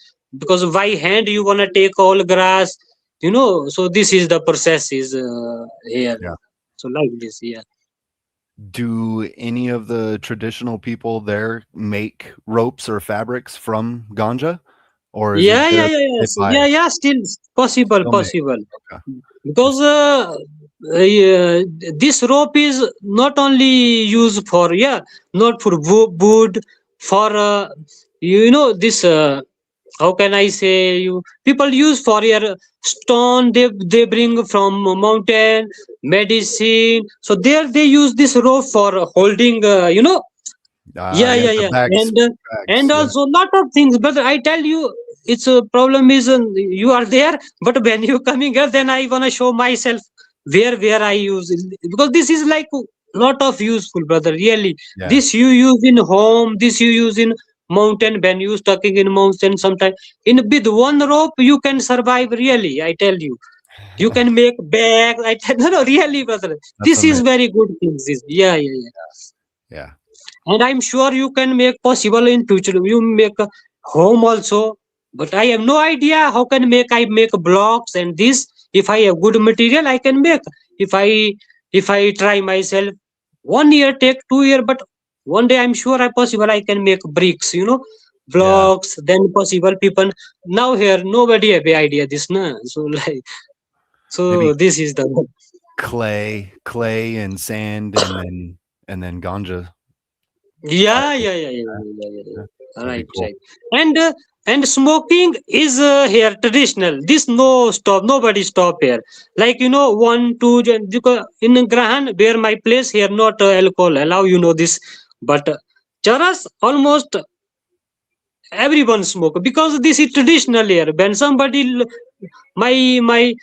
by hand you want to take all grass. So this is the process is here. Yeah. So like this, yeah. Do any of the traditional people there make ropes or fabrics from ganja? Or is it Yeah, yeah, just yeah, they yes. buy Yeah, it? yeah, still possible, Still make. possible. Okay. Because uh, this rope is not only used for not for wood, for this how can I say you people use for your stone they bring from mountain medicine, so there they use this rope for holding yeah, Yeah, yeah, the yeah, bags, and bags. Yeah. also lot of things. But I tell you, it's a problem is you are there, but when you coming here, then I wanna show myself where I use it. Because this is like lot of useful, brother. Really, Yeah. this you use in home, this you use in mountain when you stucking in mountain. Sometime in with one rope you can survive. Really, I tell you. You can make bags. I tell, no, no, really, brother. That's This is amazing. very good things. Yeah, yeah, yeah. Yeah. and I'm sure you can make possible in future. You make a home also, but I have no idea how can make. I make blocks and this. If I have good material, I can make. If I if I try myself, 1 year take 2 year, but one day I'm sure I possible. I can make bricks. Yeah. Blocks. Then possible people now here nobody have a idea this na. So like Maybe so this is the clay and sand and then ganja. yeah, Fire. yeah, yeah, yeah, Yeah, yeah, yeah, yeah, yeah, yeah. that'd be Right, cool. right. And smoking is here traditional. This no stop. Nobody stop here. Like 1, 2. Because in Grahan, where my place here, not alcohol allow. This, but charas almost everyone smoke because this is traditional here. When somebody my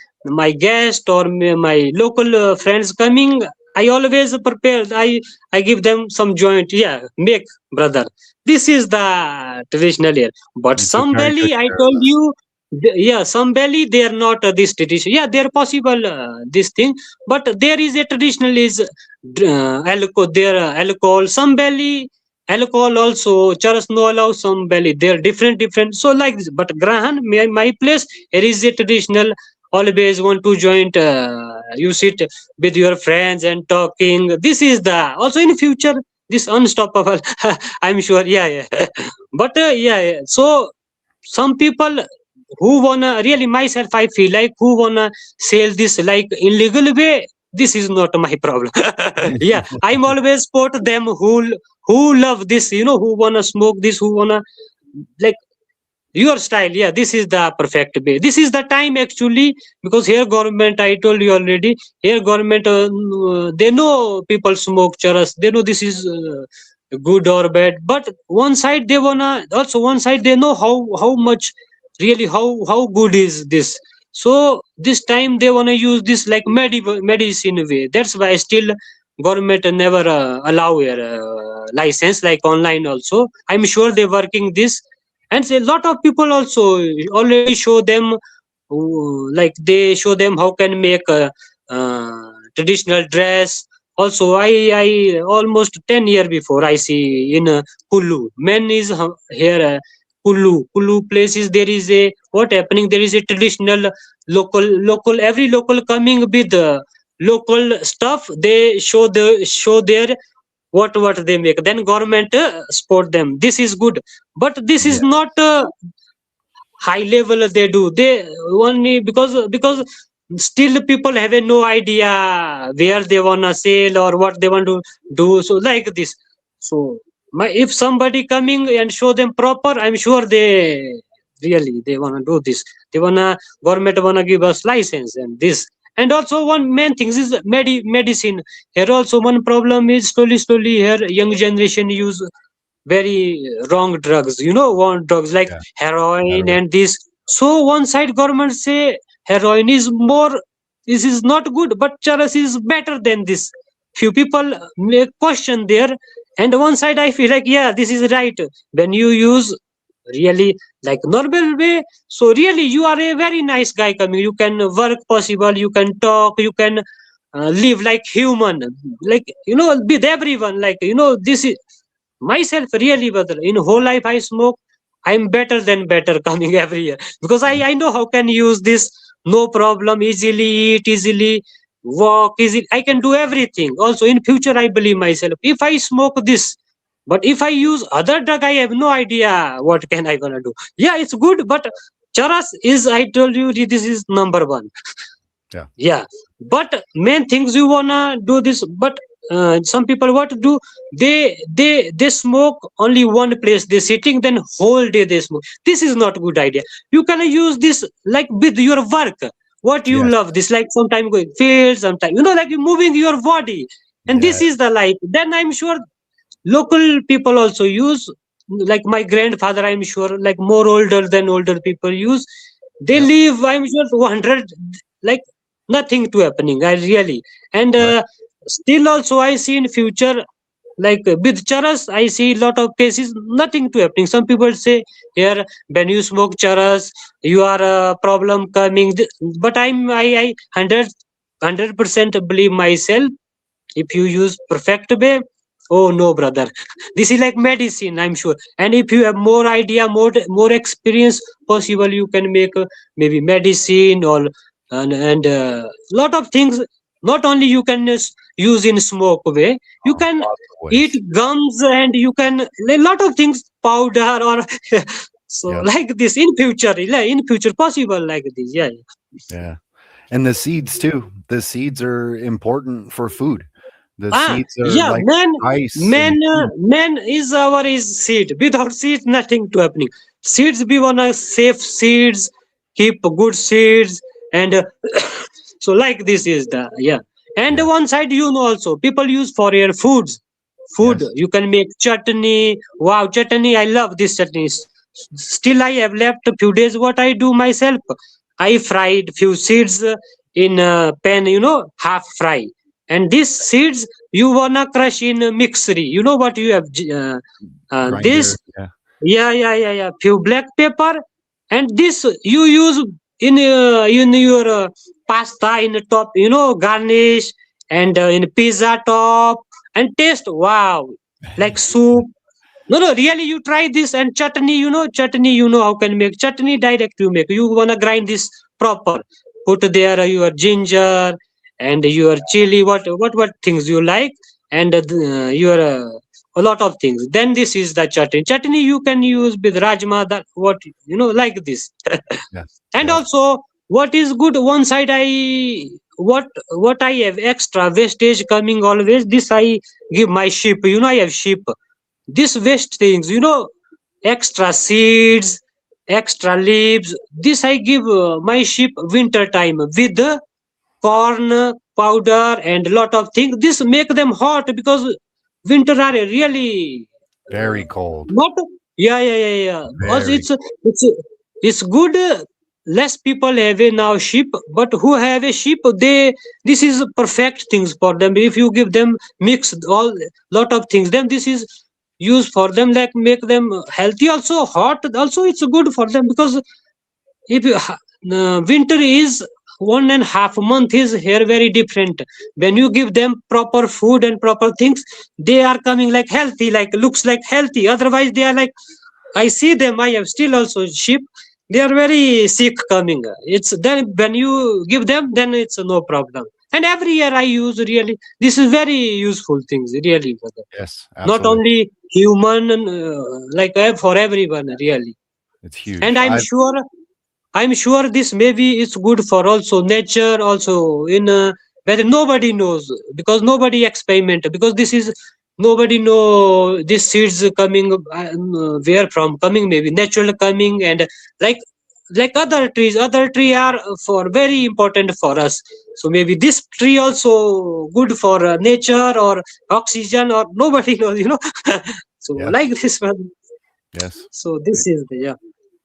guest or my local friends coming, I always prepare. I give them some joint. Yeah, make brother. This is the traditional here. But You took some very belly, good I care of told us. you, yeah, some belly they are not this tradition. Yeah, they are possible this thing, but there is a traditional is alcohol. There alcohol. Some belly alcohol also. Charas no allow some belly. They're different. So like this. But Grahan, my place, here is a traditional. Always want to join. You sit with your friends and talking. This is the also in future. This unstoppable. I'm sure. Yeah, yeah. But yeah. So some people who wanna really myself I feel like who wanna sell this like in legal way, this is not my problem. Yeah, I'm always support them who love this, who wanna smoke this, who wanna like your style. Yeah, this is the perfect way. This is the time actually, because here government, I told you already, here government they know people smoke charas, they know this is good or bad, but one side they wanna also, one side they know how much really how good is this. So this time they wanna use this like medicine way. That's why still government never allow your license like online also. I'm sure they working this. And a lot of people also already show them like they show them how can make a traditional dress. Also I almost 10 year before I see in Kulu men is here. Kulu places there is a what happening, there is a traditional local every local coming with local stuff. They show their what they make, then government support them. This is good, but this is Yeah. not high level. They do they only because still people have a no idea where they wanna sell or what they want to do, so like this. So if somebody coming and show them proper, I'm sure they really they wanna do this. They wanna government wanna give us license and this. And also one main thing is medicine. Here also one problem is slowly here young generation use very wrong drugs, one drugs like Yeah. heroin Heroin. and this. So one side government say heroin is more, this is not good, but charas is better than this. Few people make question there. And one side I feel like yeah, this is right. When you use really like normal way, so really you are a very nice guy coming, you can work possible, you can talk, you can live like human, like with everyone, like this is myself really brother. In whole life I smoke, I'm better than better coming every year, because I know how can use this, no problem, easily eat, easily walk, easy, I can do everything. Also in future I believe myself if I smoke this. But if I use other drug, I have no idea what can I gonna do. Yeah, it's good, but charas is, I told you, this is number one. Yeah. Yeah, but main things you wanna do this. But some people what to do, they smoke only one place they sitting, then whole day they smoke. This is not good idea. You can use this like with your work, what you Yes. love, this like sometime going field, sometime like you moving your body. And Yeah. this is the life. Then I'm sure local people also use, like my grandfather, I'm sure like more older than older people use. They Yep. live, I'm sure 100, like nothing to happening, I really. And Right. still also I see in future, like with charas I see lot of cases nothing to happening. Some people say here when you smoke charas you are a problem coming. But I 100% believe myself, if you use perfect way, Oh no, brother. This is like medicine, I'm sure. And if you have more idea, more experience possible, you can make maybe medicine or and lot of things. Not only you can use in smoke way, you can Lots of eat ways. gums and you can a lot of things powder or so Yep. like this in future possible like this. Yeah. Yeah. And the seeds too. The seeds are important for food. The Ah, seeds are yeah, like man, ice and tea. man is our is seed. Without seeds, nothing to happening. Seeds, we wanna save seeds, keep good seeds, and so like this is the yeah. And Yeah. one side, also people use for your foods. Food, Yes. you can make chutney. Wow, chutney! I love this chutney. Still, I have left a few days. What I do myself, I fried few seeds in a pan. Half fry, and these seeds you wanna crush in a mixery. You know what you have? This Grinder. Yeah. yeah. Few black pepper, and this you use in your pasta in the top. Garnish and in pizza top and taste. Wow, like soup. No, no, really, you try this and chutney. Chutney. How can make chutney? Direct you make. You wanna grind this proper. Put there your ginger and your chili. What things you like and your a lot of things. Then this is the chutney. Chutney you can use with rajma. That what like this. Yeah. And Yeah. also, what is good? One side what I have extra wastage coming always. This I give my sheep. I have sheep this waste things extra seeds extra leaves this I give my sheep winter time with the corn powder and lot of things this make them hot because winter are really Very cold. not yeah also Very it's good less people have a now sheep but who have a sheep they this is perfect things for them if you give them mix all lot of things then this is use for them like make them healthy also hot also it's good for them because if you, winter is 1.5 month is here very different when you give them proper food and proper things they are coming like healthy like looks like healthy otherwise they are like I see them I have still also sheep they are very sick coming it's then when you give them then it's no problem and every year I use really this is very useful things really brother. yes, Not absolutely. only human like for everyone really It's huge. and I'm sure this maybe it's good for also nature also in where nobody knows because nobody experiment because this is nobody know this seeds coming where from coming maybe natural coming and like other tree are for very important for us so maybe this tree also good for nature or oxygen or nobody knows so Yes. like this one Yes. so this is the yeah.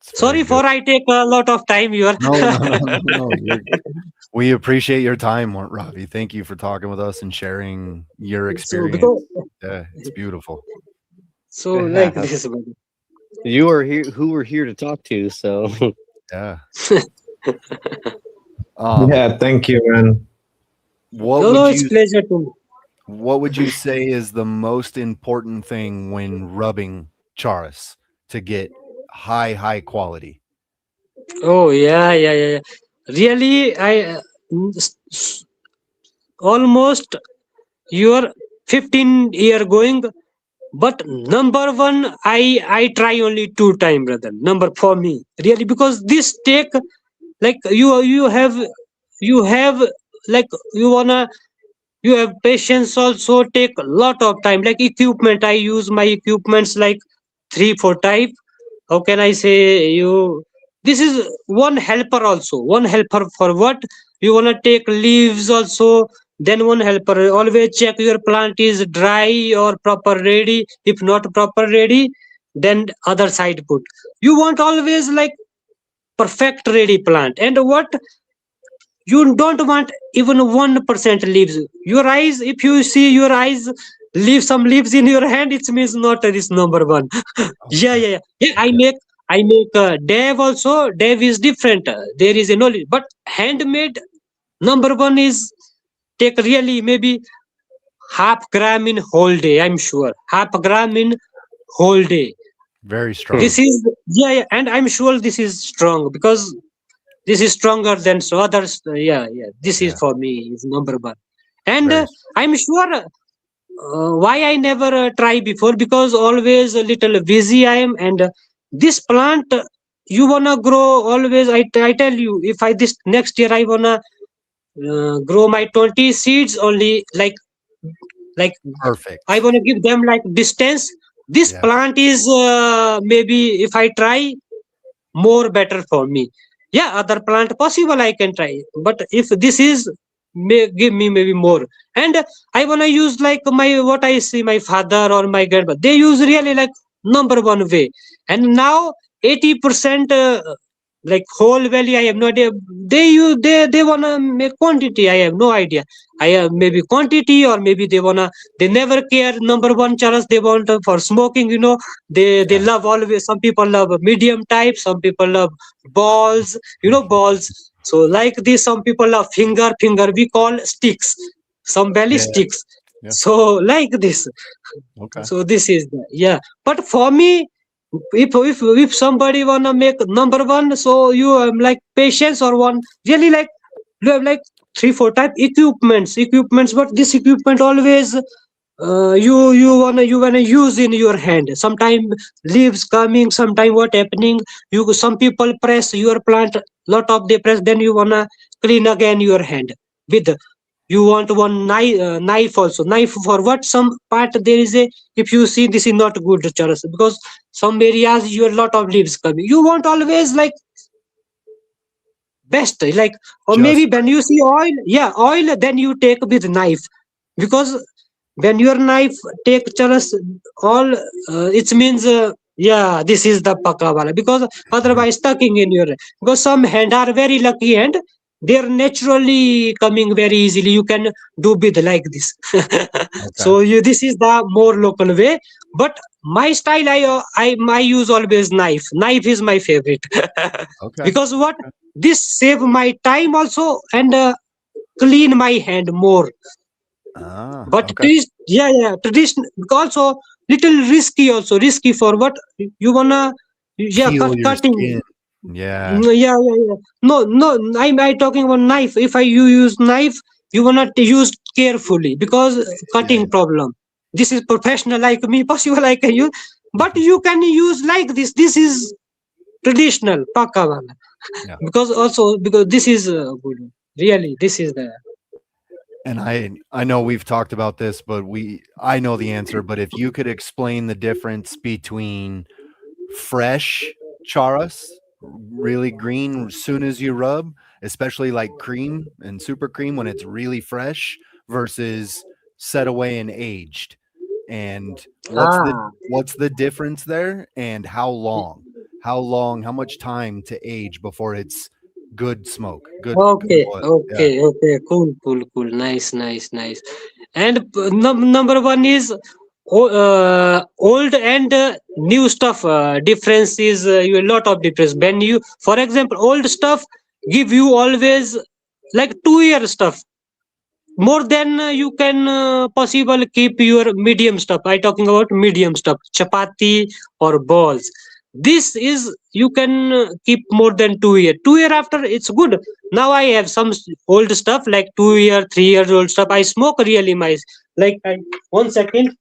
It's very Sorry good. for I take a lot of time here. No. We appreciate your time, Ravi. Thank you for talking with us and sharing your So experience. because Yeah, it's beautiful. so like this one. You are here. Who we're here to talk to. So Yeah. Yeah, thank you, man. What No, would it's you pleasure to me. What would you say is the most important thing when rubbing charas to get high quality? Oh yeah. Really, I s- s- almost you're 15 year going, but number one, I try only 2 time, brother. Number for me, really, because this take like you have like you wanna you have patience also take a lot of time like equipment I use my equipments like 3 4 type how can I say you this is one helper also one helper for what you want to take leaves also then one helper always check your plant is dry or proper ready if not proper ready then other side put you want always like perfect ready plant and what you don't want even 1% leaves your eyes if you see your eyes leave some leaves in your hand it means not this number one yeah I make dev also dev is different there is a knowledge but handmade number one is take really maybe half gram in whole day. I'm sure half gram in whole day. Very strong. This is yeah, and I'm sure this is strong because this is stronger than so others. Yeah. This is Yeah. for me is number one, and Very I'm sure why I never try before because always a little busy I am, and this plant you wanna grow always. I tell you, if I this next year I wanna grow my 20 seeds only like perfect. I want to give them like distance. This Yeah. plant is maybe if I try more better for me. Yeah, other plant possible I can try, but if this is may give me maybe more. And I want to use like my what I see my father or my grandmother. They use really like number one way, and now 80% like whole valley I have no idea. They wanna make quantity. I have no idea. I have maybe quantity or maybe they never care. Number one challenge they want for smoking. They Yeah. love always. Some people love medium type. Some people love balls. Balls. So like this, some people love finger. We call sticks. Some belly Yeah. sticks. Yeah. So like this. Okay. So this is yeah. But for me, if somebody wanna make number one, so you like patience or one really like you have like 3 4 type equipments, but this equipment always you wanna use in your hand. Sometime leaves coming, sometime what happening, you some people press your plant, lot of they press, then you wanna clean again your hand with you want one knife also. Knife for what? Some part there is a, if you see this is not good Charles, because some areas you have lot of leaves coming, you want always like best like, or maybe Just when you see oil, yeah, oil, then you take with knife, because when your knife take Charles all it means yeah, this is the pakka wala, because otherwise stucking in your, because some hand are very lucky and they're naturally coming very easily, you can do with like this. okay. So this is the more local way, but my style I use always knife is my favorite. Okay. Because what, this save my time also, and clean my hand more. But Okay. yeah, tradition also little risky for what you wanna, yeah, Peel your cutting. skin. Yeah. Yeah. No, I talking about knife. If you use knife, you wanna use carefully because Yeah. cutting problem. This is professional like me, possible I can use, but you can use like this. This is traditional pakka wala. Yeah. Because also because this is good. Really, this is the And I know we've talked about this, but I know the answer, but if you could explain the difference between fresh charas, really green as soon as you rub, especially like cream and super cream when it's really fresh versus set away and aged. And ah. what's the difference there and how long? How much time to age before it's good smoke, good Okay, oil. Yeah. okay. Cool. Nice. And number one is old and new stuff. Difference is you a lot of difference. When you, for example, old stuff give you always like 2 year stuff. More than you can possible keep your medium stuff. I talking about medium stuff, chapati or balls. This is you can keep more than 2 year. 2 year after it's good. Now I have some old stuff like 2 year, 3 years old stuff. I smoke really my like. 1 second.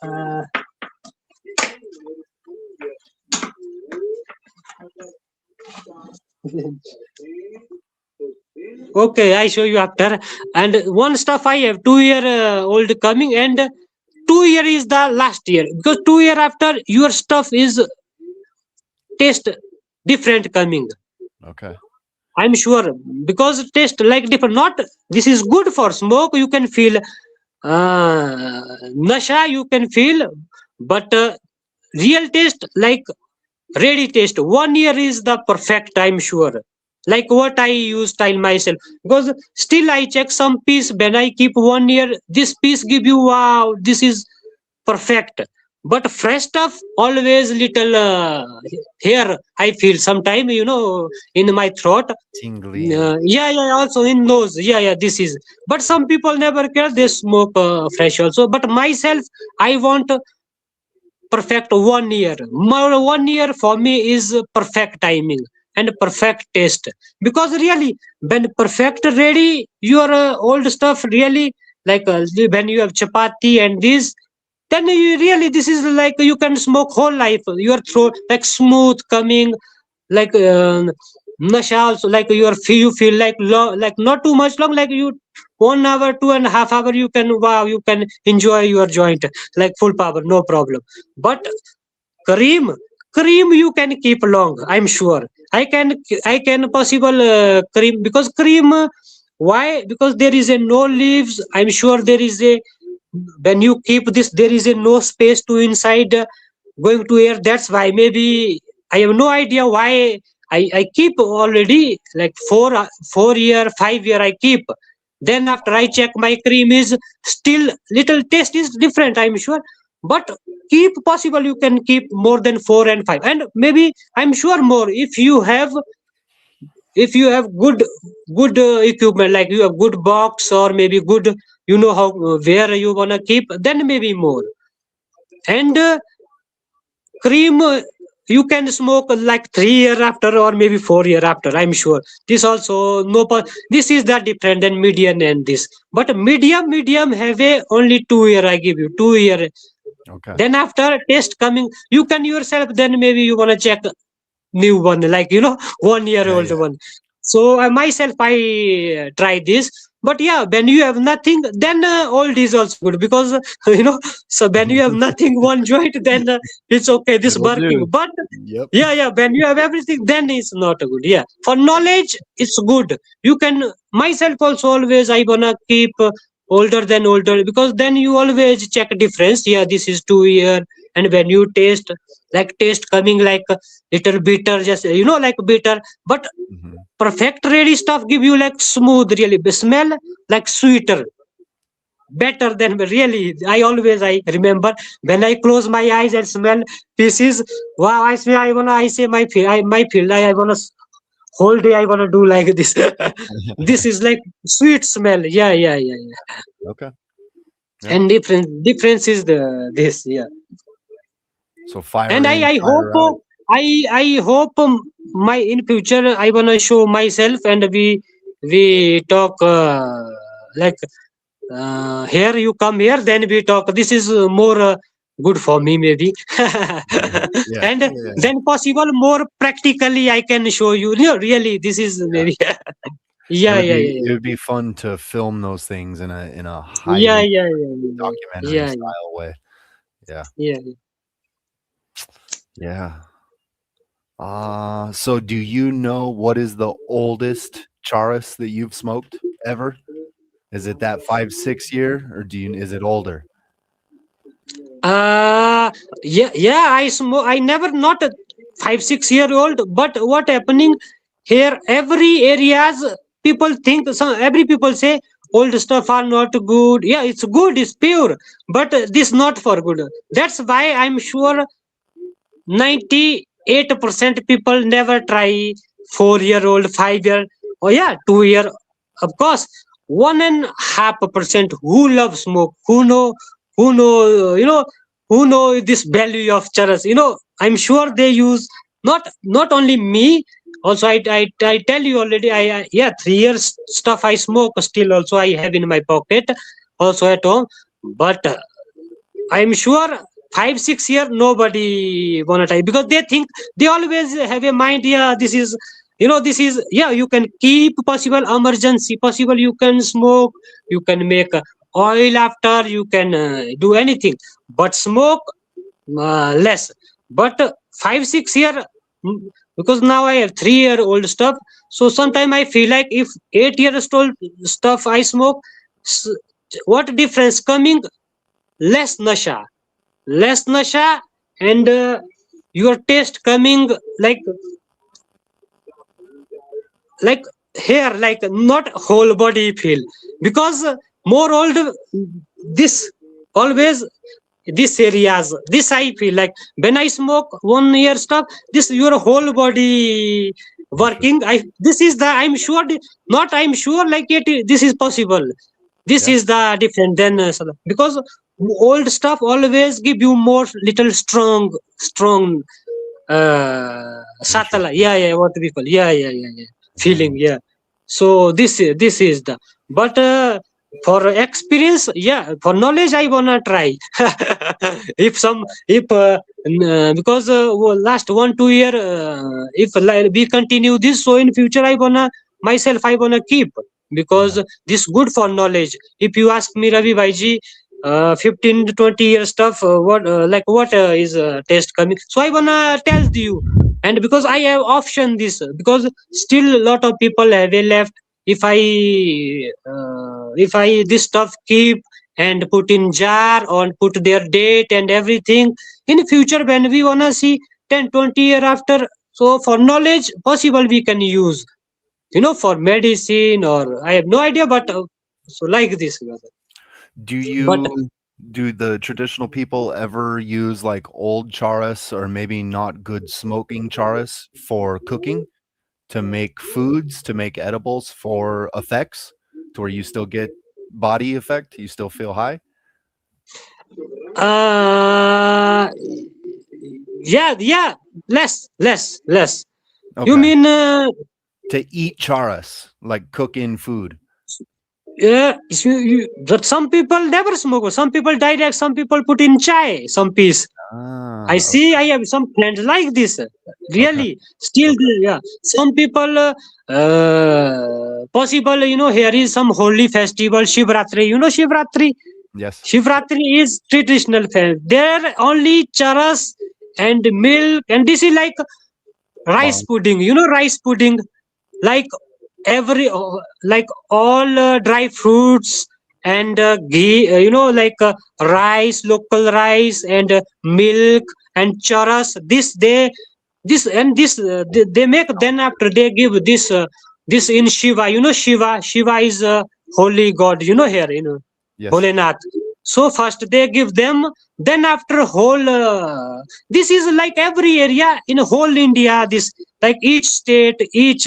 Uh, okay, I show you after. And one stuff I have 2 year old coming, and 2 year is the last year, because 2 year after your stuff is taste different coming. Okay. I'm sure because taste like different. Not this is good for smoke. You can feel nasha. You can feel, but real taste like ready taste. 1 year is the perfect. I'm sure. Like what I use style myself, because still I check some piece when I keep 1 year. This piece give you wow. This is perfect. but fresh stuff always little here I feel sometime, in my throat. Tingly. Yeah, also in nose. Yeah, this is. But some people never care. They smoke fresh also. But myself, I want perfect 1 year. More 1 year for me is perfect timing and perfect taste. Because really, when perfect ready, your old stuff really like when you have chapati and this, then you really this is like you can smoke whole life. Your throat like smooth coming, like nasha also like you feel like like not too much long, like you 1 hour 2.5 hour you can wow you can enjoy your joint like full power, no problem. But cream, cream you can keep long, I'm sure. I can possible cream, because cream why, because there is a no leaves, I'm sure there is a, when you keep this there is a no space to inside going to air, that's why maybe I have no idea why I keep already like 4 year 5 year I keep. Then after I check my cream is still little taste is different, I'm sure. But keep possible you can keep more than 4 and 5, and maybe I'm sure more if you have good equipment, like you have good box or maybe good, how where you wanna keep, then maybe more. And cream you can smoke like 3 year after or maybe 4 year after, I'm sure. This also no this is the different than medium and this. But medium have a only 2 year, I give you 2 year. Okay. Then after taste coming, you can yourself, then maybe you want to check new one, like 1 year Yeah, old yeah. one. So myself I try this. But yeah, when you have nothing, then old is also good, because so when you have nothing one joint, then it's okay this It'll working. do. But Yep. yeah, when you have everything, then it's not good. Yeah, for knowledge it's good. You can, myself also always I wanna keep older than older, because then you always check difference. Yeah, this is 2 year. And when you taste, like taste coming like little bitter, just like bitter. But Hmm. perfect ready stuff give you like smooth, really smell like sweeter, better than really. I remember when I close my eyes and smell pieces, wow, I smell, I wanna, I say my feel, my feel, I wanna whole day I wanna do like this. This is like sweet smell. Yeah. Okay. Yeah. And difference is the this. Yeah. So fire And in, I hope fire out. I hope my in future I wanna show myself, and we talk like here you come here, then we talk. This is more good for me maybe. Yeah. And Yeah. then possible more practically I can show you. Really, this is Yeah. maybe. It Yeah, would yeah, be yeah, it would be fun to film those things in a yeah, highly yeah, yeah, documentary yeah, style way. Yeah. yeah, yeah. Yeah. So do you know what is the oldest charas that you've smoked ever? Is it that 5 6 year, or is it older? Yeah. I smoke. I never not a 5 6 year old. But what happening here? Every areas people think some. Every people say old stuff are not good. Yeah, it's good. It's pure. But this not for good. That's why I'm sure 98% people never try 4 year old, 5 year. Oh yeah, 2 year. Of course, 1.5% who love smoke, who know, who know this value of charas. I'm sure they use, not only me. Also, I tell you already. Yeah, 3 years stuff I smoke still. Also, I have in my pocket, also at home. But I'm sure 5 6 year nobody wanna try, because they think, they always have a mind. Yeah, this is, this is, yeah, you can keep possible emergency possible, you can smoke, you can make oil after, you can do anything, but smoke less. But 5 6 year, mm, because now I have 3 year old stuff. So sometimes I feel like if 8 years old stuff I smoke, s- what difference coming, less nasha, and your taste coming like like hair, like not whole body feel. Because more old, this always this areas. This I feel like when I smoke 1 year stuff, this your whole body working. I this is the I'm sure not I'm sure like it this is possible. This Yeah. is the different than because old stuff always give you more little strong satellite. Interesting. Yeah, what we call yeah feeling. Yeah, so this is the but for experience, yeah, for knowledge I wanna try. If some if because last 1 2 year if we continue this, so in future I wanna myself I wanna keep, because this good for knowledge. If you ask me, Ravi Bhaiji, 15 to 20 year stuff, what like what is test coming, so I wanna tell you. And because I have option this, because still a lot of people have left. If I this stuff keep and put in jar or put their date and everything, in future when we wanna see 10 20 year after, so for knowledge possible we can use, for medicine, or I have no idea, but so like this, brother. Do But do the traditional people ever use like old charas or maybe not good smoking charas for cooking to make foods, to make edibles for effects to where you still get body effect, you still feel high? uh yeah, less. You Okay. mean To eat charas, like cook in food. yeah, but some people never smoke, some people direct, some people put in chai some piece. I Ah, see. I have some friends like this. okay. Really, still, yeah. Some people, possible. Here is some holy festival, Shivratri. Shivratri. Yes. Shivratri is traditional festival. There only charas and milk, and this is like rice Wow. pudding. Rice pudding, like every like all dry fruits and ghee, like rice, local rice, and milk and charas, they make, then after they give this in Shiva. Shiva is holy god, here, Yes. Bholenath. So first they give them, then after whole, this is like every area in whole India. This like each state, each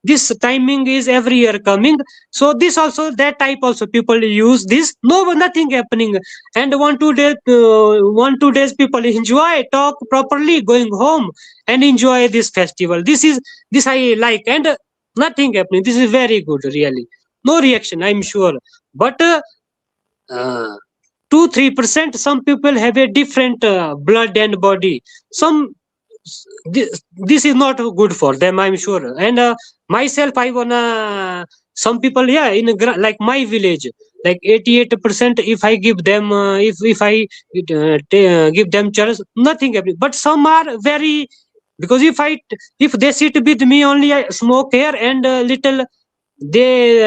this timing is every year coming. So this also, that type also people use this. No, nothing happening, and 1 2 days people enjoy, talk properly, going home and enjoy this festival. This I like, and nothing happening. This is very good, really. No reaction, I'm sure, but. Uh, 2-3% some people have a different blood and body. This is not good for them, I'm sure. And myself I wanna, some people, yeah, like my village, like 88%, if I give them if I give them chance, nothing happening. But some are very, because if they sit with me only, I smoke here and little they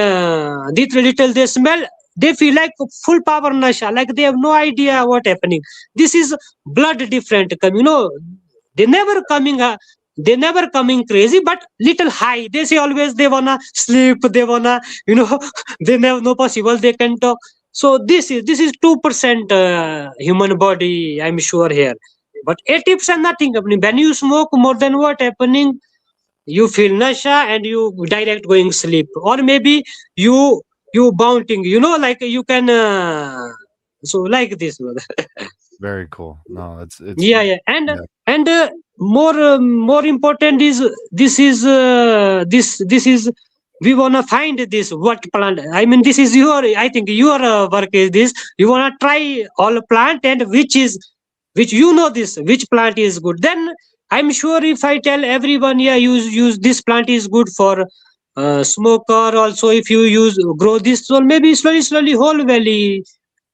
smell, they feel like full power nasha, like they have no idea what happening. This is blood different they never coming they never coming crazy, but little high. They say always they wanna sleep, they wanna they never no possible they can talk. So this is 2% human body, I'm sure here. But 80% nothing happening. When you smoke more than what happening, you feel nasha and you direct going sleep, or maybe you bounding, like you can so like this. Very cool. No, it's Yeah, and yeah. and more important is, this is we wanna find this what plant. I mean, this is your, I think your work is this. You wanna try all plant, and which this which plant is good. Then I'm sure if I tell everyone, yeah, use this plant is good for smoker. Also, if you use grow this, so maybe slowly whole valley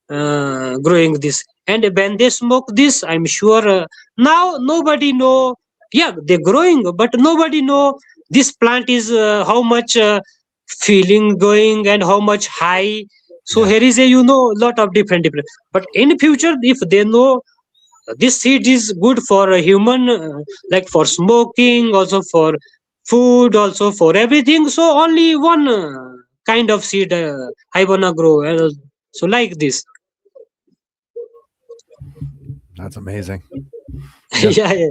growing this. And when they smoke this, I'm sure now nobody know. Yeah, they're growing, but nobody know this plant is how much feeling going and how much high. So Yes. here is a lot of different. But in future, if they know this seed is good for a human, like for smoking, also for food, also for everything. So only one kind of seed I wanna grow. So like this. That's amazing. Yeah, yeah, yeah.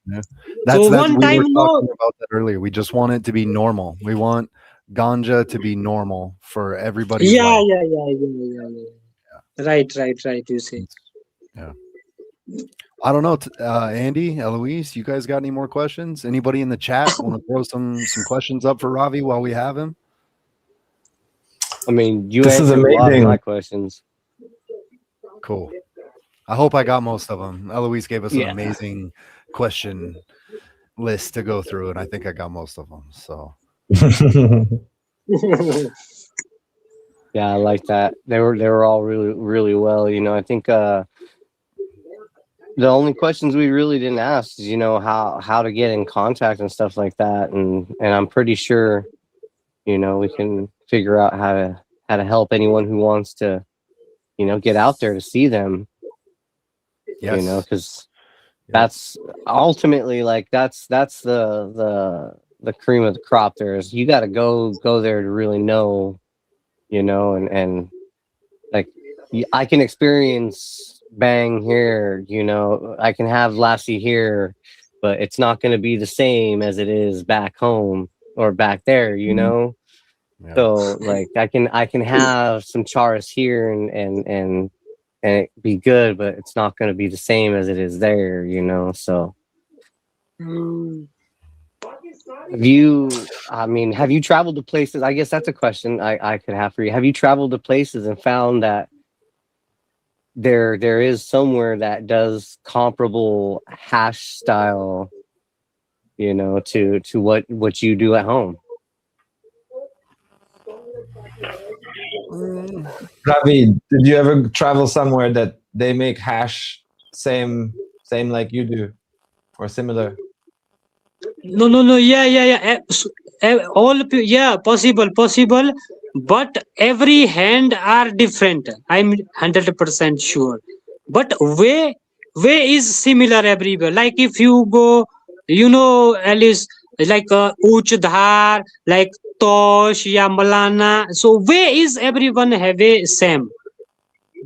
Yeah. So That's one we time, were no, talking about that earlier. We just want it to be normal. We want ganja to be normal for everybody's yeah, life. yeah, yeah, yeah, yeah, yeah. Right. You say. Yeah. I don't know, Andy, Eloise, you guys got any more questions? Anybody in the chat want to throw some questions up for Ravi while we have him? I mean, you This is answered a lot of amazing. my questions. Cool. I hope I got most of them. Eloise gave us an Yeah. amazing question list to go through, and I think I got most of them. So Yeah, I like that. They were all really well. You know, I think the only questions we really didn't ask is, you know, how to get in contact and stuff like that. And I'm pretty sure, you know, we can figure out how to help anyone who wants to, you know, get out there to see them. yes, You know, because that's ultimately like that's the cream of the crop. There's you got to go there to really know, you know, and like I can experience bang here, you know, I can have Lassie here, but it's not going to be the same as it is back home or back there, you know. Yeah. So like I can have some charas here and it be good, but it's not going to be the same as it is there, you know. So Mm. have you traveled to places? I guess that's a question I could have for you. Have you traveled to places and found that there is somewhere that does comparable hash style, you know, to what you do at home? Ravi, did you ever travel somewhere that they make hash same like you do or similar? No. Yeah. Yeah, possible. But every hand are different. I'm 100% sure. But way is similar everywhere. Like if you go, you know, Alice, like Uch Dhar, like Tosh, ya Malana. So way is everyone have a same.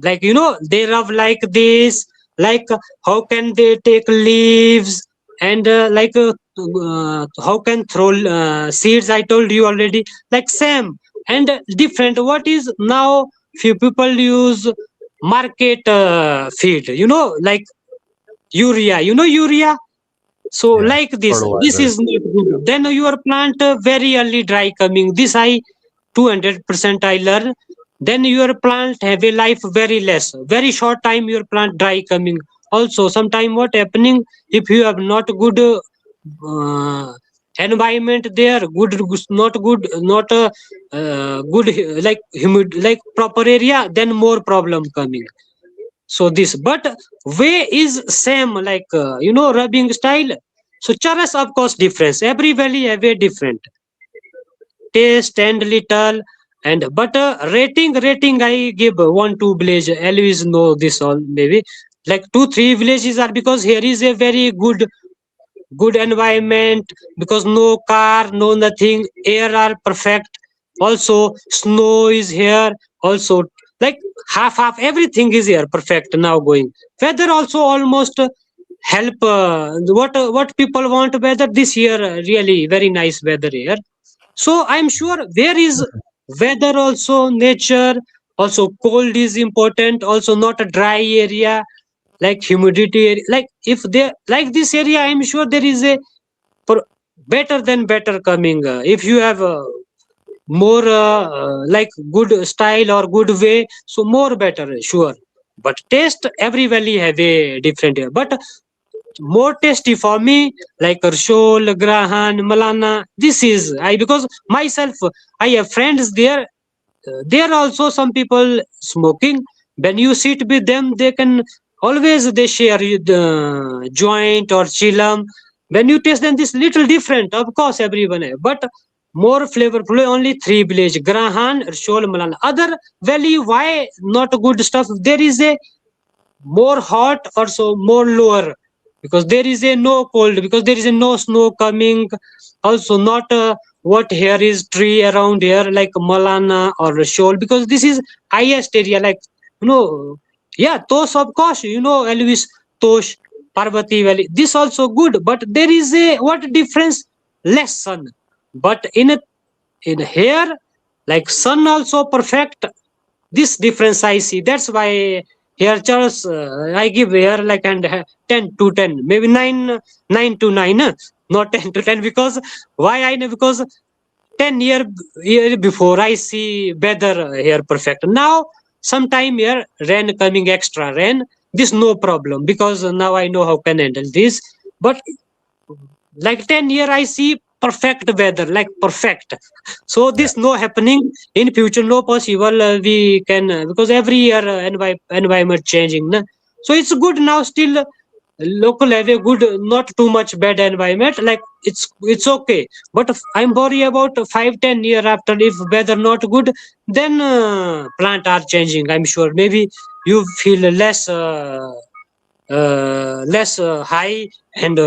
Like you know, they rub like this. Like how can they take leaves and how can throw seeds? I told you already. Like same and different. What is now? Few people use market feed. You know, like urea. You know urea. So Yeah, like this fertilizer. is not good. Then your plant very early dry coming. This I 200% I learn. Then your plant have a life very less. Very short time your plant dry coming. Also, sometime what happening if you have not good environment there, good not good not good like humid like proper area, then more problem coming. So this but way is same like you know rubbing style. So charas of course difference. Every valley have a different taste and little and but rating I give 1 2 village. Always know this all maybe like 2 3 villages are because here is a very good environment because no car no nothing air are perfect also snow is here also like half everything is here perfect now going weather also almost help what people want weather this year really very nice weather here. So I'm sure there is weather also nature also cold is important also not a dry area like humidity like if they like this area I'm sure there is a better than better coming if you have more like good style or good way so more better sure but taste every valley have a different but more tasty for me like Arshol, Grahan, Malana. This is I because myself I have friends there. There also some people smoking. When you sit with them, they can always they share you the joint or chillum. When you taste them, this little different. Of course, everyone, but more flavorful. Only 3 village: Grahan, Arshol, Malana. Other valley, why not good stuff? There is a more hot or so more lower because there is a no cold because there is a no snow coming also not what here is tree around here like malana or shoal because this is highest area like you know yeah those of course you know Elvis Santosh, Parvati Valley. This also good, but there is a what difference? Less sun. But in here, like sun also perfect. This difference I see. That's why here Charles, I give here like and 10 to 10, maybe 9 to 9, not 10 to 10 because why I know because 10 year before I see weather here perfect. Now sometime here rain coming extra rain. This no problem because now I know how can handle this. But like 10 year I see perfect weather like perfect. So Yeah. this no happening in future no possible we can because every year environment changing na? So it's good now still local have a good not too much bad environment like it's okay but I'm worried about 5-10 year after if weather not good then plant are changing I'm sure maybe you feel less high and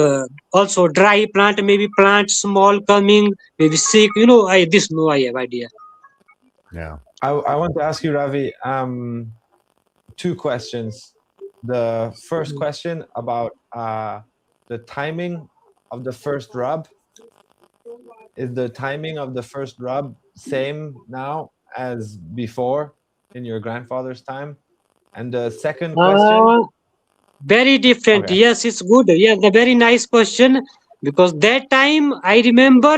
also dry plant maybe plant small coming maybe sick I this no I have idea. Yeah. I want to ask you, Ravi, two questions. The first question about the timing of the first rub. Is the timing of the first rub same now as before in your grandfather's time? And the second question, uh, Very different. okay, Yes, it's good. Yeah, the very nice question because that time I remember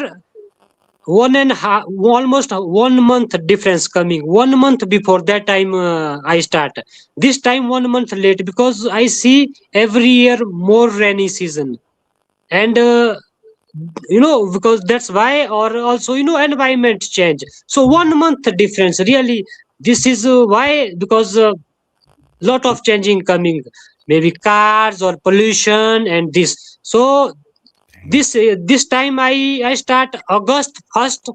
one and half, almost 1 month difference coming. 1 month before that time I start. This time 1 month late because I see every year more rainy season and because that's why or also environment change. So 1 month difference really. This is why because. Lot of changing coming maybe cars or pollution and this so this time I start August 1st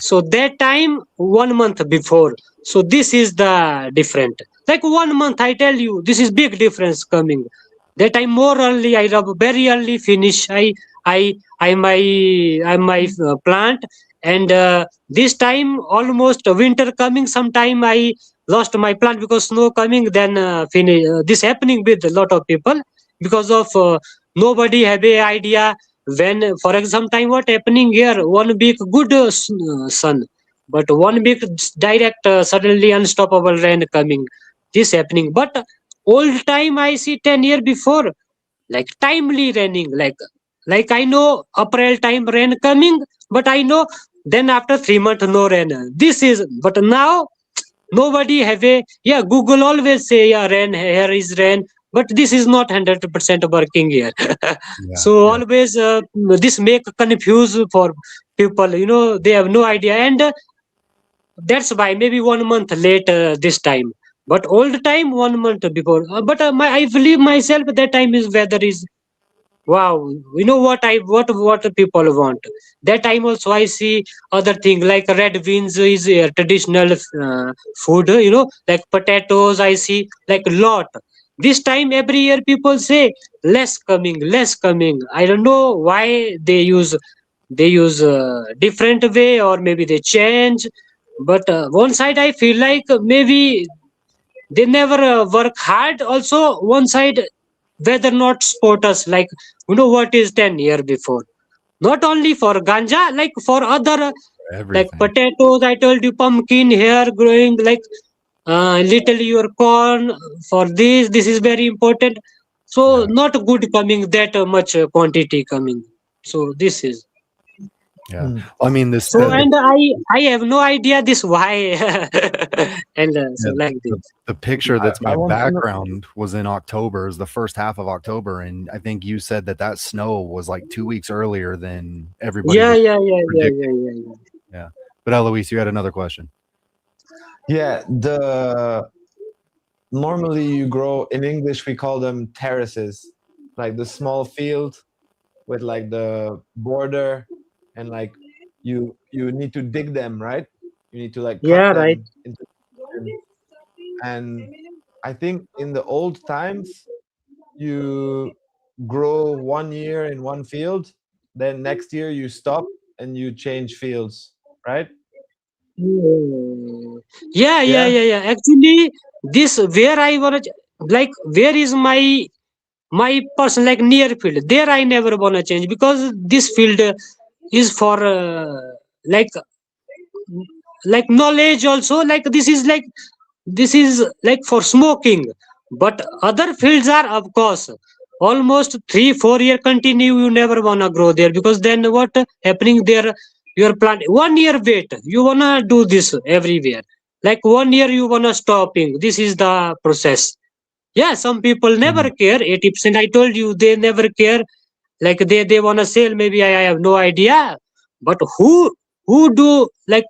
so that time 1 month before so this is the different like 1 month I tell you this is big difference coming that time more early I rub very early finish I my plant and this time almost winter coming sometime I lost my plant because snow coming then finish this happening with a lot of people because of nobody have a idea when for example time what happening here 1 week good sun but 1 week direct suddenly unstoppable rain coming this happening but old time I see 10 year before like timely raining like I know April time rain coming but I know then after 3 months no rain this is but now nobody have a yeah Google always say yeah rain here is rain but this is not 100% working here. Yeah. So Yeah. always this make confuse for people they have no idea and that's why maybe 1 month late this time but old time 1 month before but I believe myself that time is weather is wow, what what people want. That time also I see other thing like red beans is a traditional food. Like potatoes I see like lot. This time every year people say less coming, less coming. I don't know why they use different way or maybe they change. But one side I feel like maybe they never work hard. Also one side whether not support us like what is 10 year before not only for ganja like for other like Everything. potatoes I told you pumpkin here growing like little your corn for this is very important so Yeah. not good coming that much quantity coming so this is Yeah. mm, Well, I mean, this so the and I have no idea this why and so yeah, like this. the picture that's I my want to know. background was in October, is the first half of October, and I think you said that that snow was like 2 weeks earlier than everybody Yeah, was yeah, yeah, yeah, predicting. yeah, yeah, yeah. Yeah. But Eloise, you had another question. Yeah, the normally you grow in English we call them terraces, like the small field with like the border, and like you need to dig them, right? You need to like cut Yeah, right. them into, and I think in the old times you grow 1 year in one field, then next year you stop and you change fields, right? Hmm. Yeah, yeah, Yeah. yeah, yeah. Actually, this where I wanna like where is my my person like near field, there I never wanna change because this field is for like knowledge also, like this is like for smoking. But other fields are, of course, almost 3 4 year continue, you never wanna grow there, because then what happening there, your plant 1 year wait, you wanna do this everywhere, like 1 year you wanna stopping, this is the process. Yeah, some people never care. 80% I told you, they never care. Like they wanna sell. Maybe I have no idea. But who do like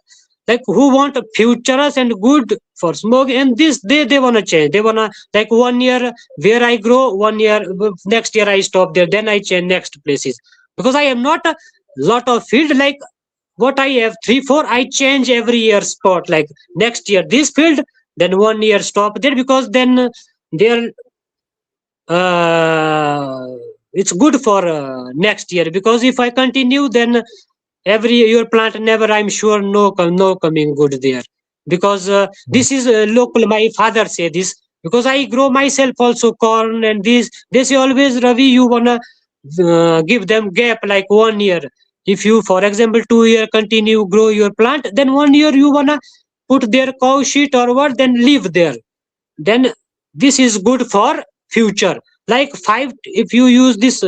who want a futures and good for smoke, and this they wanna change. They wanna like 1 year where I grow, 1 year next year I stop there. Then I change next places, because I am not a lot of field like what I have 3 4. I change every year spot. Like next year this field, then 1 year stop there, because then there uh, it's good for next year, because if I continue, then every year plant never, I'm sure no coming good there, because this is local, my father say this, because I grow myself also corn, and this they say always, Ravi, you wanna give them gap like 1 year. If you, for example, 2 year continue grow your plant, then 1 year you wanna put their cow shit or what, then leave there, then this is good for future. Like five, if you use this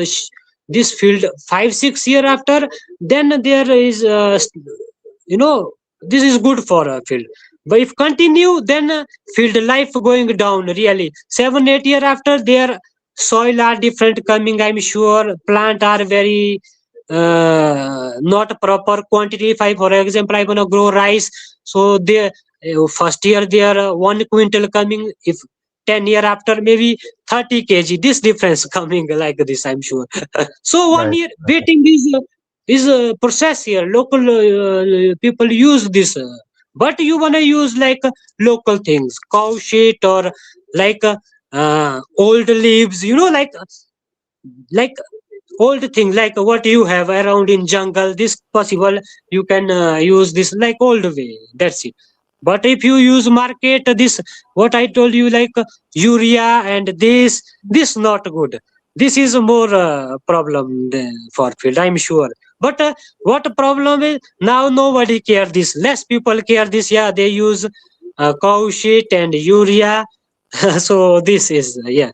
this field 5 6 year after, then there is you know, this is good for a field. But if continue, then field life going down really 7 8 year after, their soil are different coming, I'm sure plant are very not proper quantity. If I, for example, I want to grow rice, so the first year there 1 quintal coming, if 10 year after maybe 30 kg, this difference coming like this, I'm sure. So one Right. year waiting is a process here, local people use this, but you want to use like local things, cow shit, or like old leaves, you know, like old thing, like what you have around in jungle, this possible, you can use this like old way, that's it. But if you use market this, what I told you, like urea and this not good. This is more problem for field, I'm sure. But what problem is, now nobody care this, less people care this. Yeah, they use cow shit and urea. So this is yeah,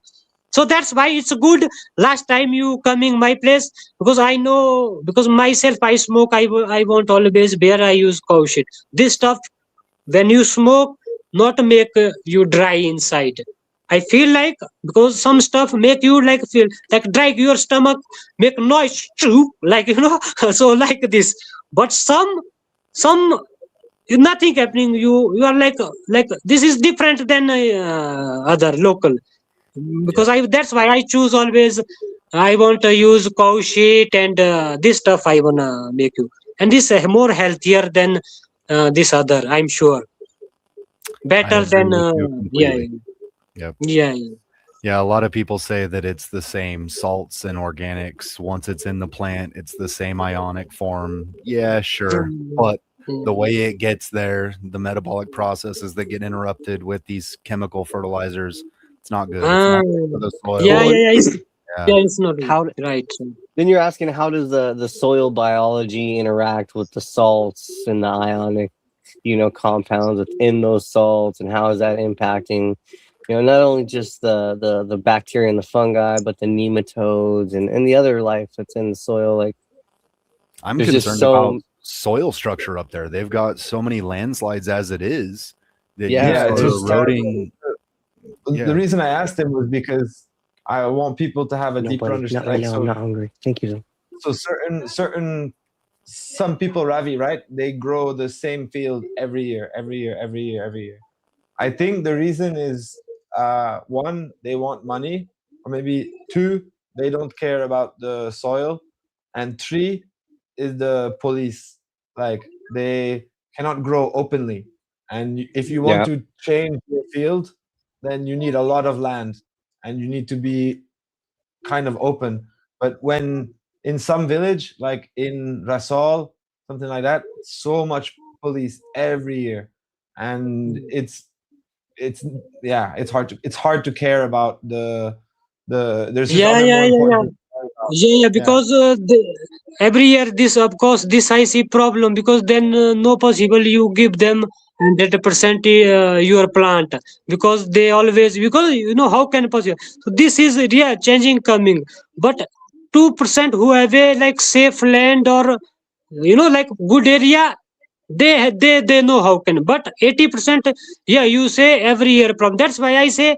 so that's why it's good. Last time you coming my place, because I know, because myself I smoke, I want always beer, I use cow shit. This stuff, when you smoke, not make you dry inside. I feel like, because some stuff make you like feel like dry, your stomach make noise too, like you know. So like this. But some nothing happening, you are like this is different than other local, because I, that's why I choose always, I want to use cow shit and this stuff I wanna make you, and this more healthier than this other, I'm sure, I better agree than with you yeah, completely. Yep. yeah. Yeah, a lot of people say that it's the same salts and organics. Once it's in the plant, it's the same ionic form. Yeah, sure. Mm, But the way it gets there, the metabolic processes that get interrupted with these chemical fertilizers, it's not good. It's ah, not good for the yeah, soil. Well, Yeah. yeah, it's not how right. then you're asking, how does the soil biology interact with the salts and the ionic, compounds within those salts, and how is that impacting, not only just the bacteria and the fungi, but the nematodes and the other life that's in the soil. Like, I'm there's just concerned about so soil structure up there. They've got so many landslides as it is that you yeah, Yeah, it's start there's just terrible. eroding. The Yeah. reason I asked him was because I want people to have a no, deeper buddy, not understanding. right Like, now. I'm not hungry. Thank you. so some people, Ravi, right? They grow the same field every year, every year, every year, every year. I think the reason is one, they want money, or maybe two, they don't care about the soil, and three is the police. Like, they cannot grow openly, and if you want Yeah. to change your field, then you need a lot of land, and you need to be kind of open. But when in some village, like in Rasol, something like that, so much police every year, and it's yeah, it's hard to care about There's just Yeah, other yeah, more yeah, yeah. important things to worry about. Yeah, because every year this, of course, this I see problem, because then no possible you give them 100% your plant, because they always, because how can possible. So this is yeah changing coming, but 2% who have a like safe land, or like good area, they know how can, but 80%, yeah, you say every year problem. That's why I say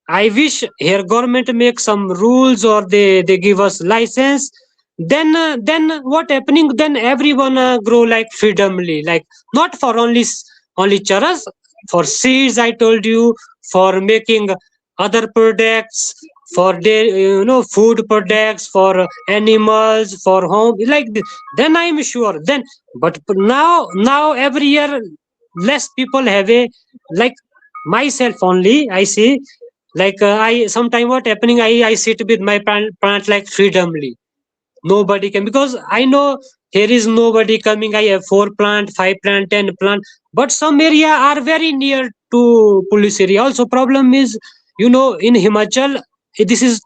I wish here government make some rules, or they give us license. Then what happening? Then everyone grow like freedomly, like not for only charas, for seeds. I told you, for making other products, for their food products, for animals, for home, like then I'm sure. Then but now every year less people have a, like myself only. I see, like I sometime what happening, I sit with my plant like freedomly. Nobody can, because I know here is nobody coming. I have 4 plant, 5 plant, 10 plant, but some area are very near to police area. Also problem is, in Himachal, this is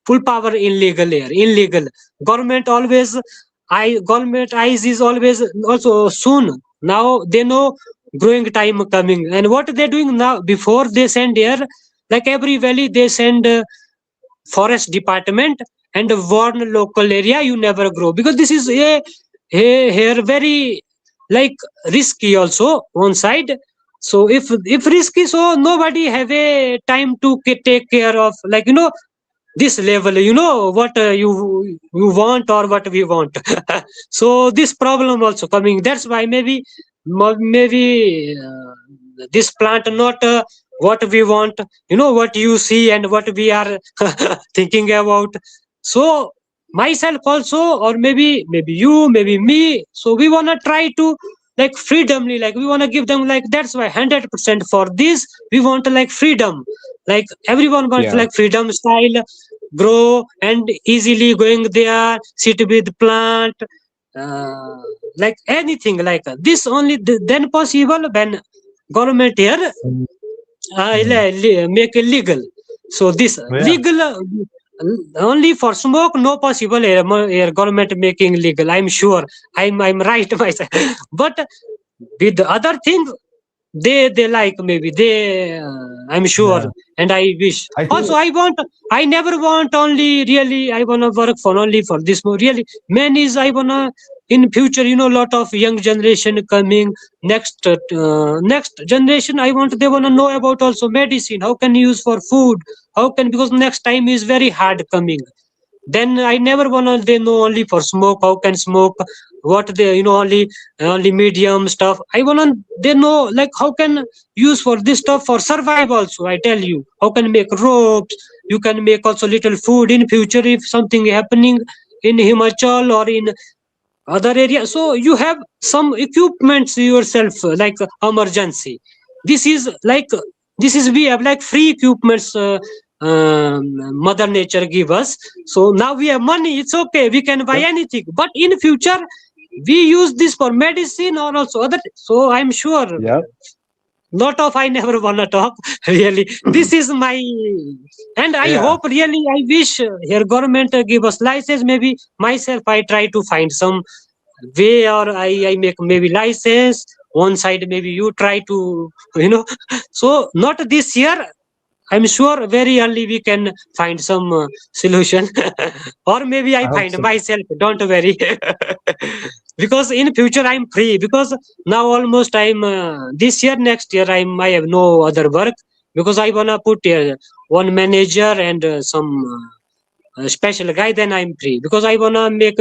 full power illegal here, illegal. Government always, government eyes is always also soon. Now they know growing time coming, and what they're doing now, before they send here, like every valley they send forest department and warn local area, you never grow, because this is a here very like risky also one side. So if risky, so nobody have a time to take care of, like this level, what you want or what we want. So this problem also coming. That's why maybe this plant not what we want, what you see and what we are thinking about. So myself also, or maybe you, maybe me, so we want to try to like freedomly, like we want to give them, like that's why 100% for this we want like freedom, like everyone wants Yeah. like freedom style, grow and easily going there, sit with plant, uh, like anything like this only then possible when government here make it legal. So this Yeah. legal only for smoke no possible here, here government making legal. I'm sure I'm right myself. But with the other things, they like, maybe they I'm sure. Yeah. And I wish I think also, I never want only, really I want to work for only for this more, really main is I want to in future, lot of young generation coming, next generation, I want, they want to know about also medicine, how can use for food, how can, because next time is very hard coming. Then I never wanna they know only for smoke, how can smoke, what they, only medium stuff. I wanna they know like how can use for this stuff for survive also. I tell you, how can make ropes, you can make also little food in future if something happening in Himachal or in other area. So you have some equipments yourself, like emergency. This is like, this is we have like free equipments, mother nature give us. So now we have money, it's okay, we can buy anything, but in future we use this for medicine or also other. So I'm sure Yep. lot of I never wanna talk. Really, this is my, and I Yeah. hope, really I wish here government give us license. Maybe myself I try to find some way, or I make maybe license one side, maybe you try to, so not this year, I'm sure very early we can find some solution. Or maybe I I hope find so. myself, don't worry. Because in future I'm free, because now almost I'm this year, next year I have no other work, because I wanna put one manager and some special guy, then I'm free, because I wanna make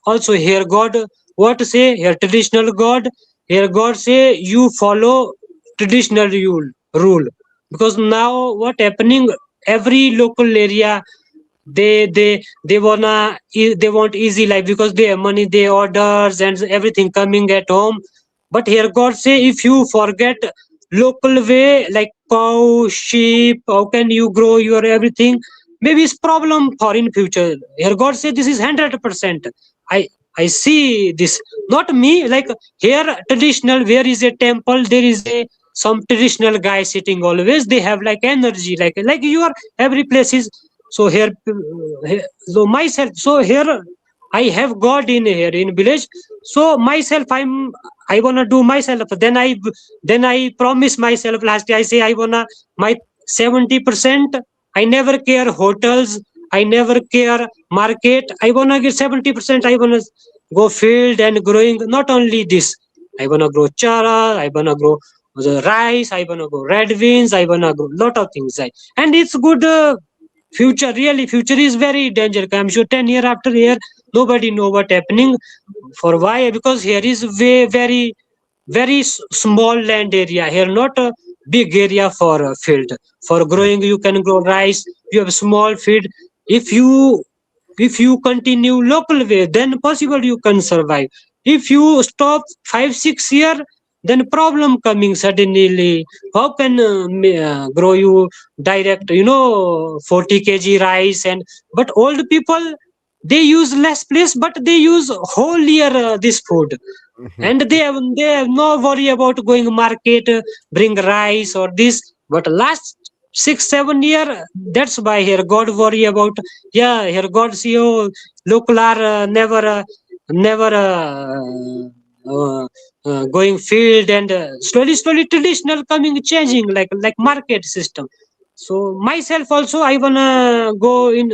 also here God what say here, traditional God, here God say you follow traditional rule. Because now what happening, every local area, they they want easy life, because they have money, they orders and everything coming at home. But here God say, if you forget local way, like cow, sheep, how can you grow your everything, maybe it's problem for in future. Here God say this is 100%. I see this, not me, like here traditional, where is a temple, there is a some traditional guy sitting always. They have like energy, like you are every place is. So so myself, so here I have God in here in village. So myself, I wanna do myself. Then I promise myself last year. I say I wanna my 70%. I never care hotels. I never care market. I wanna get 70%. I wanna go field and growing. Not only this, I wanna grow chara. I wanna grow the rice. I wanna grow red beans. I wanna grow lot of things. And it's good. Future, really, future is very dangerous. I'm sure 10 year after here, nobody know what happening. For why? Because here is very small land area here, not a big area for field. For growing, you can grow rice. You have small field. If you if you continue local way, then possible you can survive. If you stop 5 6 year, then problem coming suddenly. How can grow you direct 40 kg rice? And but old people, they use less place, but they use whole year this food. Mhm. And they have no worry about going market, bring rice or this. But last 6 7 year, that's why here God worry about. Yeah, here God see, oh, local are never going field. And slowly traditional coming changing, like market system. So myself also, I wanna go in,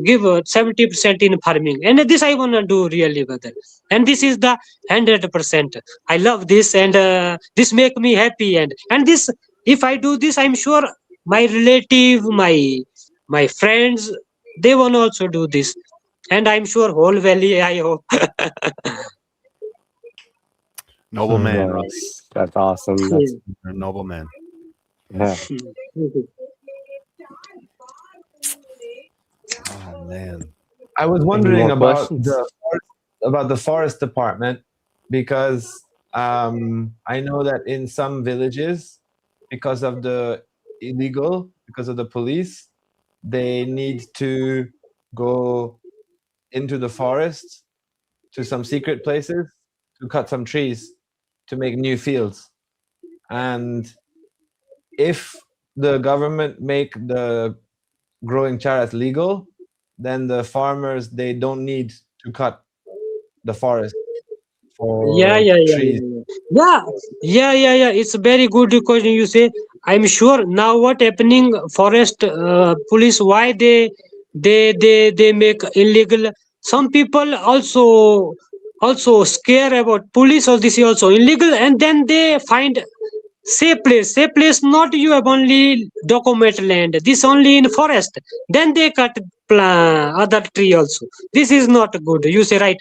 give 70% in farming, and this I wanna do really better. And this is the 100%. I love this, and this make me happy. And this, if I do this, I'm sure my relative, my friends, they want to also do this. And I'm sure whole valley, I hope. Noble man, Ravi. That's awesome. That's You're a noble man. yeah. Oh man. I was Any wondering more questions? about the forest department because I know that in some villages, because of the because of the police, they need to go into the forest to some secret places to cut some trees to make new fields. And if the government make the growing charas legal, then the farmers, they don't need to cut the forest Yeah, for yeah, yeah, trees. yeah, yeah, yeah, yeah, yeah. It's a very good question you say. I'm sure now what happening, forest police, why they make illegal. Some people also scare about police, or this is also illegal, and then they find safe place. Not you have only document land. This only in forest. Then they cut other tree also. This is not good. You say right.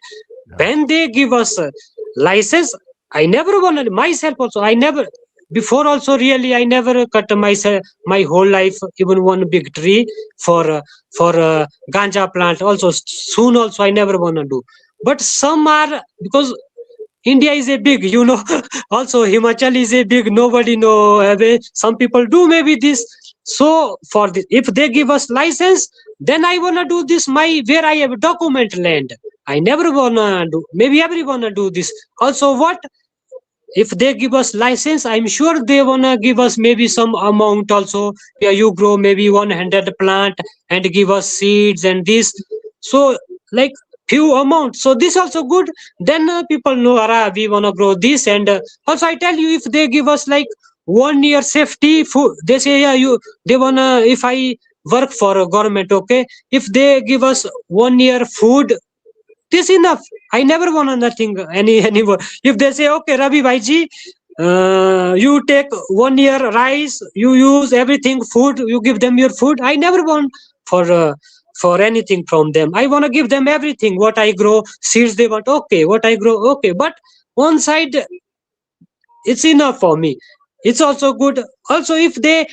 When they give us license, I never wanted myself also. I never before also really I never cut myself my whole life even one big tree for ganja plant. Also soon also I never wanna do. But some are because India is a big, also Himachal is a big, nobody know. Some people do maybe this. So for this, if they give us license, then I wanna do this where I have document land. I never wanna do. Maybe everyone wanna do this. Also, what if they give us license? I'm sure they wanna give us maybe some amount also. Yeah, you grow maybe 100 plant and give us seeds and this. So like few amount. So this also good. Then people know, we wanna grow this. And also I tell you, if they give us like 1 year safety food, they say yeah, they wanna, if I work for a government, okay, if they give us 1 year food, this enough. I never want nothing anymore. If they say okay, Ravi Bhaiji, you take 1 year rice, you use everything food, you give them your food. I never want for anything from them. I want to give them everything. What I grow, seeds they want, okay. What I grow, okay. But one side, it's enough for me. It's also good. Also, if they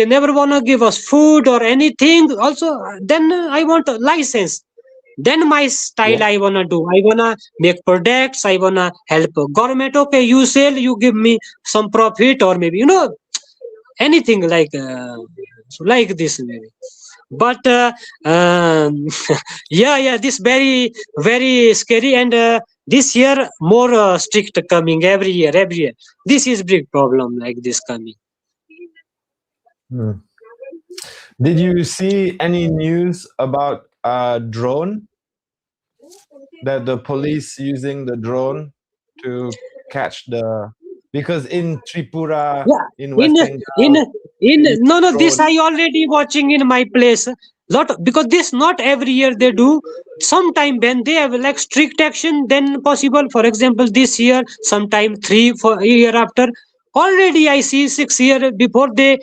never want to give us food or anything, also then I want a license. Then my style Yeah. I wanna do. I wanna make products. I wanna help government. Okay, you sell, you give me some profit, or maybe anything like so like this maybe. but yeah, this very scary, and this year more strict coming every year. This is big problem like this coming. Hmm. Did you see any news about drone? That the police using the drone to catch the, because in Tripura, Yeah, in in West Bengal, in in they use no, this drone. I already watching in my place lot, because this not every year they do. Sometime when they have like strict action, then possible. For example, this year, sometime 3 4 year after. Already I see 6 year before they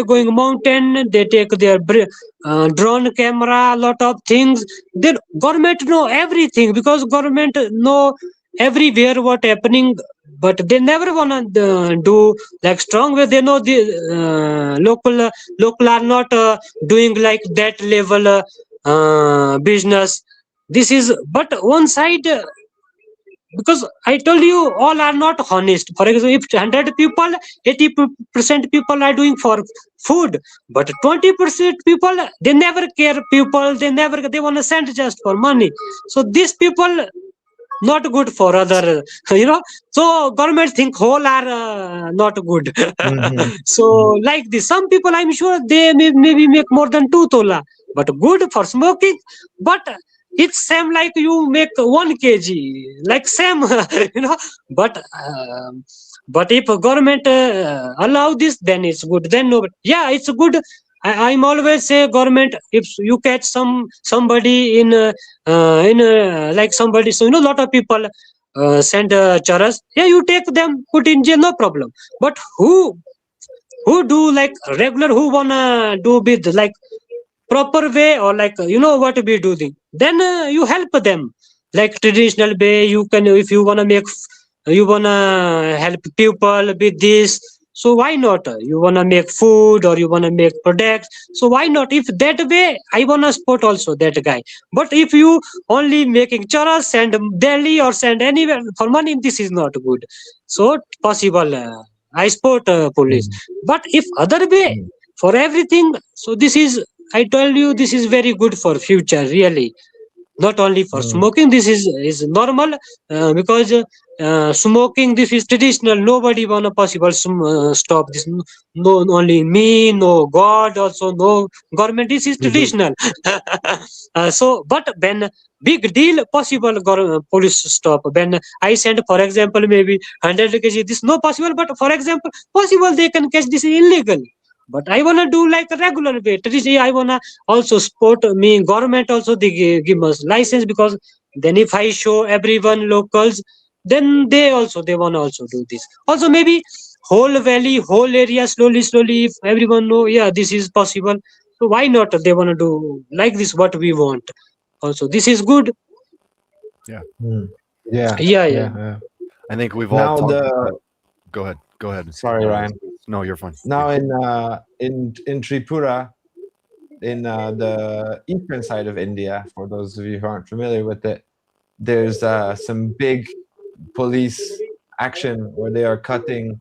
going mountain. They take their drone camera, lot of things. Then government know everything, because government know everywhere what happening, but they never wanna do like strong way. They know the local are not doing like that level business. This is but one side, because I told you all are not honest. For example, if 100 people, 80% people are doing for food, but 20% people they never care people, they want to send just for money. So these people not good for other, so government think whole are not good. Mhm. So like this, some people I'm sure they maybe make more than 2 tola, but good for smoking. But it's same like you make 1 kg, like same. you know but but if a government allow this, then it's good, then no, yeah, it's good. I'm always say government, if you catch somebody in like somebody, so lot of people send charas, yeah, you take them, put in jail, no problem. But who do like regular, who wanna do with like proper way, or like what we do thing, then you help them like traditional way. You can, if you wanna make you wanna help people with this, so why not? You wanna make food, or you wanna make products, so why not? If that way, I wanna support also that guy. But if you only making charas, send Delhi or send anywhere for money, this is not good. So possible, I support police. Mm, But if other way, mm, for everything, so this is, I told you, this is very good for future, really. Not only for mm, smoking, this is normal, because smoking, this is traditional. Nobody wanna possible stop this. No, only me, no God, also no government. This is mhm, traditional. So, but when big deal possible, police stop. When I send, for example, maybe 100 kg, this no possible. But for example, possible they can catch, this is illegal. But I wanna do like a regular way. Traditionally, I wanna also support me. Government also they give us license, because then if I show everyone locals, then they wanna also do this. Also maybe whole valley, whole area, slowly, if everyone know, yeah, this is possible. So why not? They wanna do like this. What we want. Also, this is good. mm. Yeah, Yeah, yeah. yeah, yeah. I think we've all Now talked the, about. Go ahead. sorry, Ryan. No, you're fine. Now in Tripura, in the eastern side of India, for those of you who aren't familiar with it, there's some big police action where they are cutting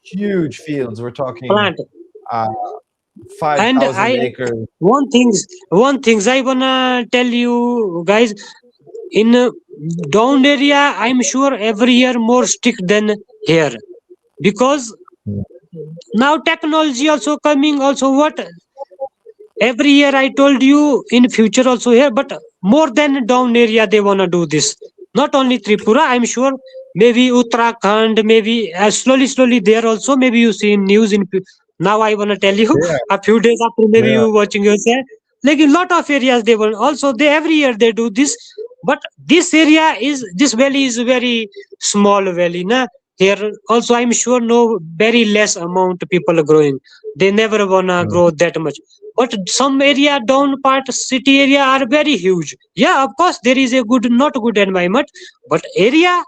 huge fields. We're talking Plant. uh, And 5,000 I acres. one things I wanna tell you guys. In down area, I'm sure every year more strict than here, because Mm, now technology also coming. Also, what every year I told you, in future also here, but more than down area they wanna do this. Not only Tripura, I'm sure maybe Uttarakhand, maybe slowly there also. Maybe you see in news in now. I wanna tell you yeah, a few days after, maybe yeah. you watching yourself. Like in lot of areas they will also, they every year they do this. But this valley is very small valley, na. Here also I'm sure no very less amount people are growing. They never wanna Mm, grow that much. But some area down part city area are very huge. Yeah, of course there is a good, not good environment, but area,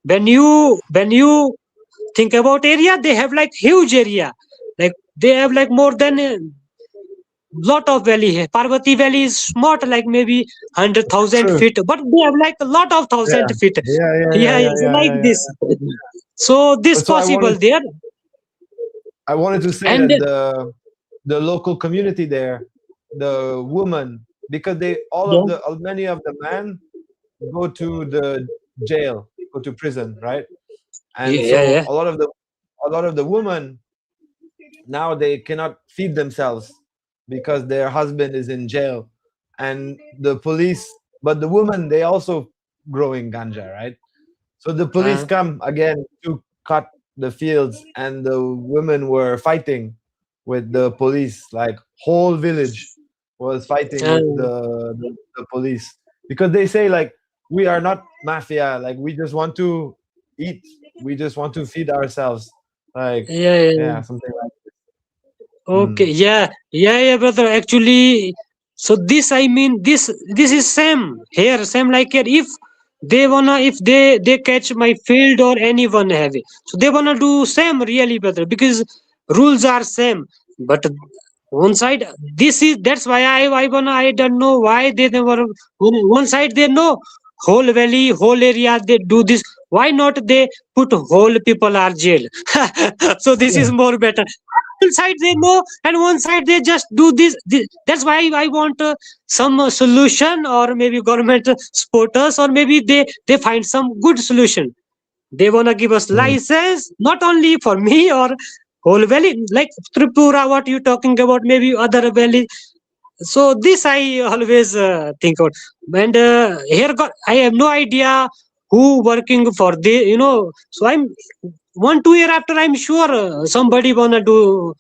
when you think about area, they have like huge area, like they have like more than a lot of valley here. Parvati valley is not like maybe 100,000 true. feet, but they have like a lot of Yeah, 1,000 feet. yeah, yeah, yeah, Yeah, yeah, so yeah, like yeah, this. yeah. So this But so possible there. I wanted to say And that the local community there, the woman, because they all Yeah. of the many of the men go to the jail, go to prison, right? And Yeah, yeah, so yeah. a lot of the women now they cannot feed themselves because their husband is in jail, and the police. But the women they also growing ganja, right? So the police Uh, come again to cut the fields, and the women were fighting with the police. Like whole village was fighting uh, with the police because they say like we are not mafia. Like we just want to eat. We just want to feed ourselves. Like yeah, yeah, yeah. something like. Okay, Mm. yeah, yeah, yeah, brother. Actually, so this I mean this is same here, same like here. If they wanna, if they catch my field or anyone have it, so they wanna do same really, brother, because rules are same. But one side, this is that's why I wanna, I don't know why they never, one side they know whole valley, whole area they do this. Why not they put whole people are jail? So this is more better. One side they know and one side they just do this. That's why I want some solution, or maybe government support us, or maybe they find some good solution. They want to give us Mm. license not only for me or whole valley, like Tripura, what you talking about, maybe other valley. So this I always think about. And here I have no idea who working for the, so I'm 1 2 year after, I'm sure somebody wanna do,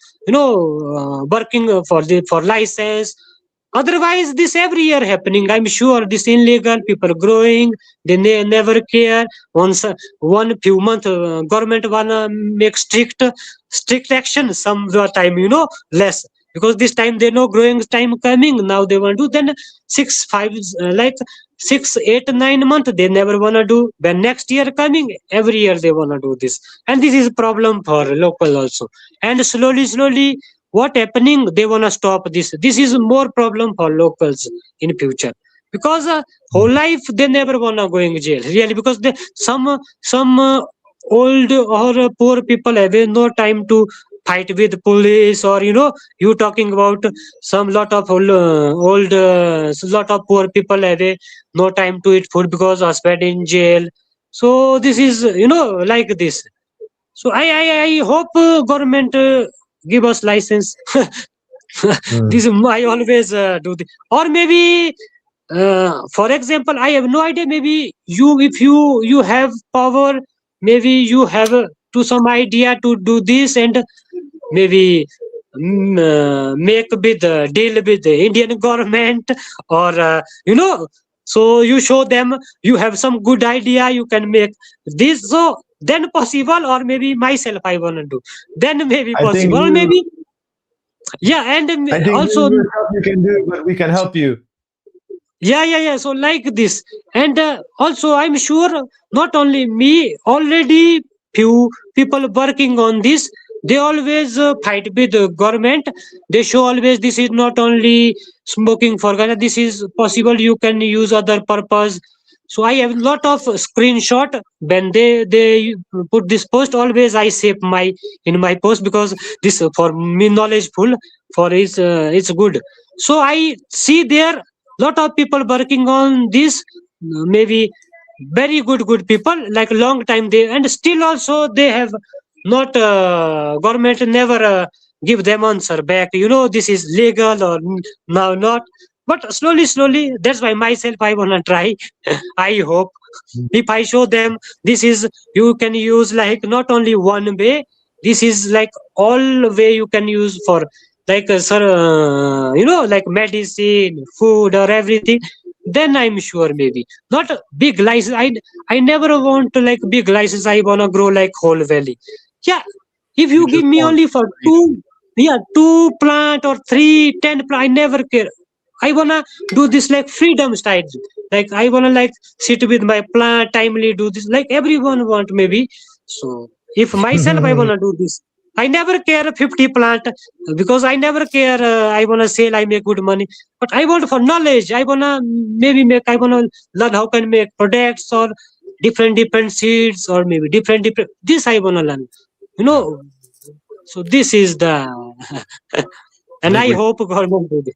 working for the for license. Otherwise this every year happening, I'm sure this illegal people growing, they never care. Once one few month government wanna make strict action, some time, less, because this time they know growing time coming, now they want to do. Then 6 5 like 6 8 9 month they never want to do. When next year coming, every year they want to do this. And this is problem for local also. And slowly what happening, they want to stop this is more problem for locals in future, because whole life they never want to going jail really, because they some old or poor people have no time to fight with police, or you talking about some lot of old lot of poor people have no time to eat food because husband in jail. So this is, like this. So I hope government give us license. Mm. This I always do this. Or maybe for example, I have no idea, maybe you, if you have power, maybe you have to some idea to do this, and maybe make with deal with the Indian government, or so you show them you have some good idea, you can make this, so then possible. Or maybe myself I want to do, then maybe I think possible. Or you. maybe, yeah. And I think you also, yourself you can do, but we can help you. yeah, so like this. And also I'm sure not only me, already few people working on this, they always fight with the government. They show always this is not only smoking for Ghana, this is possible, you can use other purpose. So I have lot of screenshot. When they put this post, always I save my in my post, because this for me knowledgeful, for it's good. So I see there lot of people working on this, maybe very good people, like long time they, and still also they have not government never give them answer back, this is legal or now not. But slowly, that's why myself I want to try. I hope if I show them this is, you can use like not only one way, this is like all way you can use for, like sir, like medicine, food, or everything. Then I'm sure maybe not a big license. I never want to like big license. I wanna grow like whole valley. Yeah, if You you just give me want only for freedom. two plant or 3 10 plant, I never care. I wanna do this like freedom style. Like I wanna like sit with my plant, timely do this. Like everyone want maybe. So if myself I wanna do this, I never care 50 plant, because I never care. I wanna sell, I make good money. But I want for knowledge. I wanna maybe make. I wanna learn how can make products, or different seeds, or maybe different. This I wanna learn. You know. So this is the And think I we hope government do this.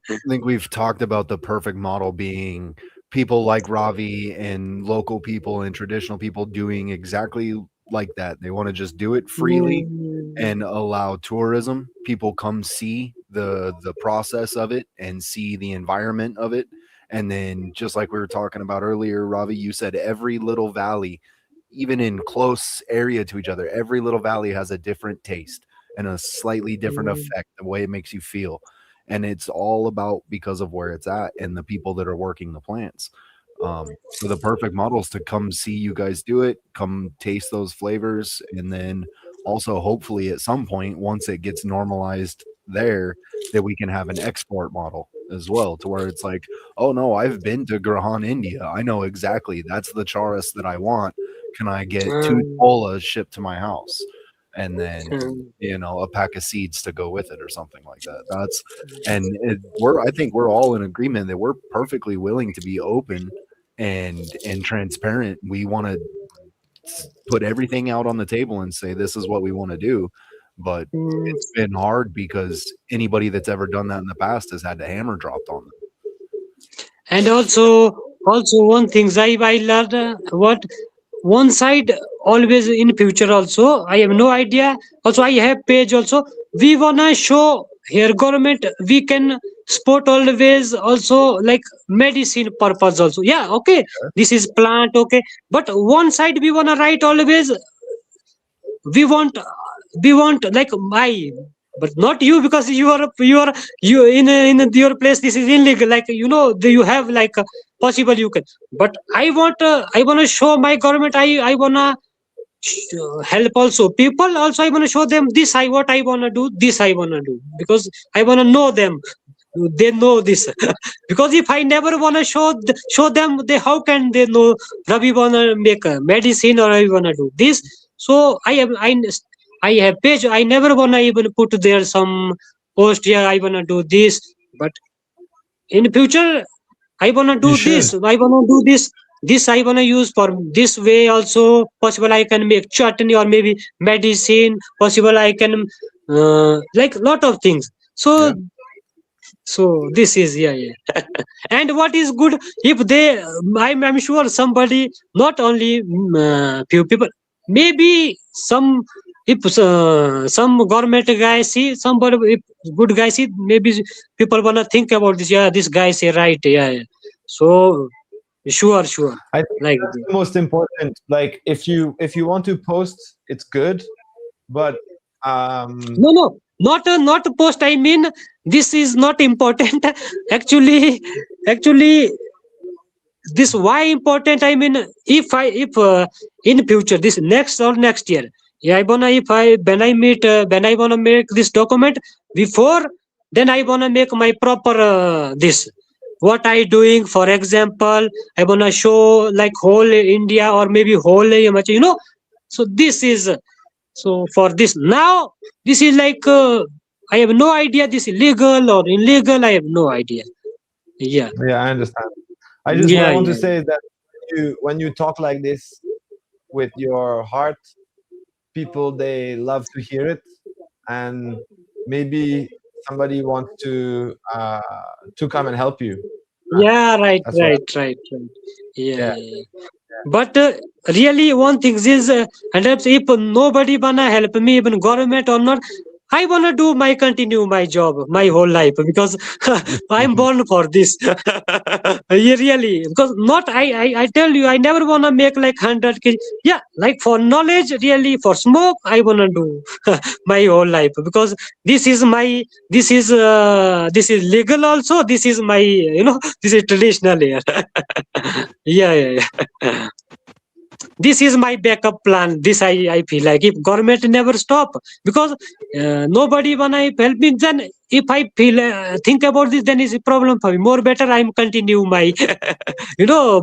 I think we've talked about the perfect model being people like Ravi and local people and traditional people doing exactly like that. They want to just do it freely and allow tourism. People come see the process of it and see the environment of it. And then just like we were talking about earlier, Ravi, you said every little valley, even in close area to each other, every little valley has a different taste and a slightly different effect, the way it makes you feel. And it's all about because of where it's at and the people that are working the plants. So the perfect model is to come see you guys do it, come taste those flavors, and then also hopefully at some point, once it gets normalized there, that we can have an export model as well, to where it's like, oh no, I've been to Grahan, India. I know exactly that's the charas that I want. Can I get 2 tolas shipped to my house? And then a pack of seeds to go with it or something like that. I think we're all in agreement that we're perfectly willing to be open and transparent. We want to put everything out on the table and say this is what we want to do, but it's been hard because anybody that's ever done that in the past has had the hammer dropped on them. And also one thing I learned what one side always in future also I have no idea. Also I have page also. We wanna show here government we can support always also like medicine purpose also. Yeah, okay. This is plant, okay. But one side we wanna write always we want like my but not you because you in your place this is illegal like you have like possible you can but I want to show my government I want to help also people also I want to show them this I what I want to do this I want to do because I want to know them they know this because if I never want to show them they how can they know Ravi want to make a medicine or I want to do this so I have page I never want to even put there some post here I want to do this but in future I want to You do should. this I want to do this I want to use for this way also possible I can make chutney or maybe medicine possible I can like lot of things so Yeah. so this is yeah and what is good if they I'm sure somebody not only few people maybe some if some government guy see somebody if good guy see maybe people wanna think about this yeah this guy say right yeah. So sure I think like that's the most important. Like if you want to post, it's good, but no not a post I mean this is not important actually this why important I mean if in future this next year yeah I wanna if I when I meet when I wanna make this document before then I wanna make my proper this what I doing for example I wanna show like whole India or maybe whole so this is so for this now this is like I have no idea this is legal or illegal I have no idea yeah yeah, I understand. I just yeah want to yeah say that when you talk like this with your heart, people they love to hear it, and maybe somebody wants to come and help you. yeah right That's what. yeah, Yeah. yeah. But really one thing is and if nobody wanna help me even government or not I wanna do my continue my job my whole life because I'm born for this yeah, really because not I tell you I never wanna make like 100 kg yeah like for knowledge really for smoke I wanna do my whole life because this is legal also this is my this is traditional here yeah this is my backup plan this I feel like if government never stop because nobody wanna help me then if I feel think about this then is a problem for me more better I'm continue my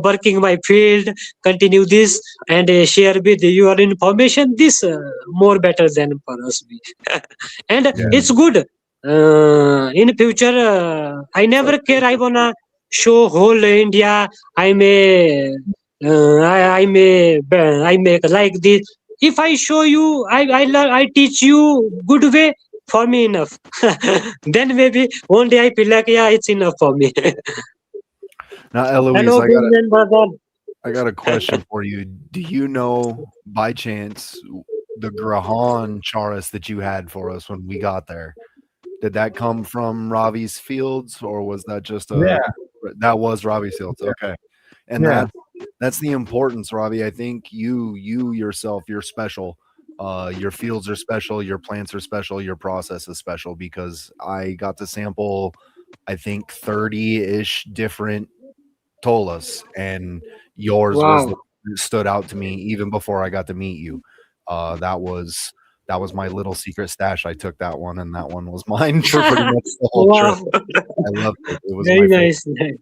working my field continue this and share with your information this more better than for us and Yeah. it's good in future I never care I wanna show whole India I may I make like this if I show you I teach you good way for me enough. Then maybe one day I feel like, yeah, it's enough for me. Now, Eloise, Hello, Greenland brother. I got a question for you. Do you know by chance the Grahan charas that you had for us when we got there? Did that come from Ravi's fields, or was that just Yeah, that was Ravi's fields? Okay. And yeah. that's the importance, Ravi. I think you yourself, you're special. Your fields are special, your plants are special, your process is special, because I got to sample, I think, 30-ish different tolas, and yours was the Wow. one that stood out to me even before I got to meet you. That was my little secret stash. I took that one, and that one was mine for pretty much the whole trip. Wow. I loved it. It was Very my favorite. nice.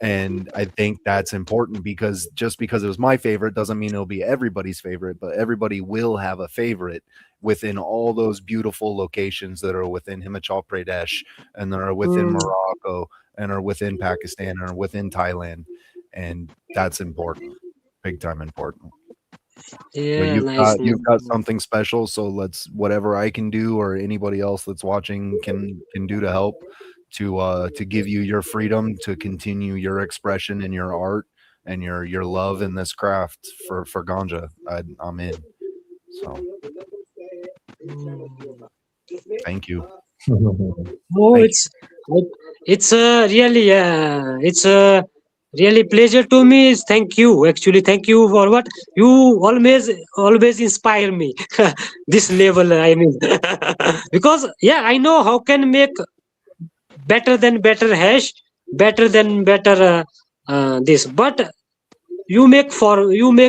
And I think that's important, because just because it was my favorite doesn't mean it'll be everybody's favorite, but everybody will have a favorite within all those beautiful locations that are within Himachal Pradesh, and that are within Mm, Morocco, and are within Pakistan, and are within Thailand. And that's important, big time important. But yeah, nice. you've got something special, so let's, whatever I can do or anybody else that's watching can do to help, to give you your freedom to continue your expression and your art and your love in this craft for ganja. I'm in. So Mm. thank you. Oh, Thank it's a really it's a really pleasure to me. Thank you. Actually, thank you for what you always inspire me. This level, I mean, because yeah, I know how can make better hash, better than better this. But you make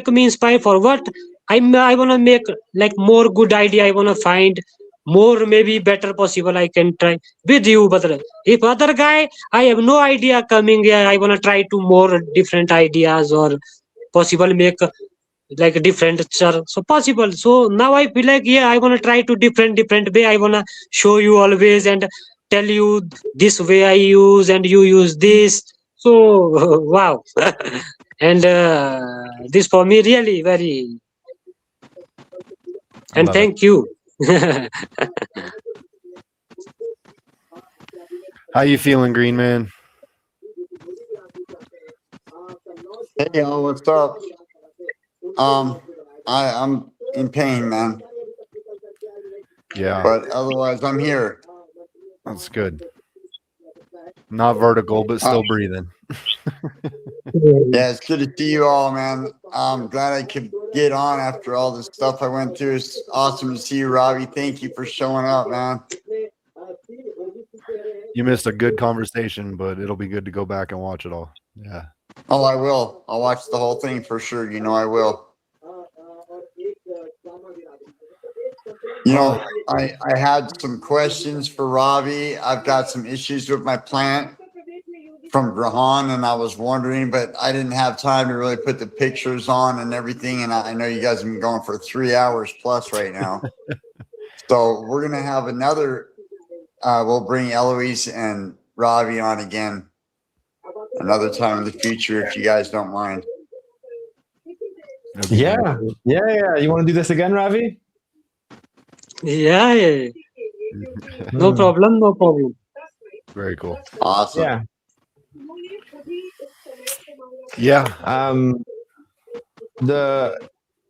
me inspire for what I wanna make, like more good idea. I wanna find more maybe better possible. I can try with you, but if other guy I have no idea coming. Yeah, I wanna try to more different ideas or possible make like different so possible. So now I feel like, yeah, I wanna try to different way. I wanna show you always and tell you this way I use and you use this. So wow. And this for me really very, I and love it. thank you. How you feeling, Green Man? Hey, yo, what's up? I'm in pain, man, Yeah, but otherwise I'm here. that's good. Not vertical, but still breathing. Yeah, it's good to see you all, man. I'm glad I could get on after all the stuff I went through. It's awesome to see you, Ravi. Thank you for showing up, man. You missed a good conversation, but it'll be good to go back and watch it all. Yeah. Oh, I will. I'll watch the whole thing for sure. You know, I will. You know, I had some questions for Ravi. I've got some issues with my plant from Grahan, and I was wondering, but I didn't have time to really put the pictures on and everything. And I know you guys have been going for 3 hours plus right now. So we're going to have another, we'll bring Eloise and Ravi on again another time in the future, if you guys don't mind. It'll be Yeah, yeah. You want to do this again, Ravi? Yeah. No Hmm. problem, no problem. very cool. Awesome. Yeah.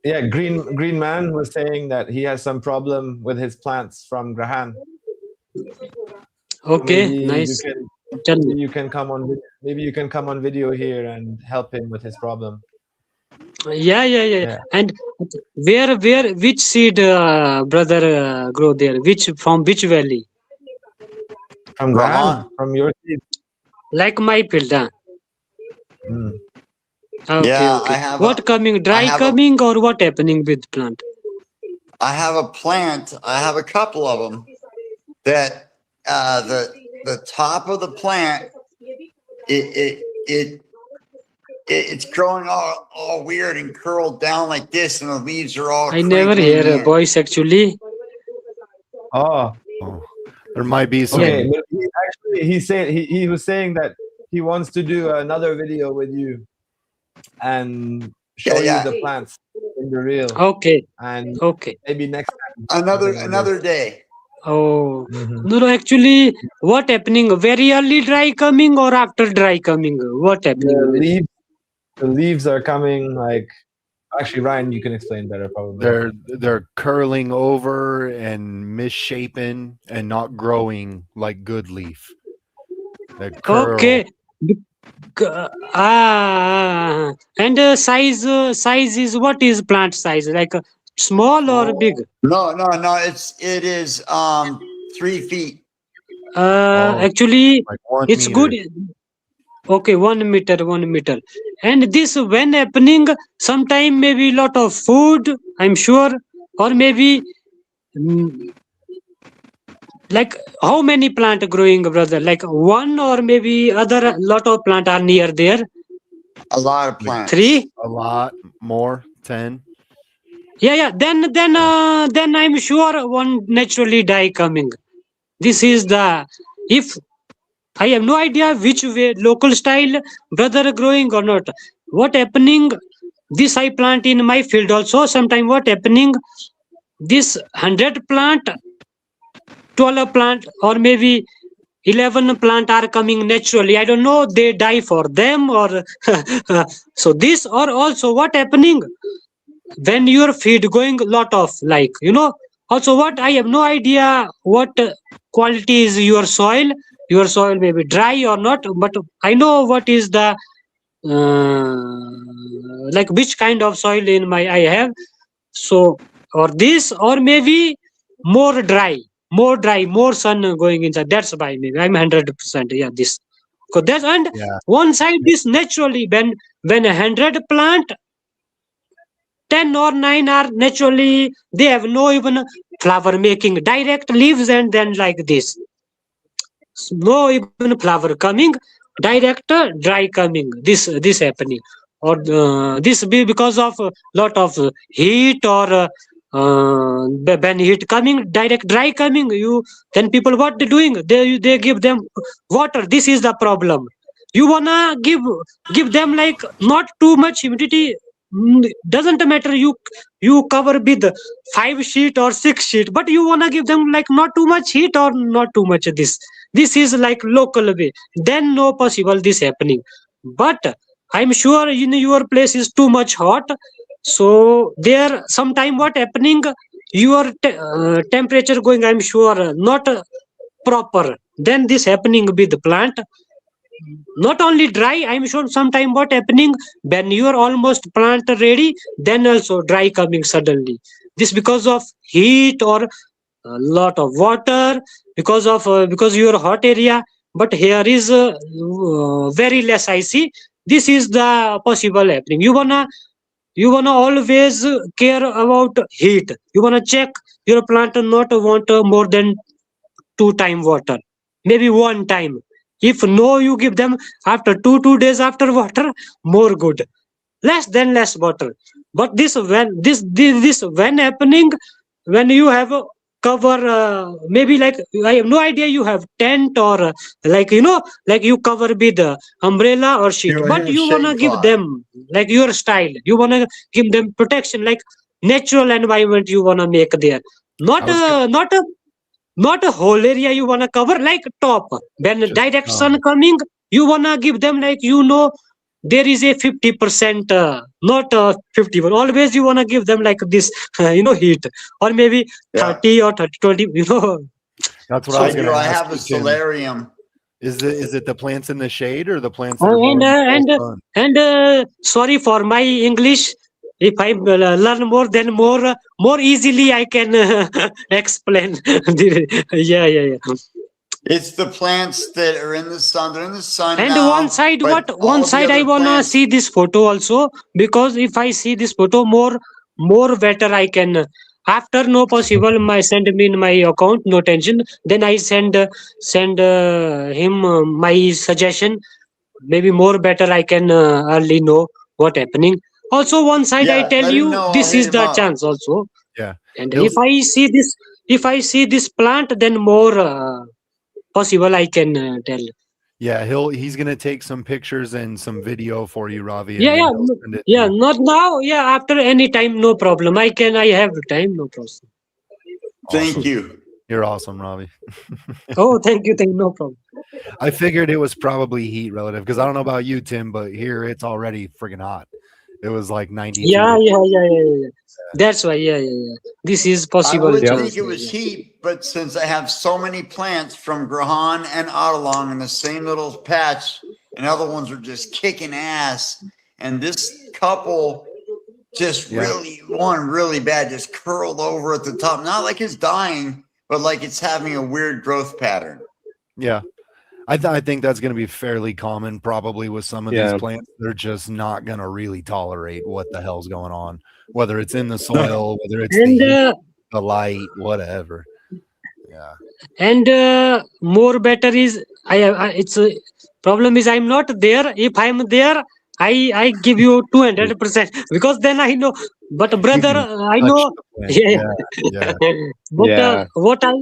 Yeah. Green Man was saying that he has some problem with his plants from Grahan. Okay, Maybe nice. Tell me. you can come on. Maybe you can come on video here and help him with his problem. Yeah. And which seed, brother, grow there? From which valley? From Grahan, from your seed. Like my field, huh? Hmm. Okay, Yeah, okay. I have What coming? Dry have coming or what happening with plant? I have a plant. I have a couple of them that the top of the plant it's growing all weird and curled down like this, and the leaves are all I never crinkling hear a in. voice actually. Oh, Oh, there might be some. okay. But he was saying that he wants to do another video with you and show Yeah. you the plants in the real. Okay, And okay, maybe next time. Another day. Oh, Mhm. no, no, actually, what happening? Very early dry coming or after dry coming? What happening The with? leaves, the leaves are coming like. Actually, Ryan, you can explain better probably. They're curling over and misshapen and not growing like good leaf. They curl. Okay. And size is what is plant size? Like small or big? No. It is 3 feet. Oh, Actually, like 1 it's good. meter. Okay, 1 meter, 1 meter. And this when happening, sometime maybe lot of food, I'm sure, or maybe mm, like how many plant growing, brother? Like one or maybe other lot of plant are near there. A lot of Like plants. Three. a lot more. 10. Yeah. Then I'm sure one naturally die coming. This is the if I have no idea which way local style brother growing or not. What happening? This I plant in my field also. Sometime what happening? This 100 plant, 12 plant, or maybe 11 plant are coming naturally. I don't know they die for them or so this or also what happening when your feed going lot of like also what I have no idea what quality is your soil may be dry or not but I know what is the like which kind of soil in my I have so or this or maybe more dry more sun going inside that's why maybe I'm 100% yeah this because that's and Yeah. one side this naturally when 100 plant 10 or 9 are naturally they have no even flower making direct leaves and then like this no even flower coming direct dry coming this happening or this be because of lot of heat or when heat coming direct dry coming you then people what they doing they give them water this is the problem you wanna give them like not too much humidity doesn't matter you cover with 5 sheet or 6 sheet but you wanna give them like not too much heat or not too much this is like local way then no possible this happening but I'm sure in your place is too much hot so there sometime what happening your temperature going I'm sure not proper then this happening with the plant not only dry I'm sure sometime what happening when you are almost plant ready then also dry coming suddenly this because of heat or a lot of water because you are hot area but here is very less I see this is the possible happening you wanna always care about heat you wanna check your plant not want more than 2 time water maybe 1 time if no you give them after two days after water more good less than less water but this when happening when you have a cover maybe like I have no idea you have tent or like like you cover with umbrella or sheet Here, but here's you wanna shade give cloth. them like your style you wanna give them protection like natural environment you wanna make there I not was gonna, not a whole area you wanna cover like top when just direct sun coming you wanna give them like there is a 50% not 51 always you wanna give them like this heat or maybe Yeah, 30 or 30 20 that's what I so was I gonna do. I ask have a you, Tim. solarium. Is it the plants in the shade or the plants that are and more in uh, full and sun? sorry for my English if I learn more then more easily I can explain yeah. It's the plants that are in the sun. They're in the sun And now, but one all the side I other wanna plants. see this photo also because if I see this photo more better I can after no possible my send me in my account no tension then I send him my suggestion maybe more better I can early know what happening also one side I Yeah, tell let him you know. I'll this hit is him the up. chance also Yeah. and He'll if I see this plant then more possible I can tell he's gonna take some pictures and some video for you, Ravi, and Yeah, then yeah, he'll send it to yeah. you. Not now. Yeah, after any time, no problem. I have time, no problem. Thank Awesome. you. You're awesome, Ravi. Oh, thank you, no problem. I figured it was probably heat relative because I don't know about you, Tim, but here it's already friggin' hot. It was like 92 Yeah, degrees. yeah. That's why, yeah. This is I possible would Yep. think chance. it was heat, but since I have so many plants from Grahan and Adelong in the same little patch, and other ones are just kicking ass, and this couple just Yeah. really bad, just curled over at the top. Not like it's dying, but like it's having a weird growth pattern. Yeah. I think that's going to be fairly common probably with some of Yeah. these plants. They're just not going to really tolerate what the hell's going on, whether it's in the soil, whether it's the And heat, the light, whatever. Yeah. and more better is it's problem is I'm not there. If I'm there, I give you 200% because then I know. But brother, I Touch know. the plant. Yeah. Yeah. But Yeah. what I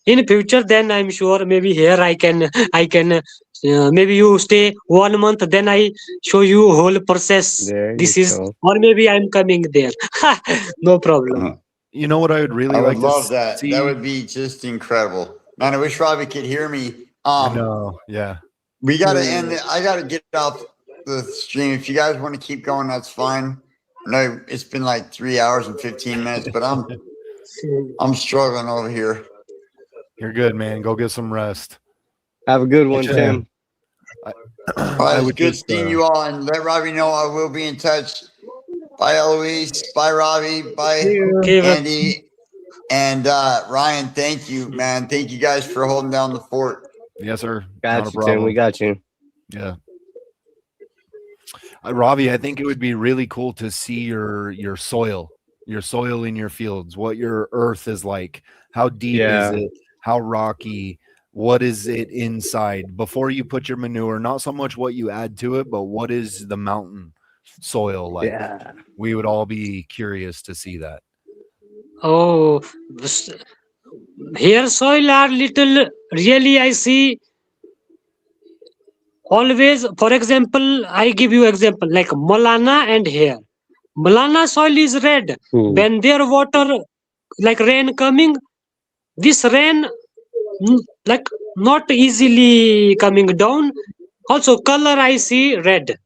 in future, then I'm sure maybe here I can maybe you stay 1 month, then I show you whole process. There you This is, go. or maybe I'm coming there. No problem. You know what I would really I would like love to that. see? That would be just incredible. Man, I wish Robbie could hear me. I know. Yeah. We got to end it. I got to get off the stream. If you guys want to keep going, that's fine. I know it's been like 3 hours and 15 minutes, but I'm struggling over here. You're good, man. Go get some rest. Have a good one, Yeah. Tim. All I right, it's would good just, seeing you all, and let Robbie know I will be in touch. Bye, Eloise. Bye, Robbie. Bye, Okay, but Andy. And Ryan, thank you, man. Thank you guys for holding down the fort. Yes, sir. Got Not a you, Tim. We problem. got you. Yeah. Ravi, I think it would be really cool to see your soil in your fields, what your earth is like, how deep Yeah. is it, how rocky, what is it inside before you put your manure, not so much what you add to it, but what is the mountain soil like. Yeah. We would all be curious to see that. oh, here soil are little. Really, I see always. For example, I give you example like Malana and here. Malana soil is red. When there water like rain coming, this rain like not easily coming down. Also color I see red,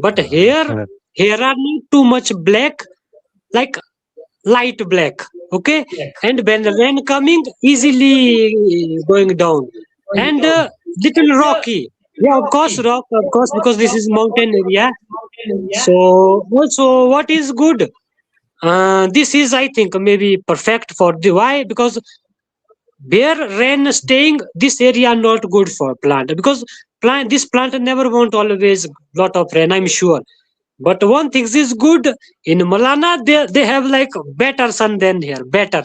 but here are not too much black, like light black. Okay, and when the rain coming, easily going down, and little rocky. Yeah, of course, rock, of course, because this is mountain area. So also, what is good? This is, I think, maybe perfect for the why, because where rain staying, this area not good for plant, because this plant never want always lot of rain, I'm sure. But one thing is good in Malana, they have like better sun than here, better,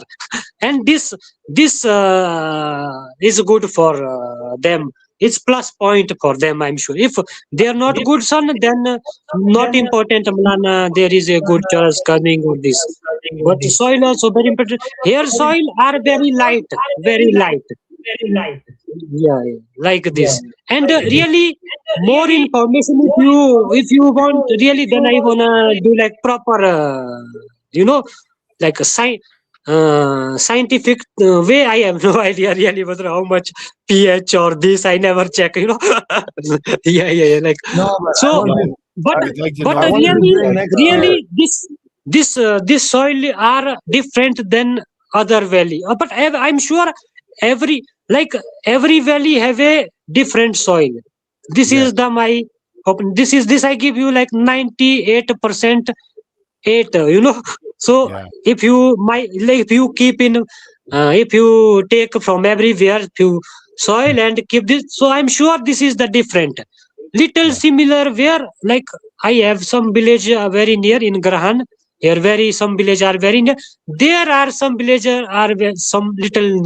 and this is good for them. It's plus point for them, I'm sure. If they are not good sun, then not important. Malana, there is a good chance coming with this. But soil also very important. Here soil are very light, very light. Yeah, like this. And really more information if you want really, then I wanna do like proper like a scientific way. I have no idea really whether how much pH or this, I never check. Yeah, like No, but so. But I'd like to but know- I wanted to really bring next really this soil are different than other valley. But I'm sure every valley have a different soil. This Yes. is my this I give you like 98% 8. So Yeah. if you keep in if you take from everywhere few soil and keep this, so I'm sure this is the different. Little Yeah. similar where like I have some village very near in Grahan. Here some village are very near. There are some villages are some little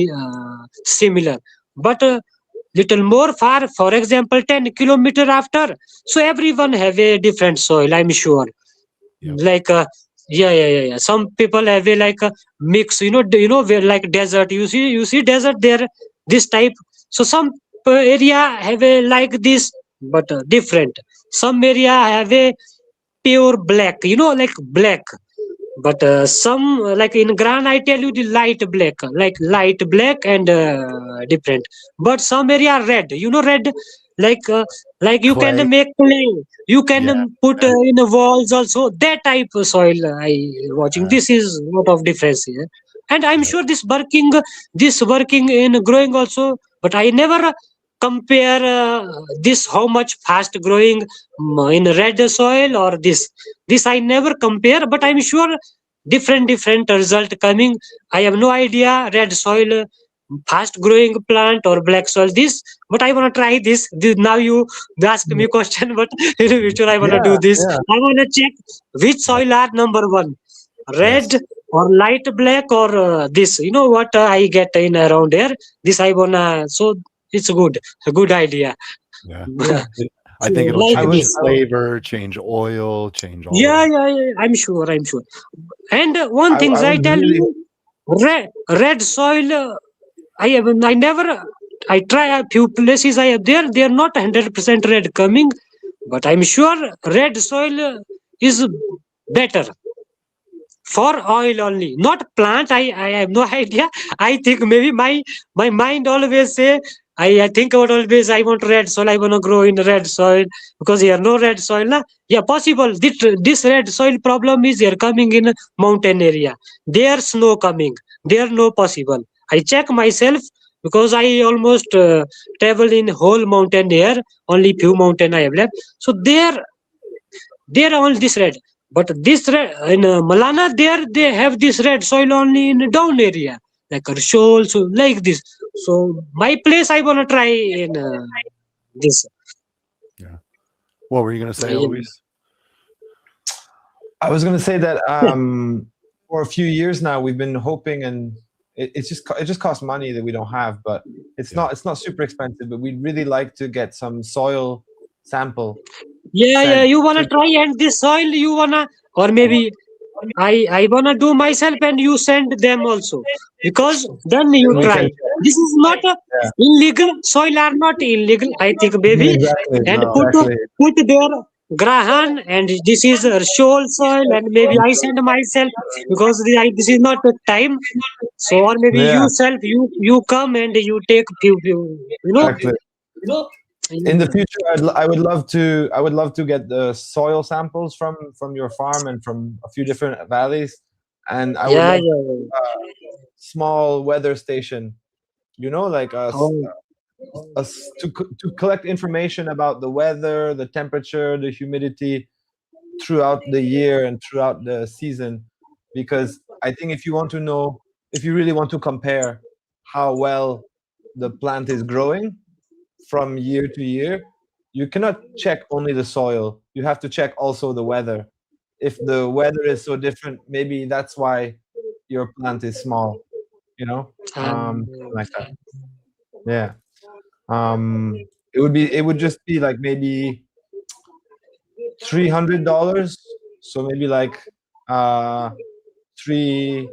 similar, but little more far. For example, 10 kilometer after. So everyone have a different soil, I'm sure. Yep. Like yeah. Some people have a like a mix. Where like desert. You see desert there. This type. So some area have a like this, but different. Some area have a pure black. Like black. But some like in Gran, I tell you the light black, like light black and different. But some area red. You know red, like uh, like you Clay. can make clay. You can Yeah. put in the walls also. That type of soil I watching. Uh, This is lot of difference here. And I'm yeah. sure this working in growing also. But I never compare this how much fast growing in red soil or this I never compare, but I'm sure different result coming. I have no idea red soil, fast growing plant or black soil. This, but I wanna try this. Now you asked me question, but in the future I wanna Yeah, do this. yeah. I wanna check which soil are number one, red Yes. or light black or this. You know what I get in around here. This I wanna. So it's good, a good idea. Yeah. Yeah. I think it'll Like I change was, this. flavor, change oil, change all of Yeah, it. yeah, yeah. I'm sure. And one thing I I was tell really, you, red soil. I never. I try a few places I have there. They are not 100% red coming, but I'm sure red soil is better for oil only, not plant. I have no idea. I think maybe my mind always say I think about always I want red soil. I want to grow in red soil because here no red soil. Na? Yeah, possible. This red soil problem is here coming in mountain area. There snow coming. There no possible. I check myself because I almost travel in whole mountain here. Only few mountain I have left. So there are all this red. But this red in Malana, there they have this red soil only in down area, like a shoal, so like this. So my place, I wanna try in this. Yeah. What were you gonna say, In, Eloise? I was going to say that for a few years now we've been hoping, and it just costs money that we don't have, but Yeah. it's not super expensive. But we'd really like to get some soil sample yeah, sent you wanna to. try and this soil, you wanna, or maybe I wanna do myself and you send them also because then you Then we try. can. This is not Yeah. illegal. Soil are not illegal. I think maybe Exactly. and No. Exactly. put their Grahan and this is a shoal soil and maybe I send myself because this is not the time. So or maybe Yeah. you self you come and you take few you know. Exactly. In the Yeah, future, I would love to get the soil samples from your farm and from a few different valleys, and I would yeah, love yeah. a small weather station. You know, like Oh, to collect information about the weather, the temperature, the humidity throughout the year and throughout the season, because I think if you want to know, if you really want to compare how well the plant is growing from year to year, you cannot check only the soil. You have to check also the weather. If the weather is so different, maybe that's why your plant is small, you know? Something like that. Yeah. It would just be like maybe $300. So maybe like uh three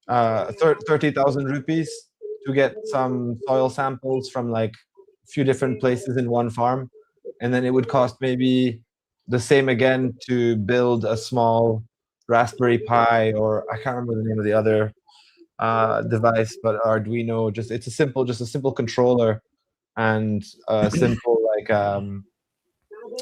30,000 rupees to get some soil samples from like a few different places in one farm, and then it would cost maybe the same again to build a small Raspberry Pi, or I can't remember the name of the other device, but Arduino. Just a simple controller and a simple like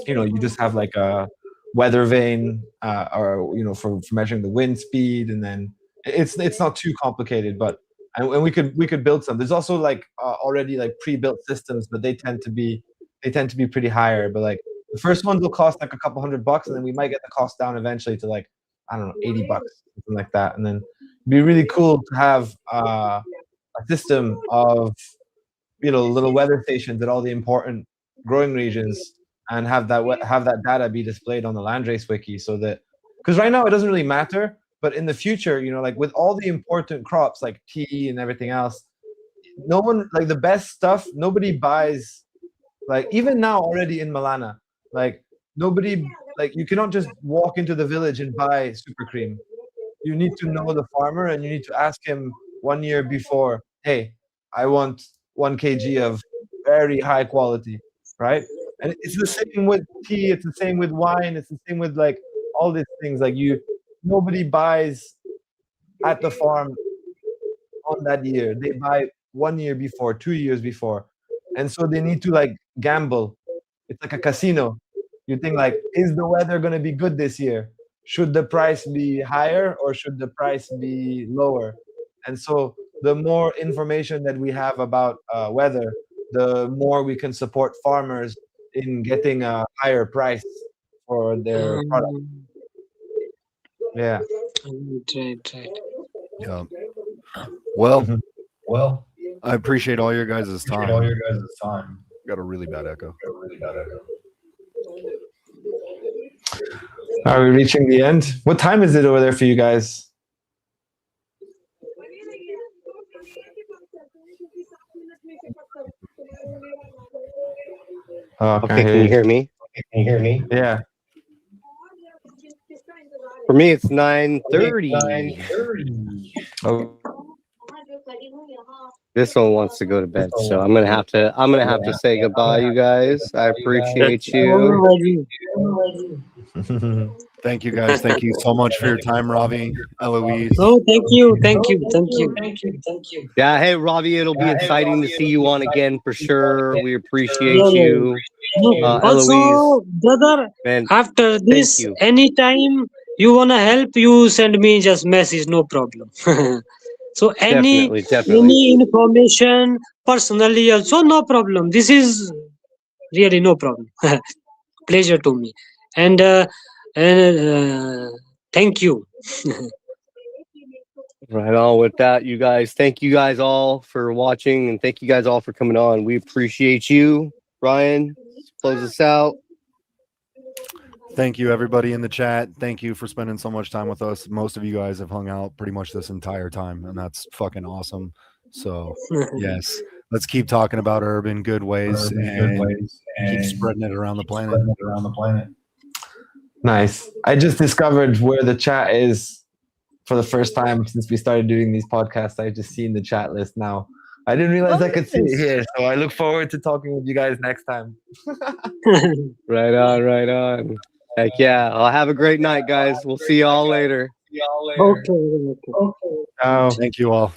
you just have like a weather vane, or for measuring the wind speed, and then it's not too complicated, but and we could build some. There's also like already like pre-built systems, but they tend to be pretty higher. But like the first ones will cost like a couple $100, and then we might get the cost down eventually to like, I don't know, $80, something like that. And then it'd be really cool to have a system of little weather stations at all the important growing regions, and have that data be displayed on the landrace wiki, so that, because right now it doesn't really matter, but in the future, like with all the important crops like tea and everything else, no one, like the best stuff, nobody buys, like even now already in Malana, like nobody, like you cannot just walk into the village and buy super cream. You need to know the farmer, and you need to ask him 1 year before, hey, I want 1 kg of very high quality, right? And it's the same with tea, it's the same with wine, it's the same with like all these things. Like you nobody buys at the farm on that year. They buy 1 year before, 2 years before, and so they need to like gamble. It's like a casino. You think like, is the weather going to be good this year? Should the price be higher or should the price be lower? And so the more information that we have about weather, the more we can support farmers in getting a higher price for their product. Yeah. Right. Yeah. Well, Mhm. Well, I appreciate all your guys' appreciate all time. your guys' time. Got a really bad echo. Are we reaching the end? What time is it over there for you guys? Oh, Okay, can you hear me? Can you hear me? Yeah. For me, it's 9:30. 9:30. Oh, This one wants to go to bed, so I'm gonna have to say goodbye, you guys. I appreciate you. Thank you guys. Thank you so much for your time, Ravi, Eloise. Oh, thank you. Yeah, hey Ravi, it'll be exciting to see you on again for sure. We appreciate Yeah. you. Also, Eloise, brother, man, after this, you. anytime you wanna help, you send me just message, no problem. So any Definitely. information personally also, no problem. This is really no problem. Pleasure to me, and thank you. Right on with that, you guys. Thank you guys all for watching, and thank you guys all for coming on. We appreciate you. Ryan, close us out. Thank you, everybody in the chat. Thank you for spending so much time with us. Most of you guys have hung out pretty much this entire time, and that's fucking awesome. So, yes, let's keep talking about herb in good ways and keep spreading it around the planet. nice. I just discovered where the chat is for the first time since we started doing these podcasts. I just seen the chat list now. I didn't realize I could see it here, so I look forward to talking with you guys next time. Right on. Heck yeah. I'll have a great night, guys. We'll see y'all later. Okay. Ciao. Thank you all.